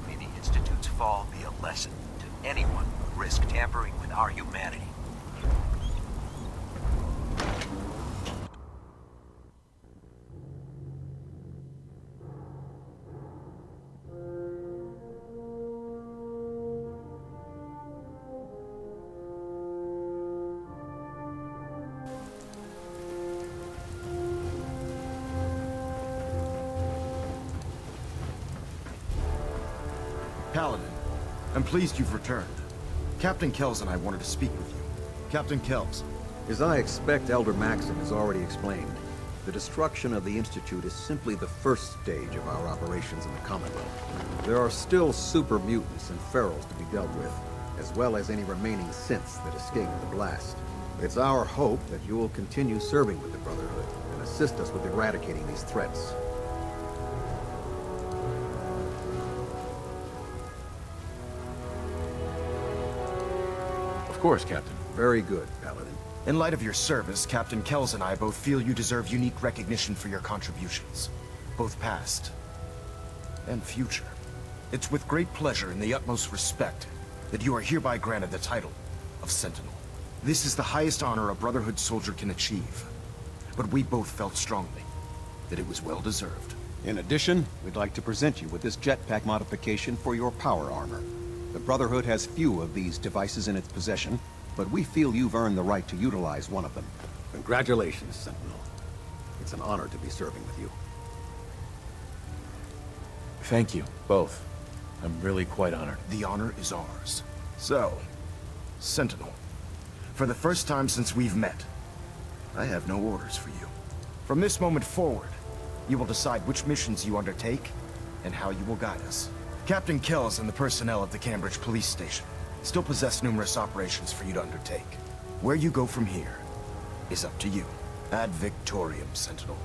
May the Institute's fall be a lesson to anyone who risks tampering with our humanity.
Paladin, I'm pleased you've returned. Captain Kells and I wanted to speak with you. Captain Kells.
As I expect Elder Maxim has already explained, the destruction of the Institute is simply the first stage of our operations in the Commonwealth. There are still super mutants and ferals to be dealt with, as well as any remaining synths that escaped the blast. It's our hope that you will continue serving with the Brotherhood, and assist us with eradicating these threats.
Of course, Captain.
Very good, Paladin.
In light of your service, Captain Kells and I both feel you deserve unique recognition for your contributions, both past and future. It's with great pleasure and the utmost respect that you are hereby granted the title of Sentinel. This is the highest honor a Brotherhood soldier can achieve, but we both felt strongly that it was well-deserved.
In addition, we'd like to present you with this jetpack modification for your power armor. The Brotherhood has few of these devices in its possession, but we feel you've earned the right to utilize one of them. Congratulations, Sentinel. It's an honor to be serving with you.
Thank you, both. I'm really quite honored.
The honor is ours. So, Sentinel, for the first time since we've met, I have no orders for you. From this moment forward, you will decide which missions you undertake and how you will guide us. Captain Kells and the personnel at the Cambridge police station still possess numerous operations for you to undertake. Where you go from here is up to you. Ad Victoriam, Sentinel.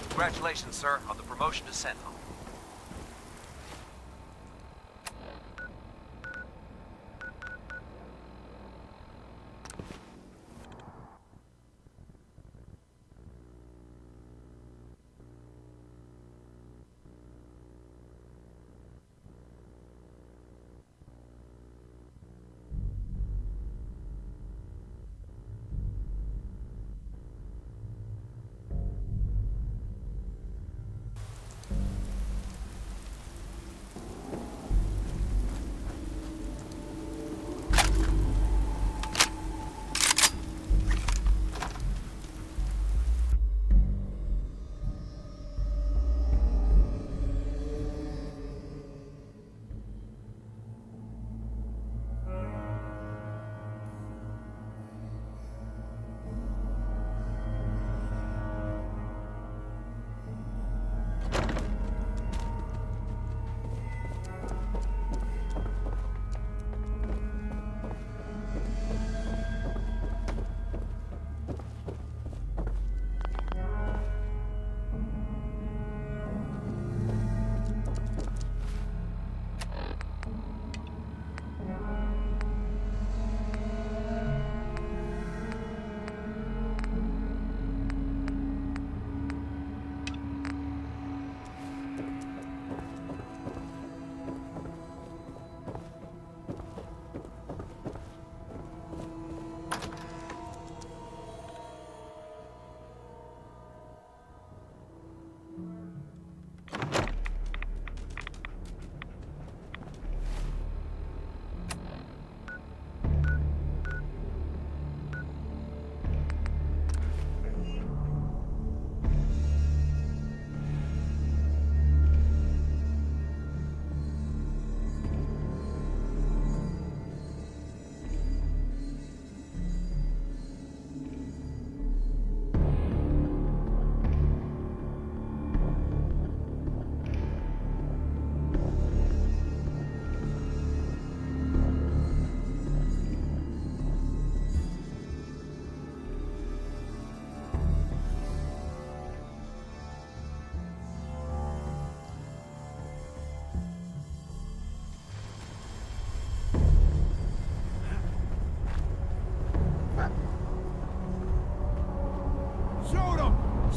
Congratulations, sir, on the promotion to Sentinel.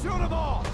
Shoot them all!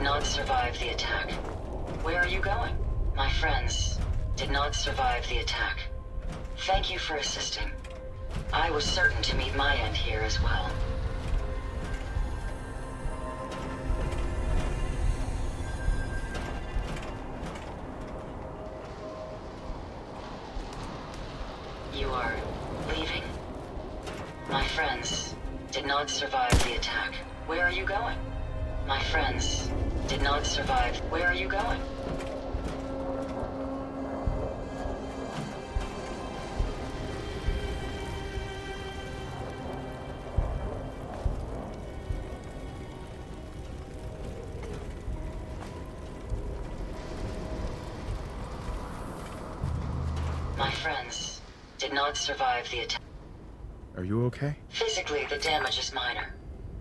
not survive the attack. Where are you going? My friends did not survive the attack. Thank you for assisting. I was certain to meet my end here as well. You are leaving? My friends did not survive the attack. Where are you going? My friends did not survive. Where are you going? My friends did not survive the attack.
Are you okay?
Physically, the damage is minor,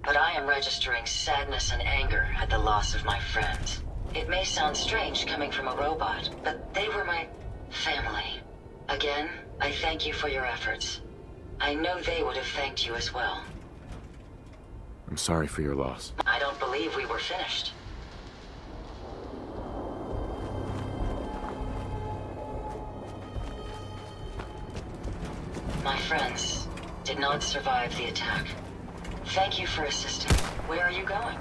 but I am registering sadness and anger at the loss of my friends. It may sound strange coming from a robot, but they were my family. Again, I thank you for your efforts. I know they would have thanked you as well.
I'm sorry for your loss.
I don't believe we were finished. My friends did not survive the attack. Thank you for assisting. Where are you going?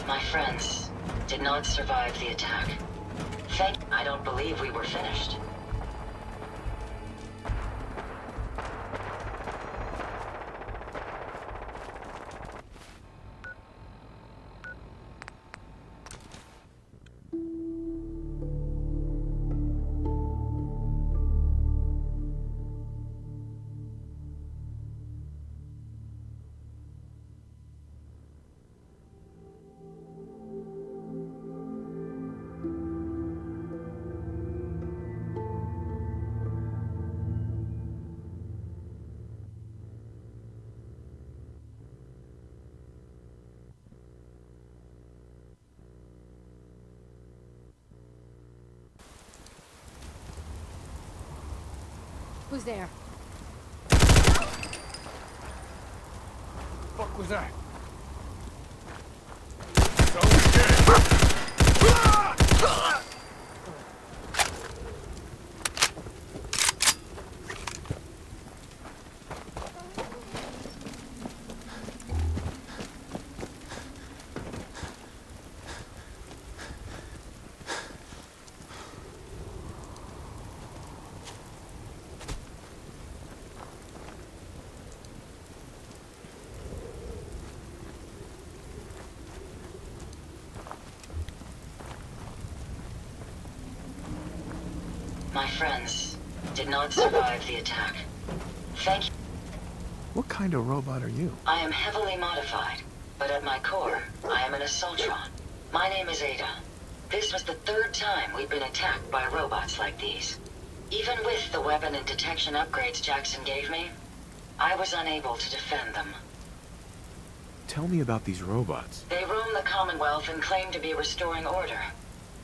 My friends did not survive the attack. I don't believe we were finished.
Who's there?
Fuck was that?
My friends did not survive the attack. Thank you.
What kind of robot are you?
I am heavily modified, but at my core, I am an Assaultron. My name is Ada. This was the third time we've been attacked by robots like these. Even with the weapon and detection upgrades Jackson gave me, I was unable to defend them.
Tell me about these robots.
They roam the Commonwealth and claim to be restoring order.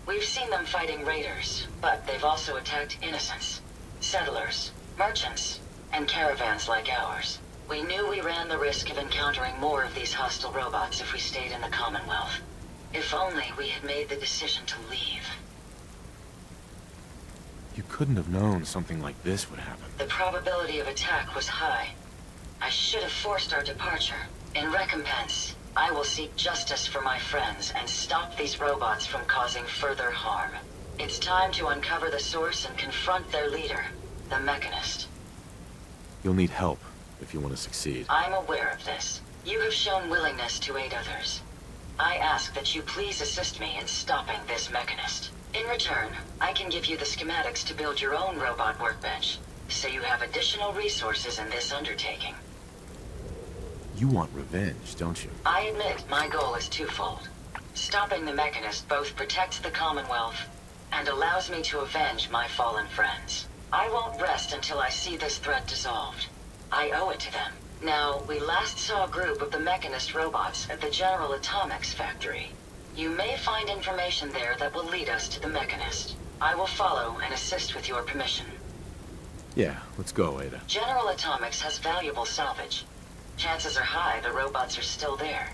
We've seen them fighting raiders, but they've also attacked innocents, settlers, merchants, and caravans like ours. We knew we ran the risk of encountering more of these hostile robots if we stayed in the Commonwealth. If only we had made the decision to leave.
You couldn't have known something like this would happen.
The probability of attack was high. I should have forced our departure. In recompense, I will seek justice for my friends and stop these robots from causing further harm. It's time to uncover the source and confront their leader, the Mechanist.
You'll need help if you want to succeed.
I'm aware of this. You have shown willingness to aid others. I ask that you please assist me in stopping this Mechanist. In return, I can give you the schematics to build your own robot workbench, so you have additional resources in this undertaking.
You want revenge, don't you?
I admit my goal is twofold. Stopping the Mechanist both protects the Commonwealth and allows me to avenge my fallen friends. I won't rest until I see this threat dissolved. I owe it to them. Now, we last saw a group of the Mechanist robots at the General Atomics factory. You may find information there that will lead us to the Mechanist. I will follow and assist with your permission.
Yeah, let's go, Ada.
General Atomics has valuable salvage. Chances are high the robots are still there.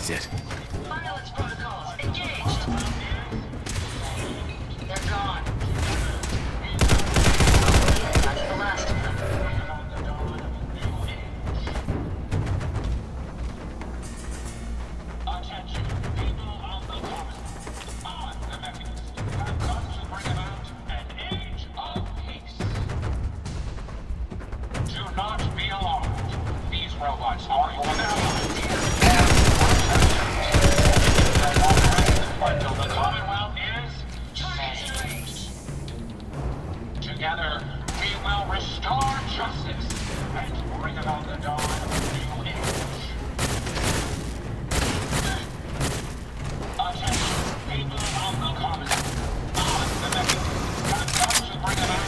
That's it.
Violence protocols engaged. They're gone. That's the last of them.
Attention, people of the common. On the Mechanist have come to bring about an age of peace. Do not be alarmed. These robots are your allies. Until the Commonwealth is saved. Together, we will restore justice and bring about the dawn of a new age. Attention, people of the common. On the Mechanist have come to bring about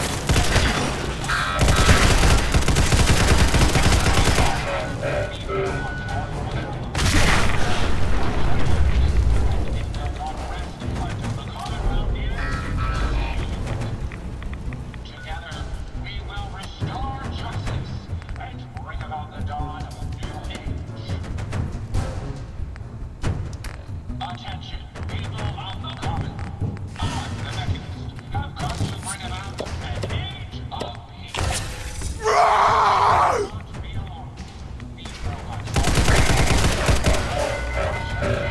Together, we will restore justice and bring about the dawn of a new age. Attention, people of the common. On the Mechanist have come to bring about an age of peace. Not be alarmed. These robots and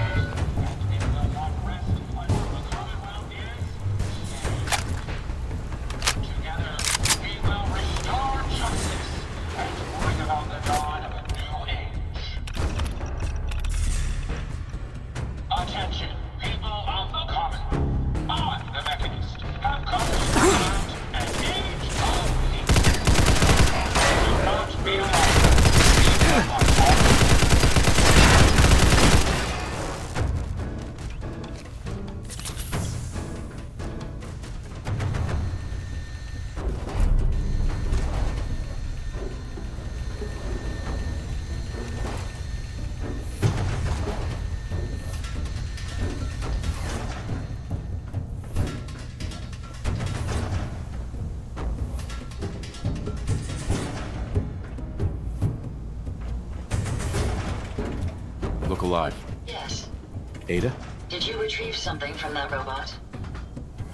it will not rest until the Commonwealth is saved. Together, we will restore justice and bring about the dawn of a new age. Attention, people of the common. On the Mechanist have come to bring about an age of peace. Do not be alarmed. These robots are
Look alive.
Yes.
Ada?
Did you retrieve something from that robot?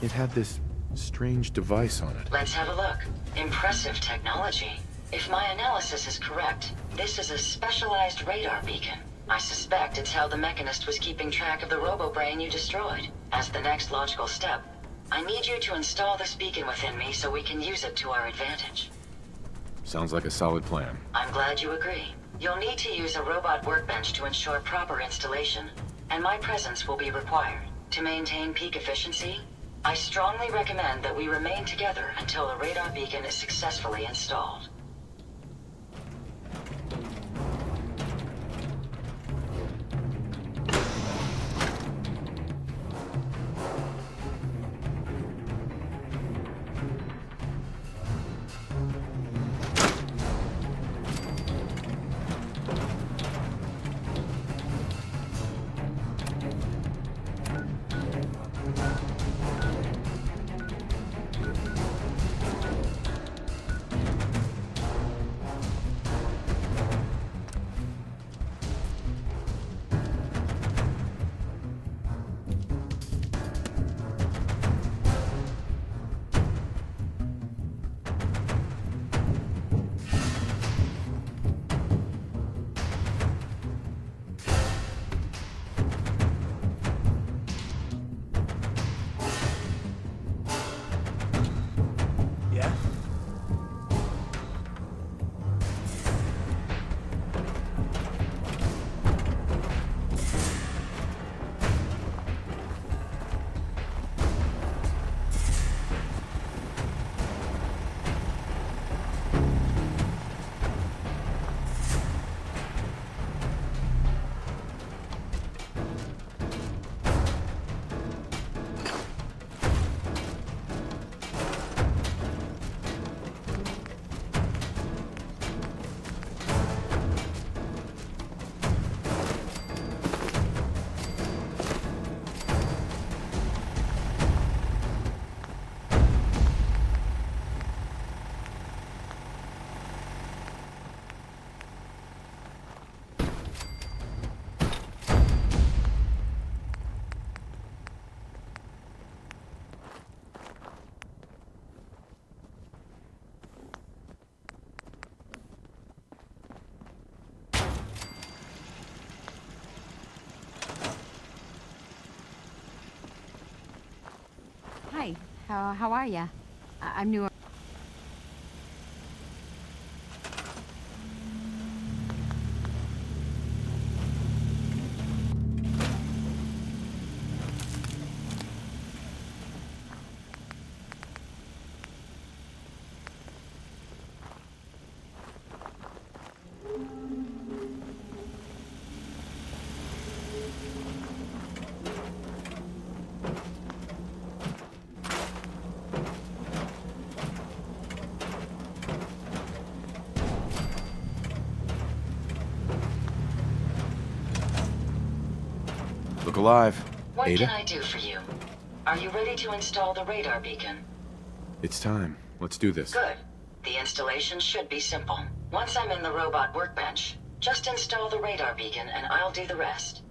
It had this strange device on it.
Let's have a look. Impressive technology. If my analysis is correct, this is a specialized radar beacon. I suspect it's how the Mechanist was keeping track of the robo-brain you destroyed. As the next logical step, I need you to install this beacon within me so we can use it to our advantage.
Sounds like a solid plan.
I'm glad you agree. You'll need to use a robot workbench to ensure proper installation, and my presence will be required. To maintain peak efficiency, I strongly recommend that we remain together until the radar beacon is successfully installed.
How are ya? I'm new.
Look alive.
What
Ada?
can I do for you? Are you ready to install the radar beacon?
It's time. Let's do this.
Good. The installation should be simple. Once I'm in the robot workbench, just install the radar beacon and I'll do the rest.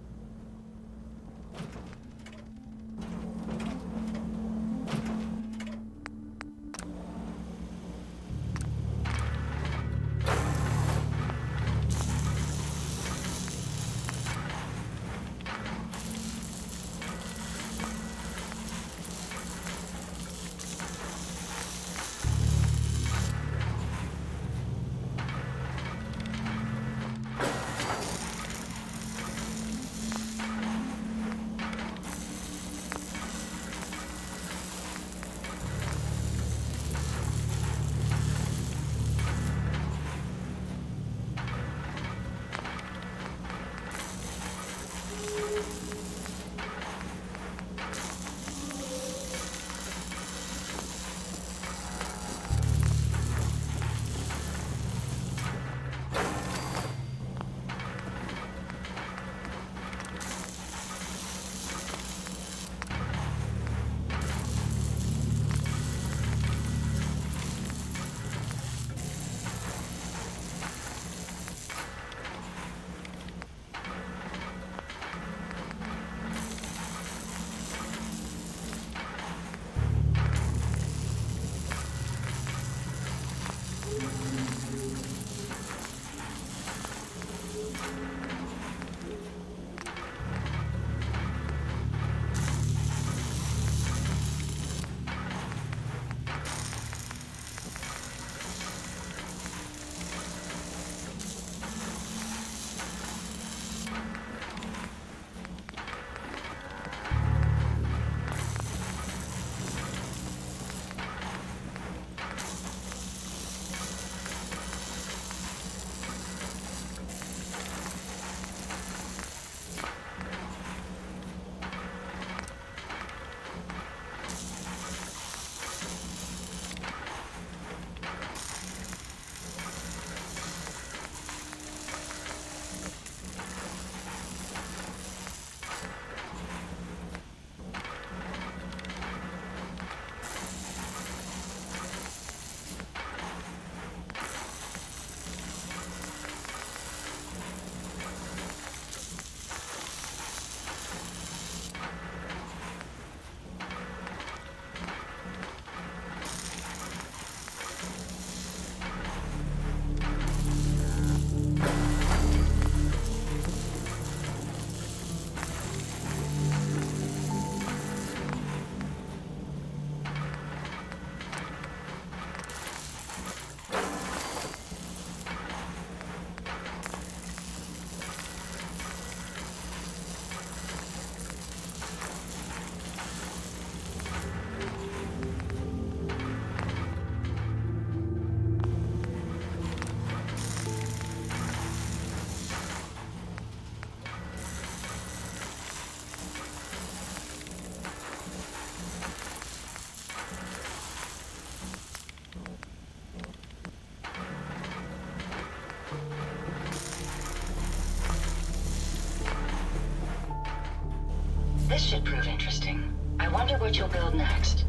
This should prove interesting. I wonder what you'll build next.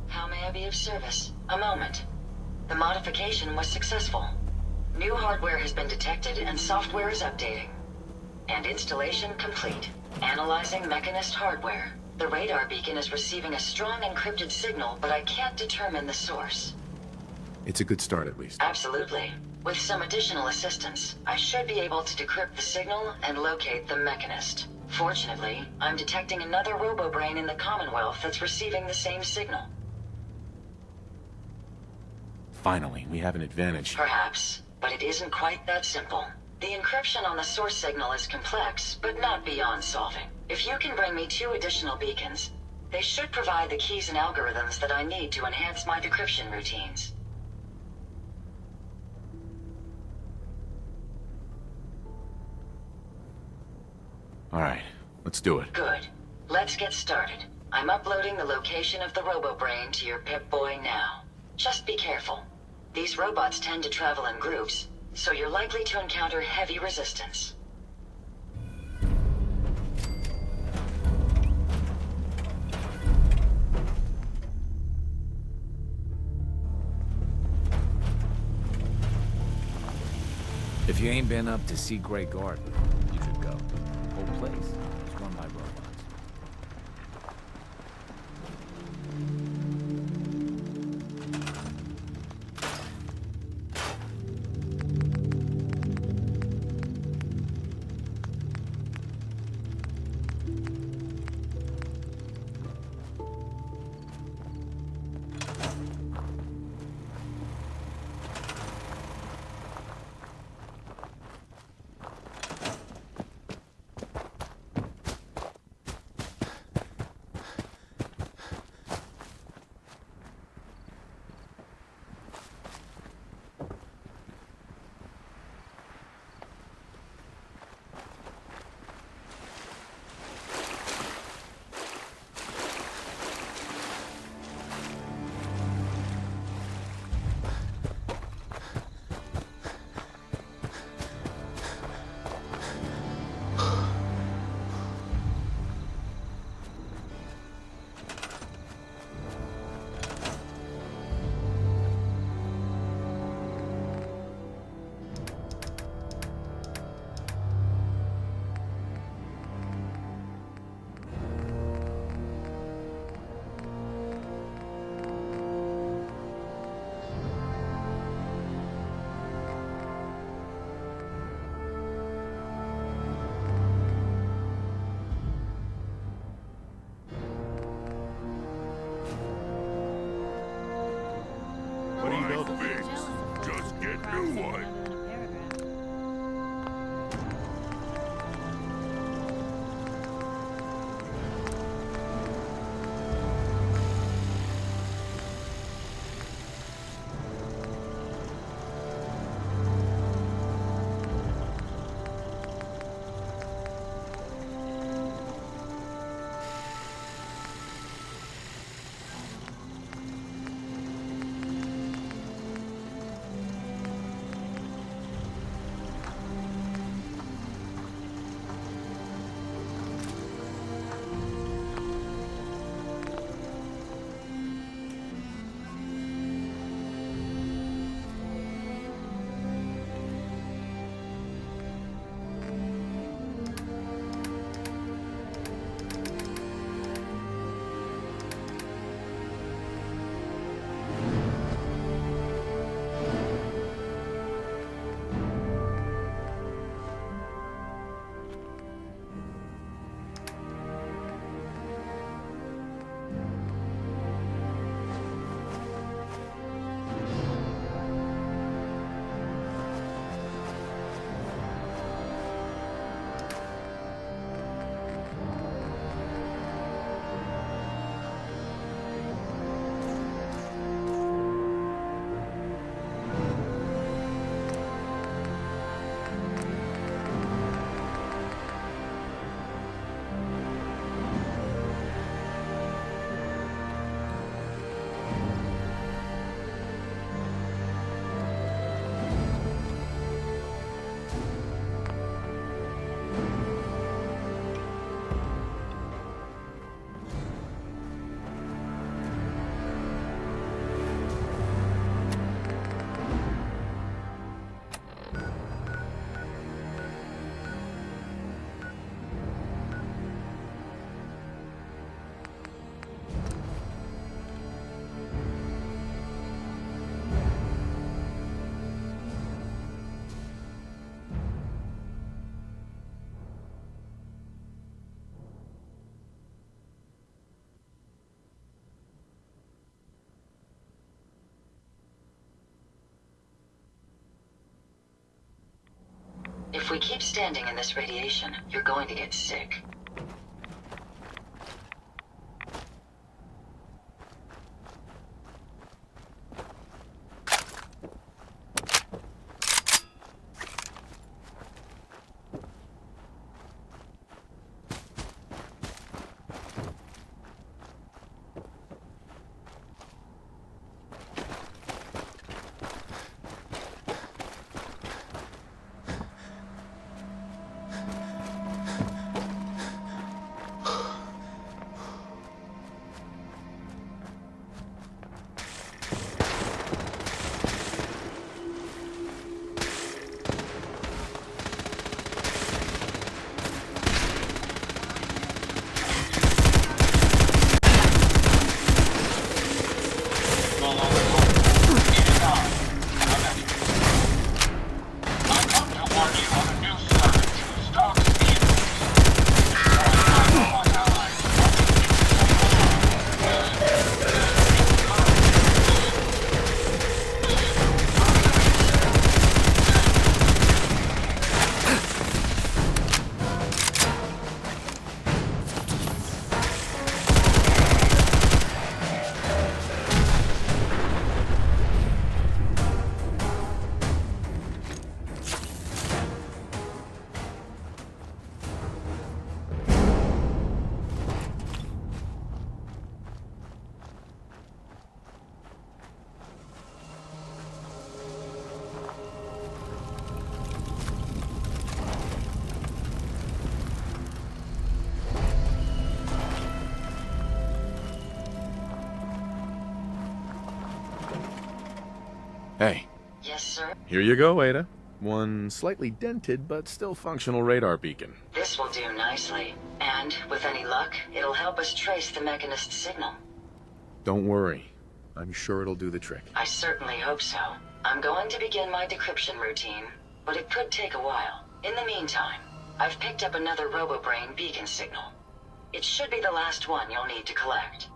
How may I be of service? A moment. The modification was successful. New hardware has been detected and software is updating. And installation complete. Analyzing Mechanist hardware. The radar beacon is receiving a strong encrypted signal, but I can't determine the source.
It's a good start, at least.
Absolutely. With some additional assistance, I should be able to decrypt the signal and locate the Mechanist. Fortunately, I'm detecting another robo-brain in the Commonwealth that's receiving the same signal.
Finally, we have an advantage.
Perhaps, but it isn't quite that simple. The encryption on the source signal is complex, but not beyond solving. If you can bring me 2 additional beacons, they should provide the keys and algorithms that I need to enhance my decryption routines.
All right, let's do it.
Good. Let's get started. I'm uploading the location of the robo-brain to your Pip-Boy now. Just be careful. These robots tend to travel in groups, so you're likely to encounter heavy resistance.
If you ain't been up to see Grey Garden, you should go. The whole place is run by robots.
If we keep standing in this radiation, you're going to get sick.
Hey.
Yes, sir?
Here you go, Ada. One slightly dented but still functional radar beacon.
This will do nicely. And, with any luck, it'll help us trace the Mechanist's signal.
Don't worry. I'm sure it'll do the trick.
I certainly hope so. I'm going to begin my decryption routine, but it could take a while. In the meantime, I've picked up another RoboBrain beacon signal. It should be the last one you'll need to collect.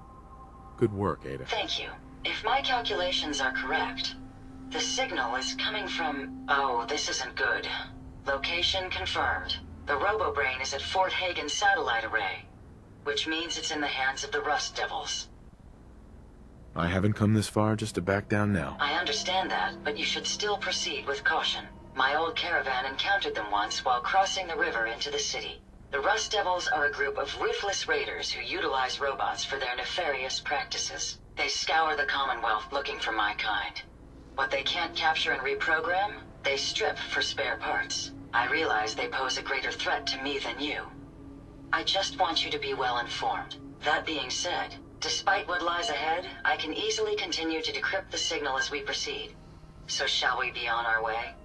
Good work, Ada.
Thank you. If my calculations are correct, the signal is coming from... Oh, this isn't good. Location confirmed. The RoboBrain is at Fort Hagen Satellite Array, which means it's in the hands of the Rust Devils.
I haven't come this far just to back down now.
I understand that, but you should still proceed with caution. My old caravan encountered them once while crossing the river into the city. The Rust Devils are a group of ruthless raiders who utilize robots for their nefarious practices. They scour the Commonwealth looking for my kind. What they can't capture and reprogram, they strip for spare parts. I realize they pose a greater threat to me than you. I just want you to be well informed. That being said, despite what lies ahead, I can easily continue to decrypt the signal as we proceed. So shall we be on our way?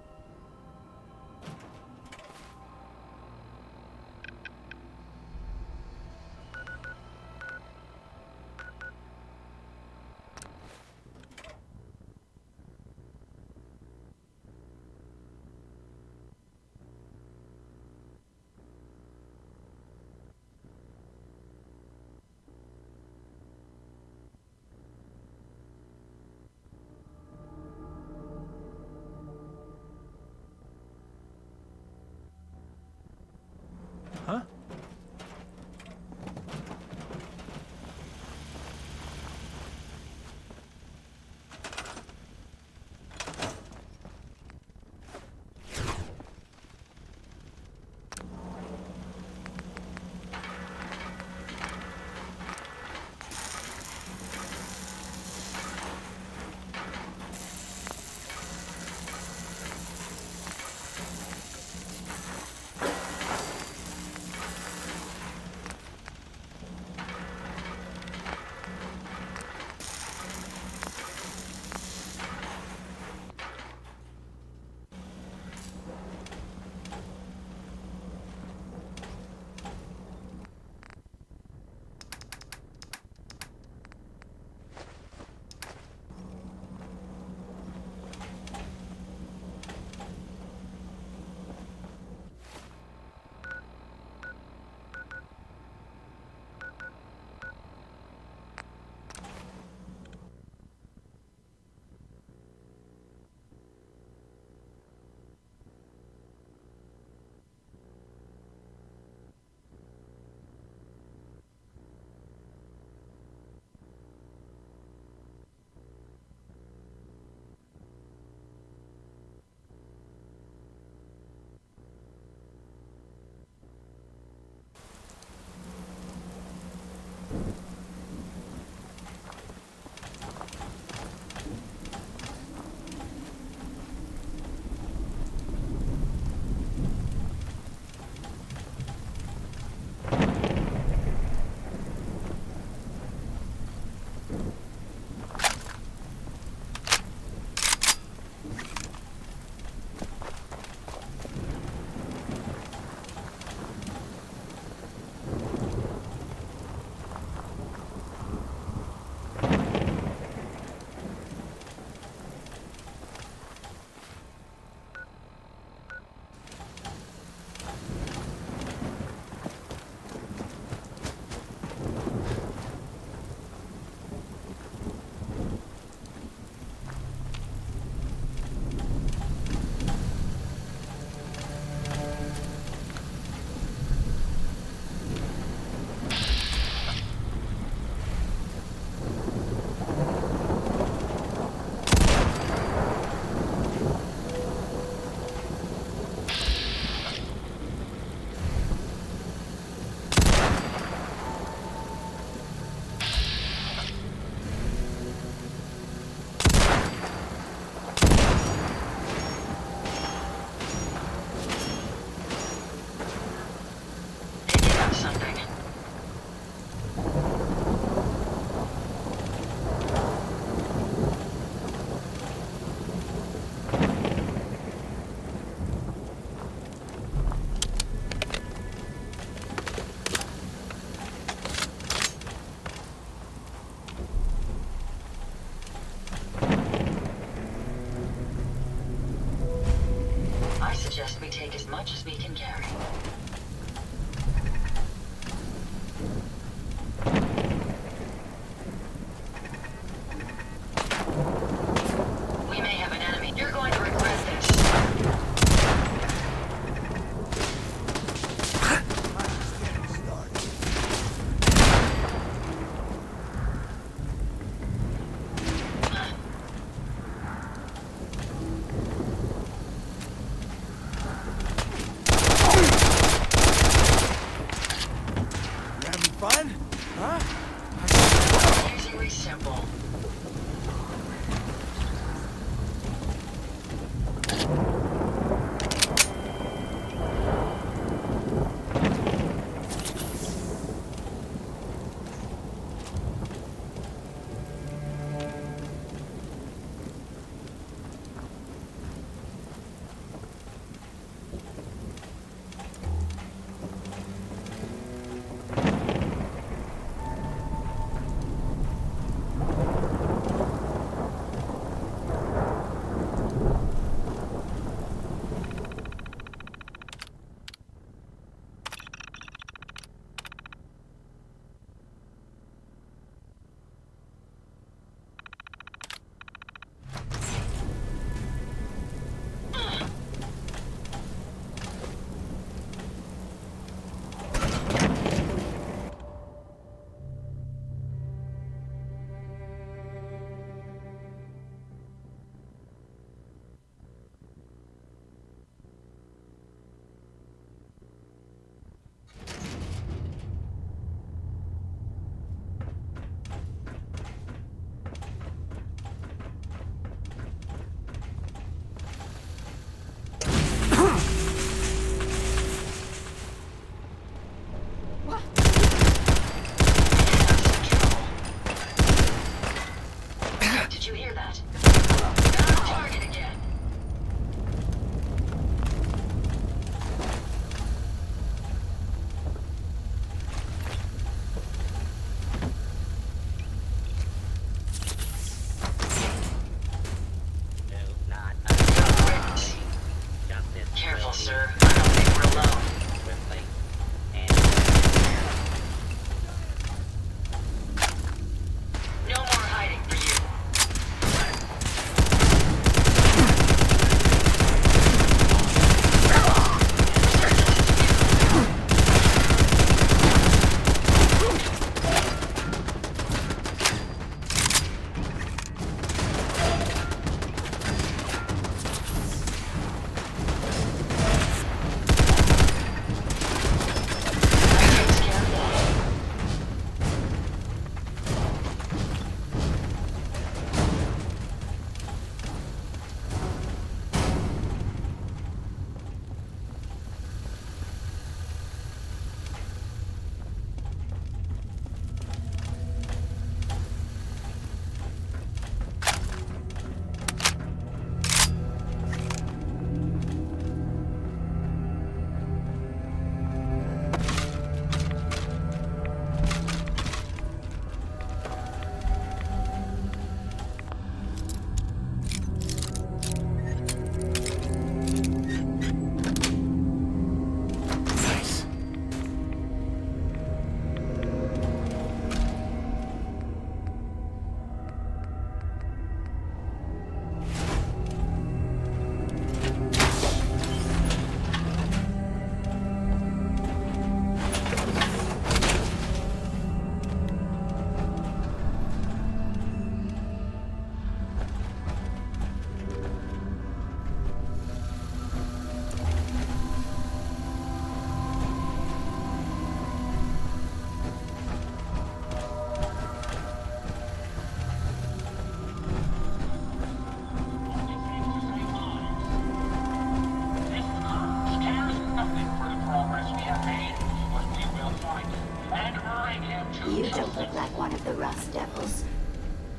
You don't look like one of the Rust Devils.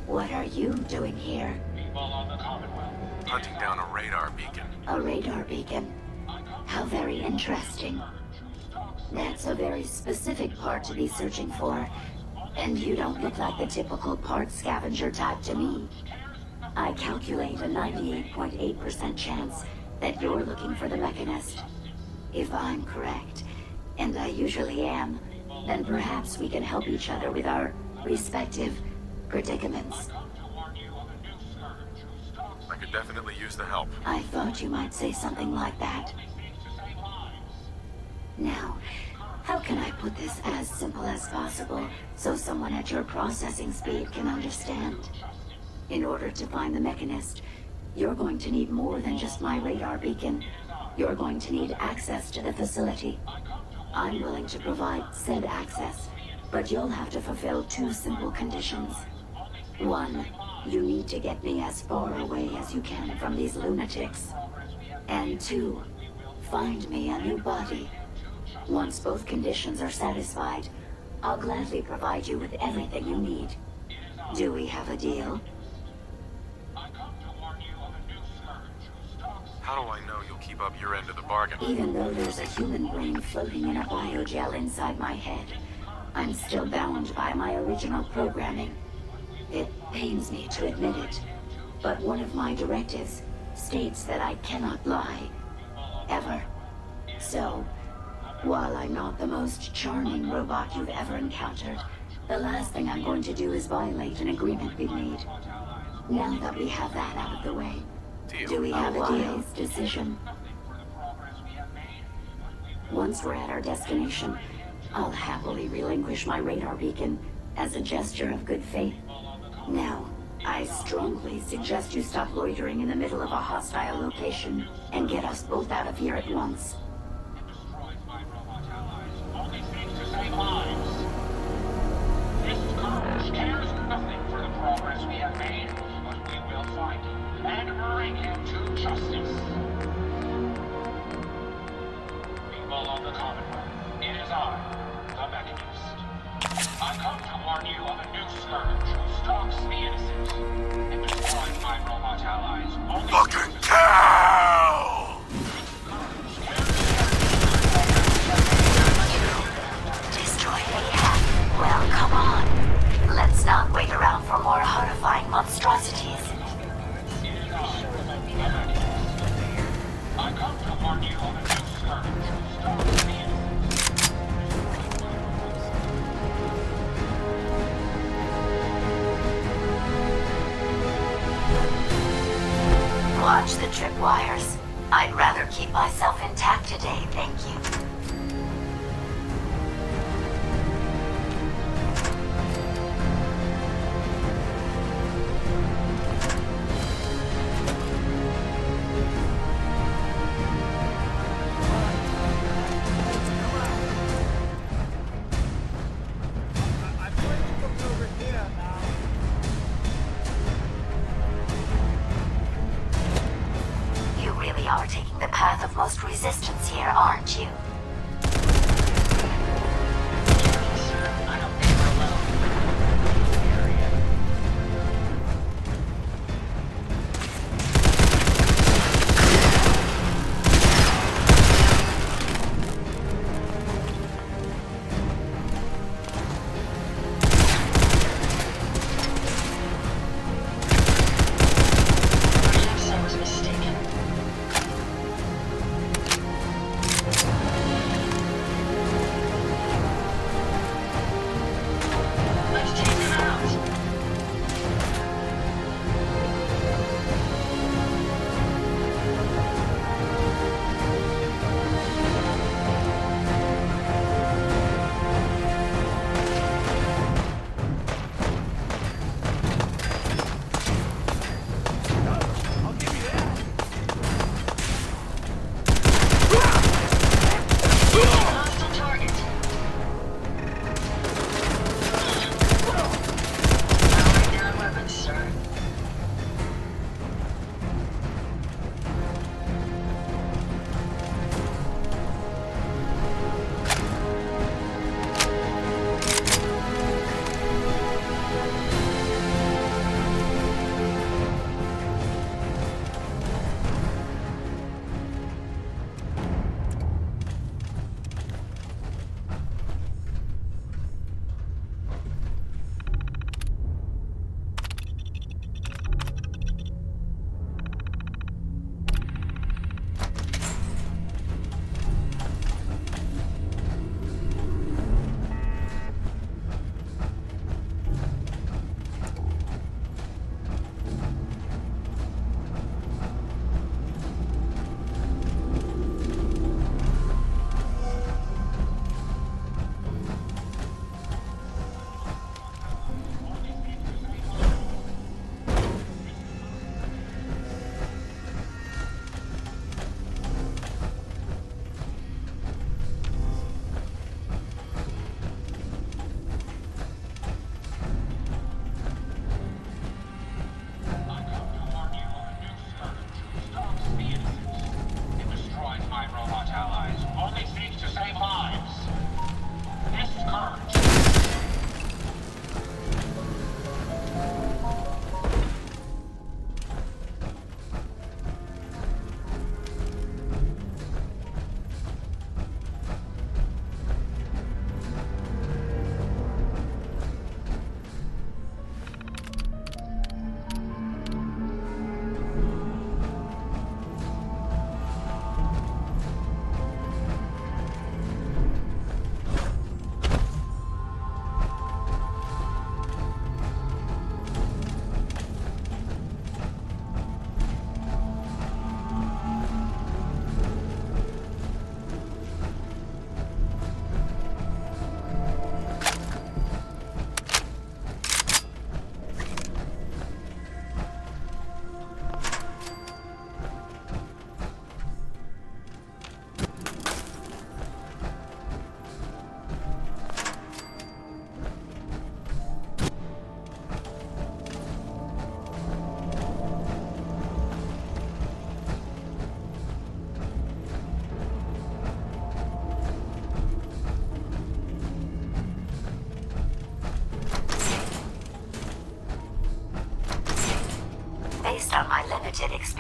What are you doing here?
People of the Commonwealth.
Hunting down a radar beacon.
A radar beacon. How very interesting. That's a very specific part to be searching for. And you don't look like the typical part scavenger type to me. I calculate a 98.8% chance that you're looking for the Mechanist. If I'm correct, and I usually am, then perhaps we can help each other with our respective predicaments.
I could definitely use the help.
I thought you might say something like that. Now, how can I put this as simple as possible so someone at your processing speed can understand? In order to find the Mechanist, you're going to need more than just my radar beacon. You're going to need access to the facility. I'm willing to provide said access, but you'll have to fulfill 2 simple conditions. 1, you need to get me as far away as you can from these lunatics. And 2, find me a new body. Once both conditions are satisfied, I'll gladly provide you with everything you need. Do we have a deal?
How do I know you'll keep up your end of the bargain?
Even though there's a human brain floating in a biogel inside my head, I'm still bound by my original programming. It pains me to admit it, but one of my directives states that I cannot lie. Ever. So, while I'm not the most charming robot you've ever encountered, the last thing I'm going to do is violate an agreement we made. Now that we have that out of the way, do we have a deal? Decision. Once we're at our destination, I'll happily relinquish my radar beacon as a gesture of good faith. Now, I strongly suggest you stop loitering in the middle of a hostile location and get us both out of here at once.
Save lives. This scourge cares nothing for the progress we have made, but we will find him and bring him to justice. People of the Commonwealth, it is I, the Mechanist. I come to warn you of a new scourge who stalks the innocent and destroys my robot allies.
Fucking cow!
Well, come on. Let's not wait around for more horrifying monstrosities.
I come to warn you of a new scourge who stalks the innocent.
Watch the tripwire.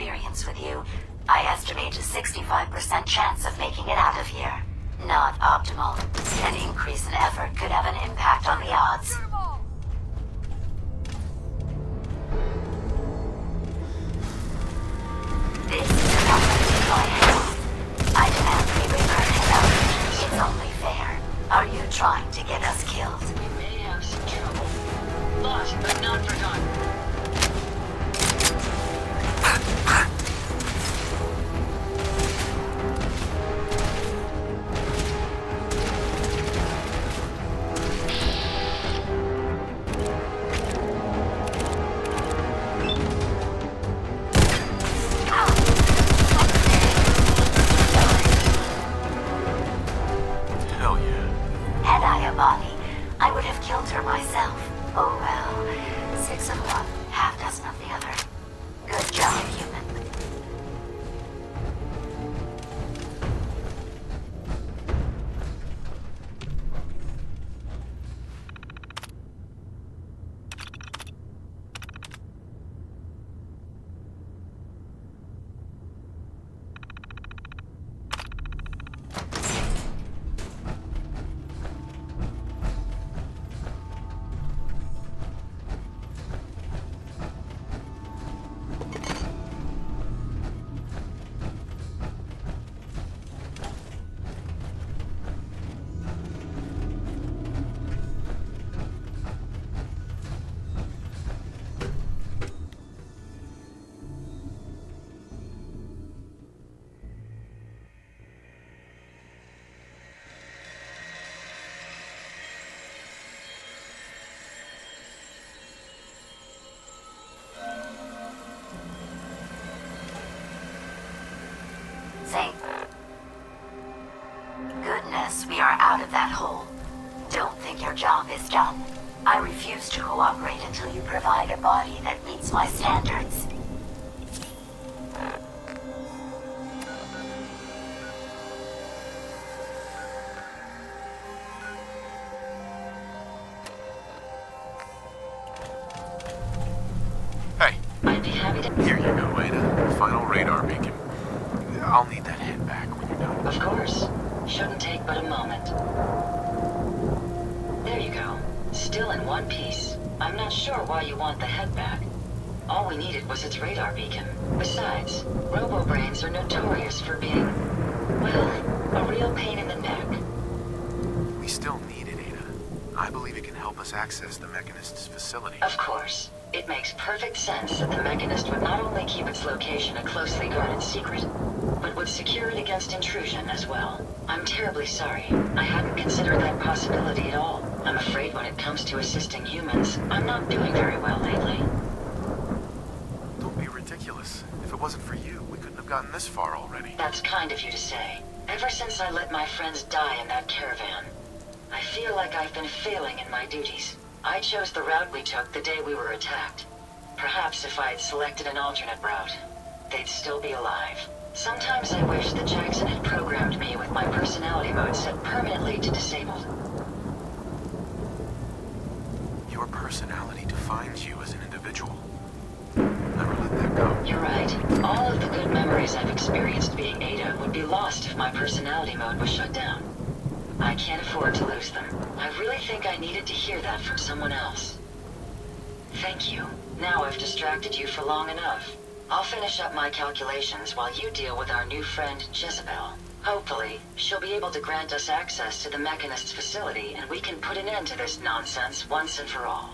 experience with you, I estimate a 65% chance of making it out of here. Not optimal. An increase in effort could have an impact on the odds. This is a company deploy hell. I demand we return it out. It's only fair. Are you trying to get us killed?
We may have some trouble. Lost, but not forgotten.
Hell yeah.
Had I a body, I would have killed her myself. Oh well. 6 of one, half dozen of the other. Good job, human. Thank goodness we are out of that hole. Don't think your job is done. I refuse to cooperate until you provide a body that meets my standards.
Hey.
I'd be happy to...
Here you go, Ada. Final radar beacon. I'll need that head back when you're done.
Of course. Shouldn't take but a moment. There you go. Still in one piece. I'm not sure why you want the head back. All we needed was its radar beacon. Besides, robo-brains are notorious for being, well, a real pain in the neck.
We still need it, Ada. I believe it can help us access the Mechanist's facility.
Of course. It makes perfect sense that the Mechanist would not only keep its location a closely guarded secret, but would secure it against intrusion as well. I'm terribly sorry. I hadn't considered that possibility at all. I'm afraid when it comes to assisting humans, I'm not doing very well lately.
Don't be ridiculous. If it wasn't for you, we couldn't have gotten this far already.
That's kind of you to say. Ever since I let my friends die in that caravan, I feel like I've been failing in my duties. I chose the route we took the day we were attacked. Perhaps if I had selected an alternate route, they'd still be alive. Sometimes I wish that Jackson had programmed me with my personality mode set permanently to disabled.
Your personality defines you as an individual. Never let that go.
You're right. All of the good memories I've experienced being Ada would be lost if my personality mode was shut down. I can't afford to lose them. I really think I needed to hear that from someone else. Thank you. Now I've distracted you for long enough. I'll finish up my calculations while you deal with our new friend, Jezebel. Hopefully, she'll be able to grant us access to the Mechanist's facility and we can put an end to this nonsense once and for all.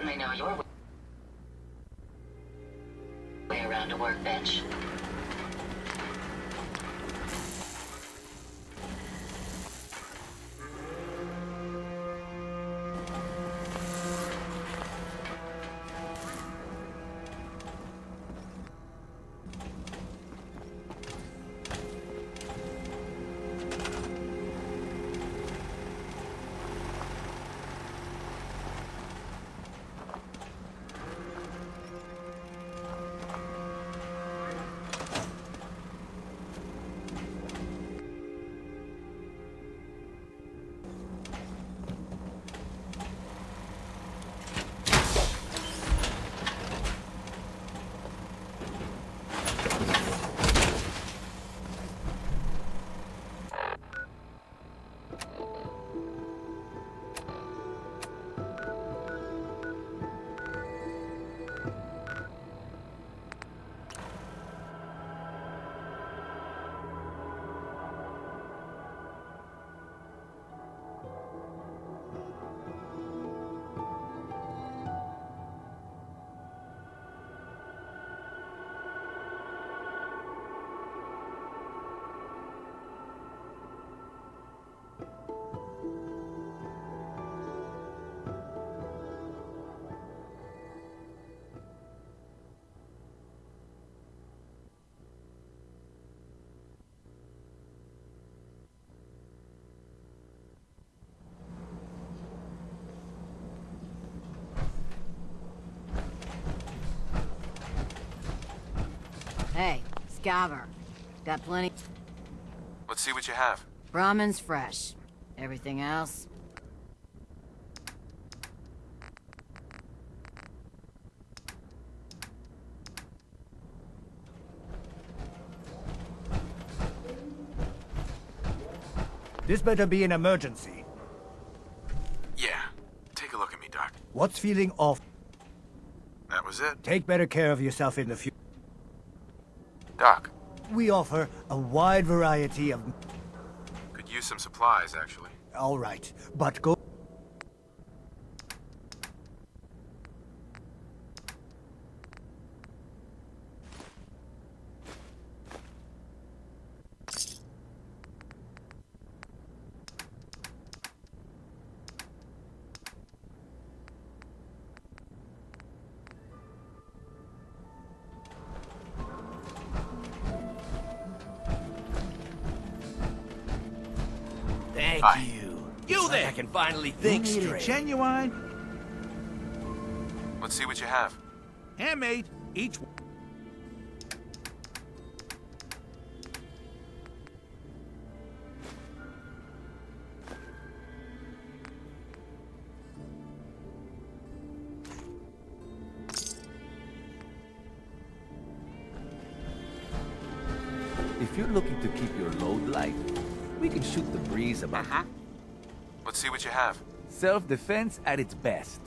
certainly know your way around a workbench.
Hey, Scaver. Got plenty.
Let's see what you have.
Brahmin's fresh. Everything else?
This better be an emergency.
Yeah. Take a look at me, Doc.
What's feeling off?
That was it.
Take better care of yourself in the future.
Doc.
We offer a wide variety of...
Could use some supplies, actually.
All right, but go...
Thank
Bye.
you. You there! I can finally think
You need
straight.
it genuine,
Let's see what you have.
handmade, each one.
If you're looking to keep your load light, we can shoot the breeze about
Let's see what you have.
self-defense at its best.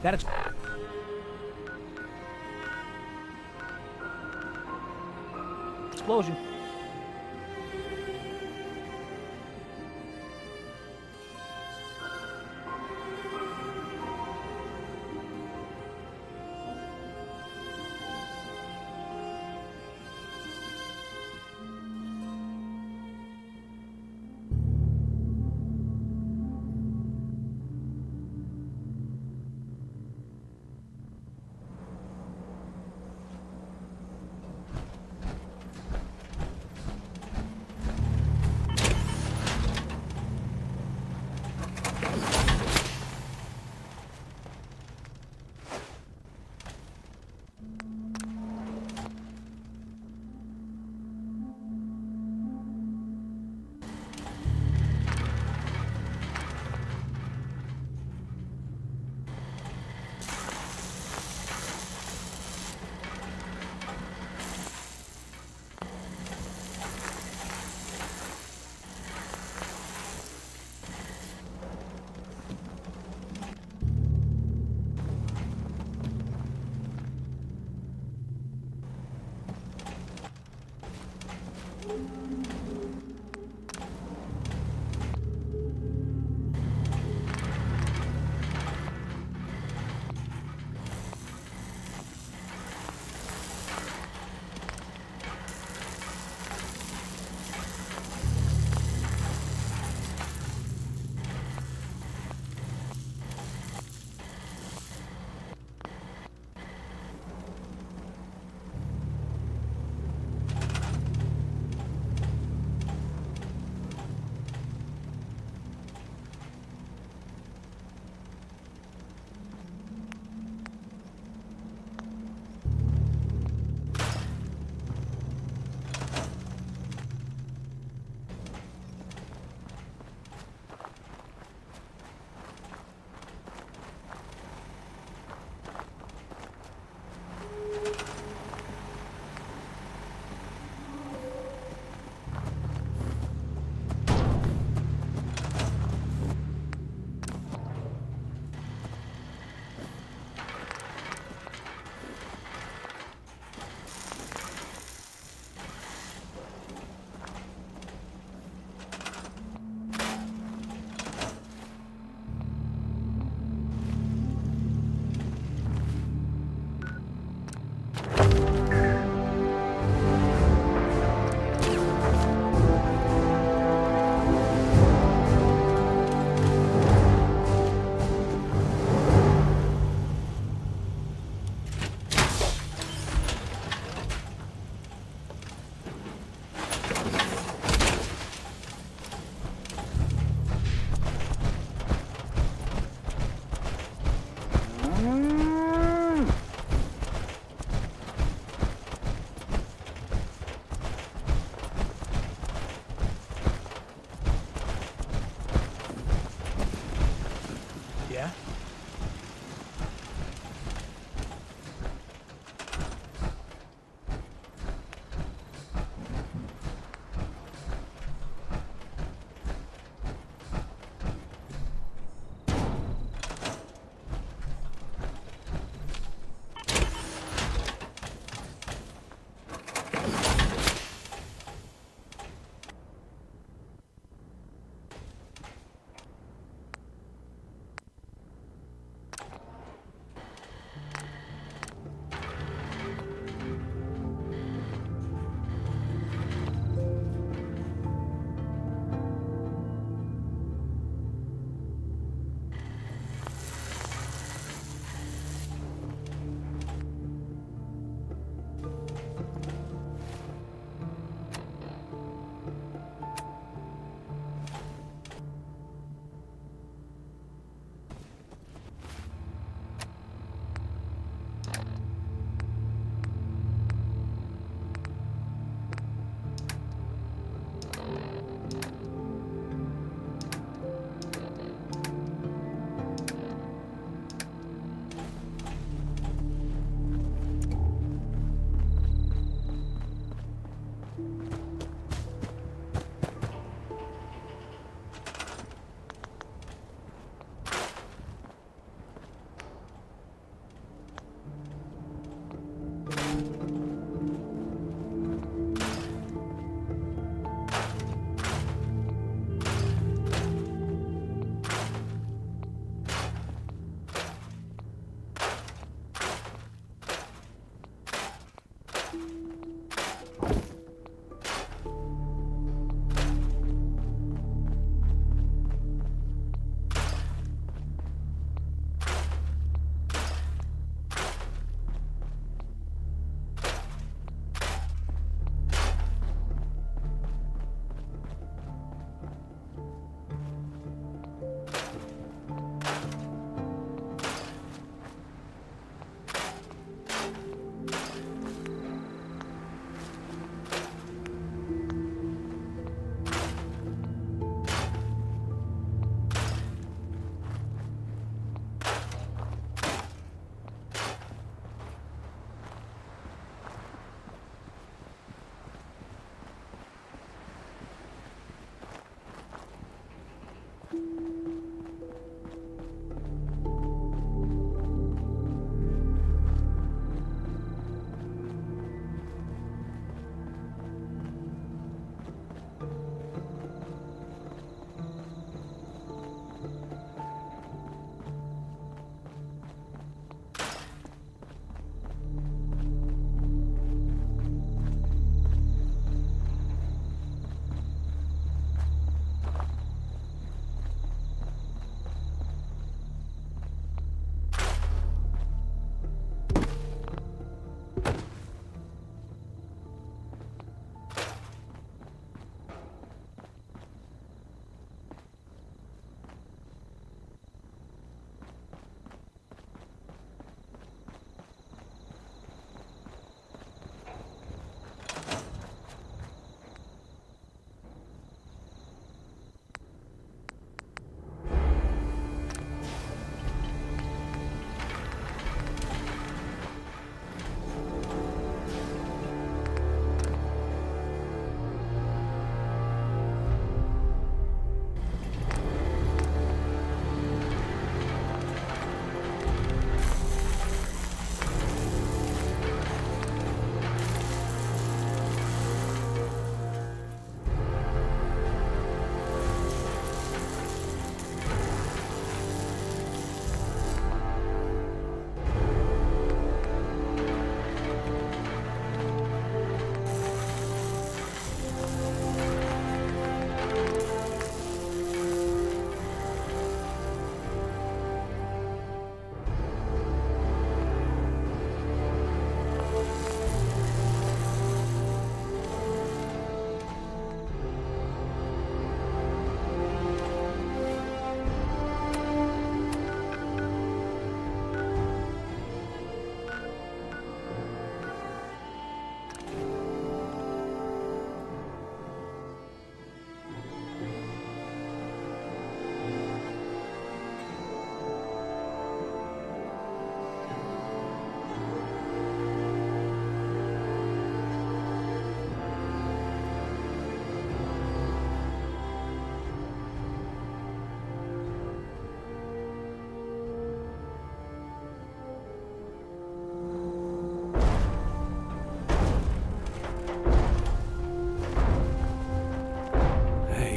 That explosion.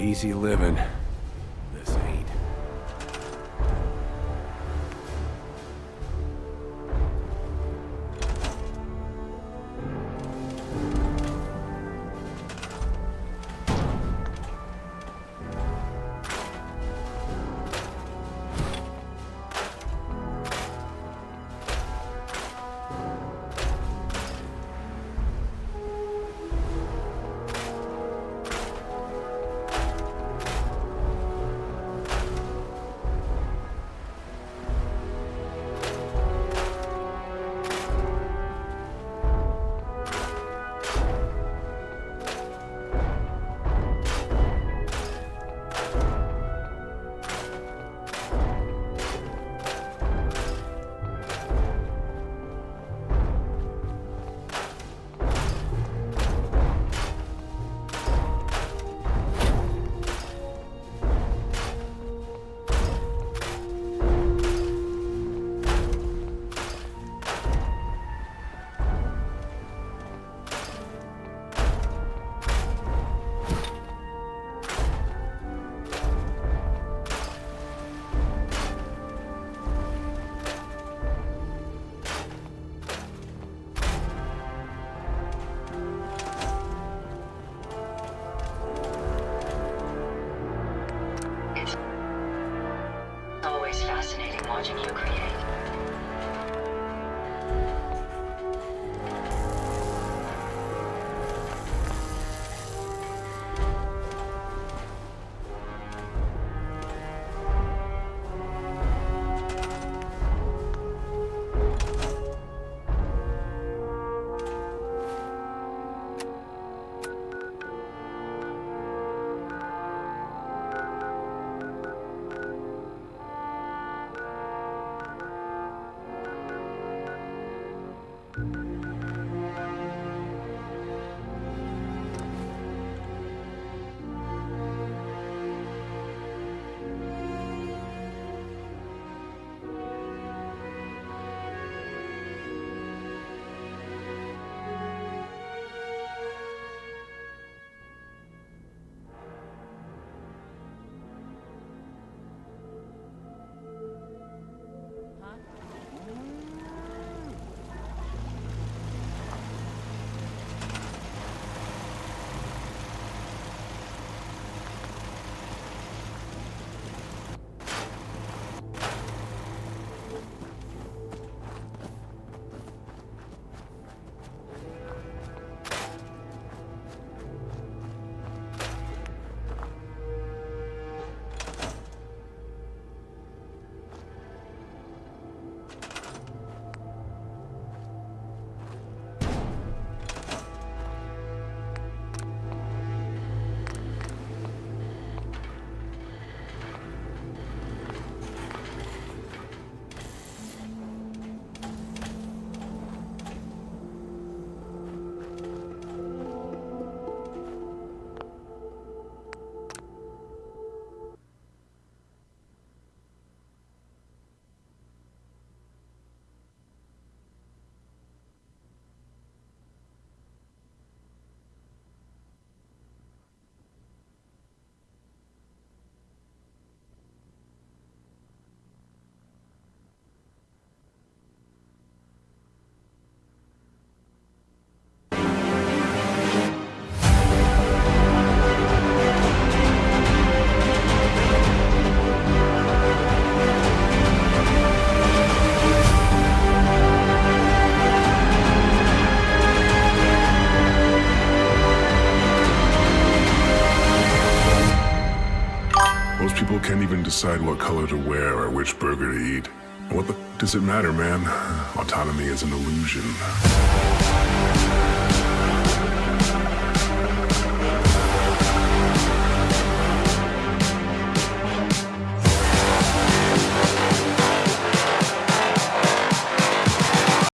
Easy living. This ain't.
decide what color to wear or which burger to eat. What the does it matter, man? Autonomy is an illusion.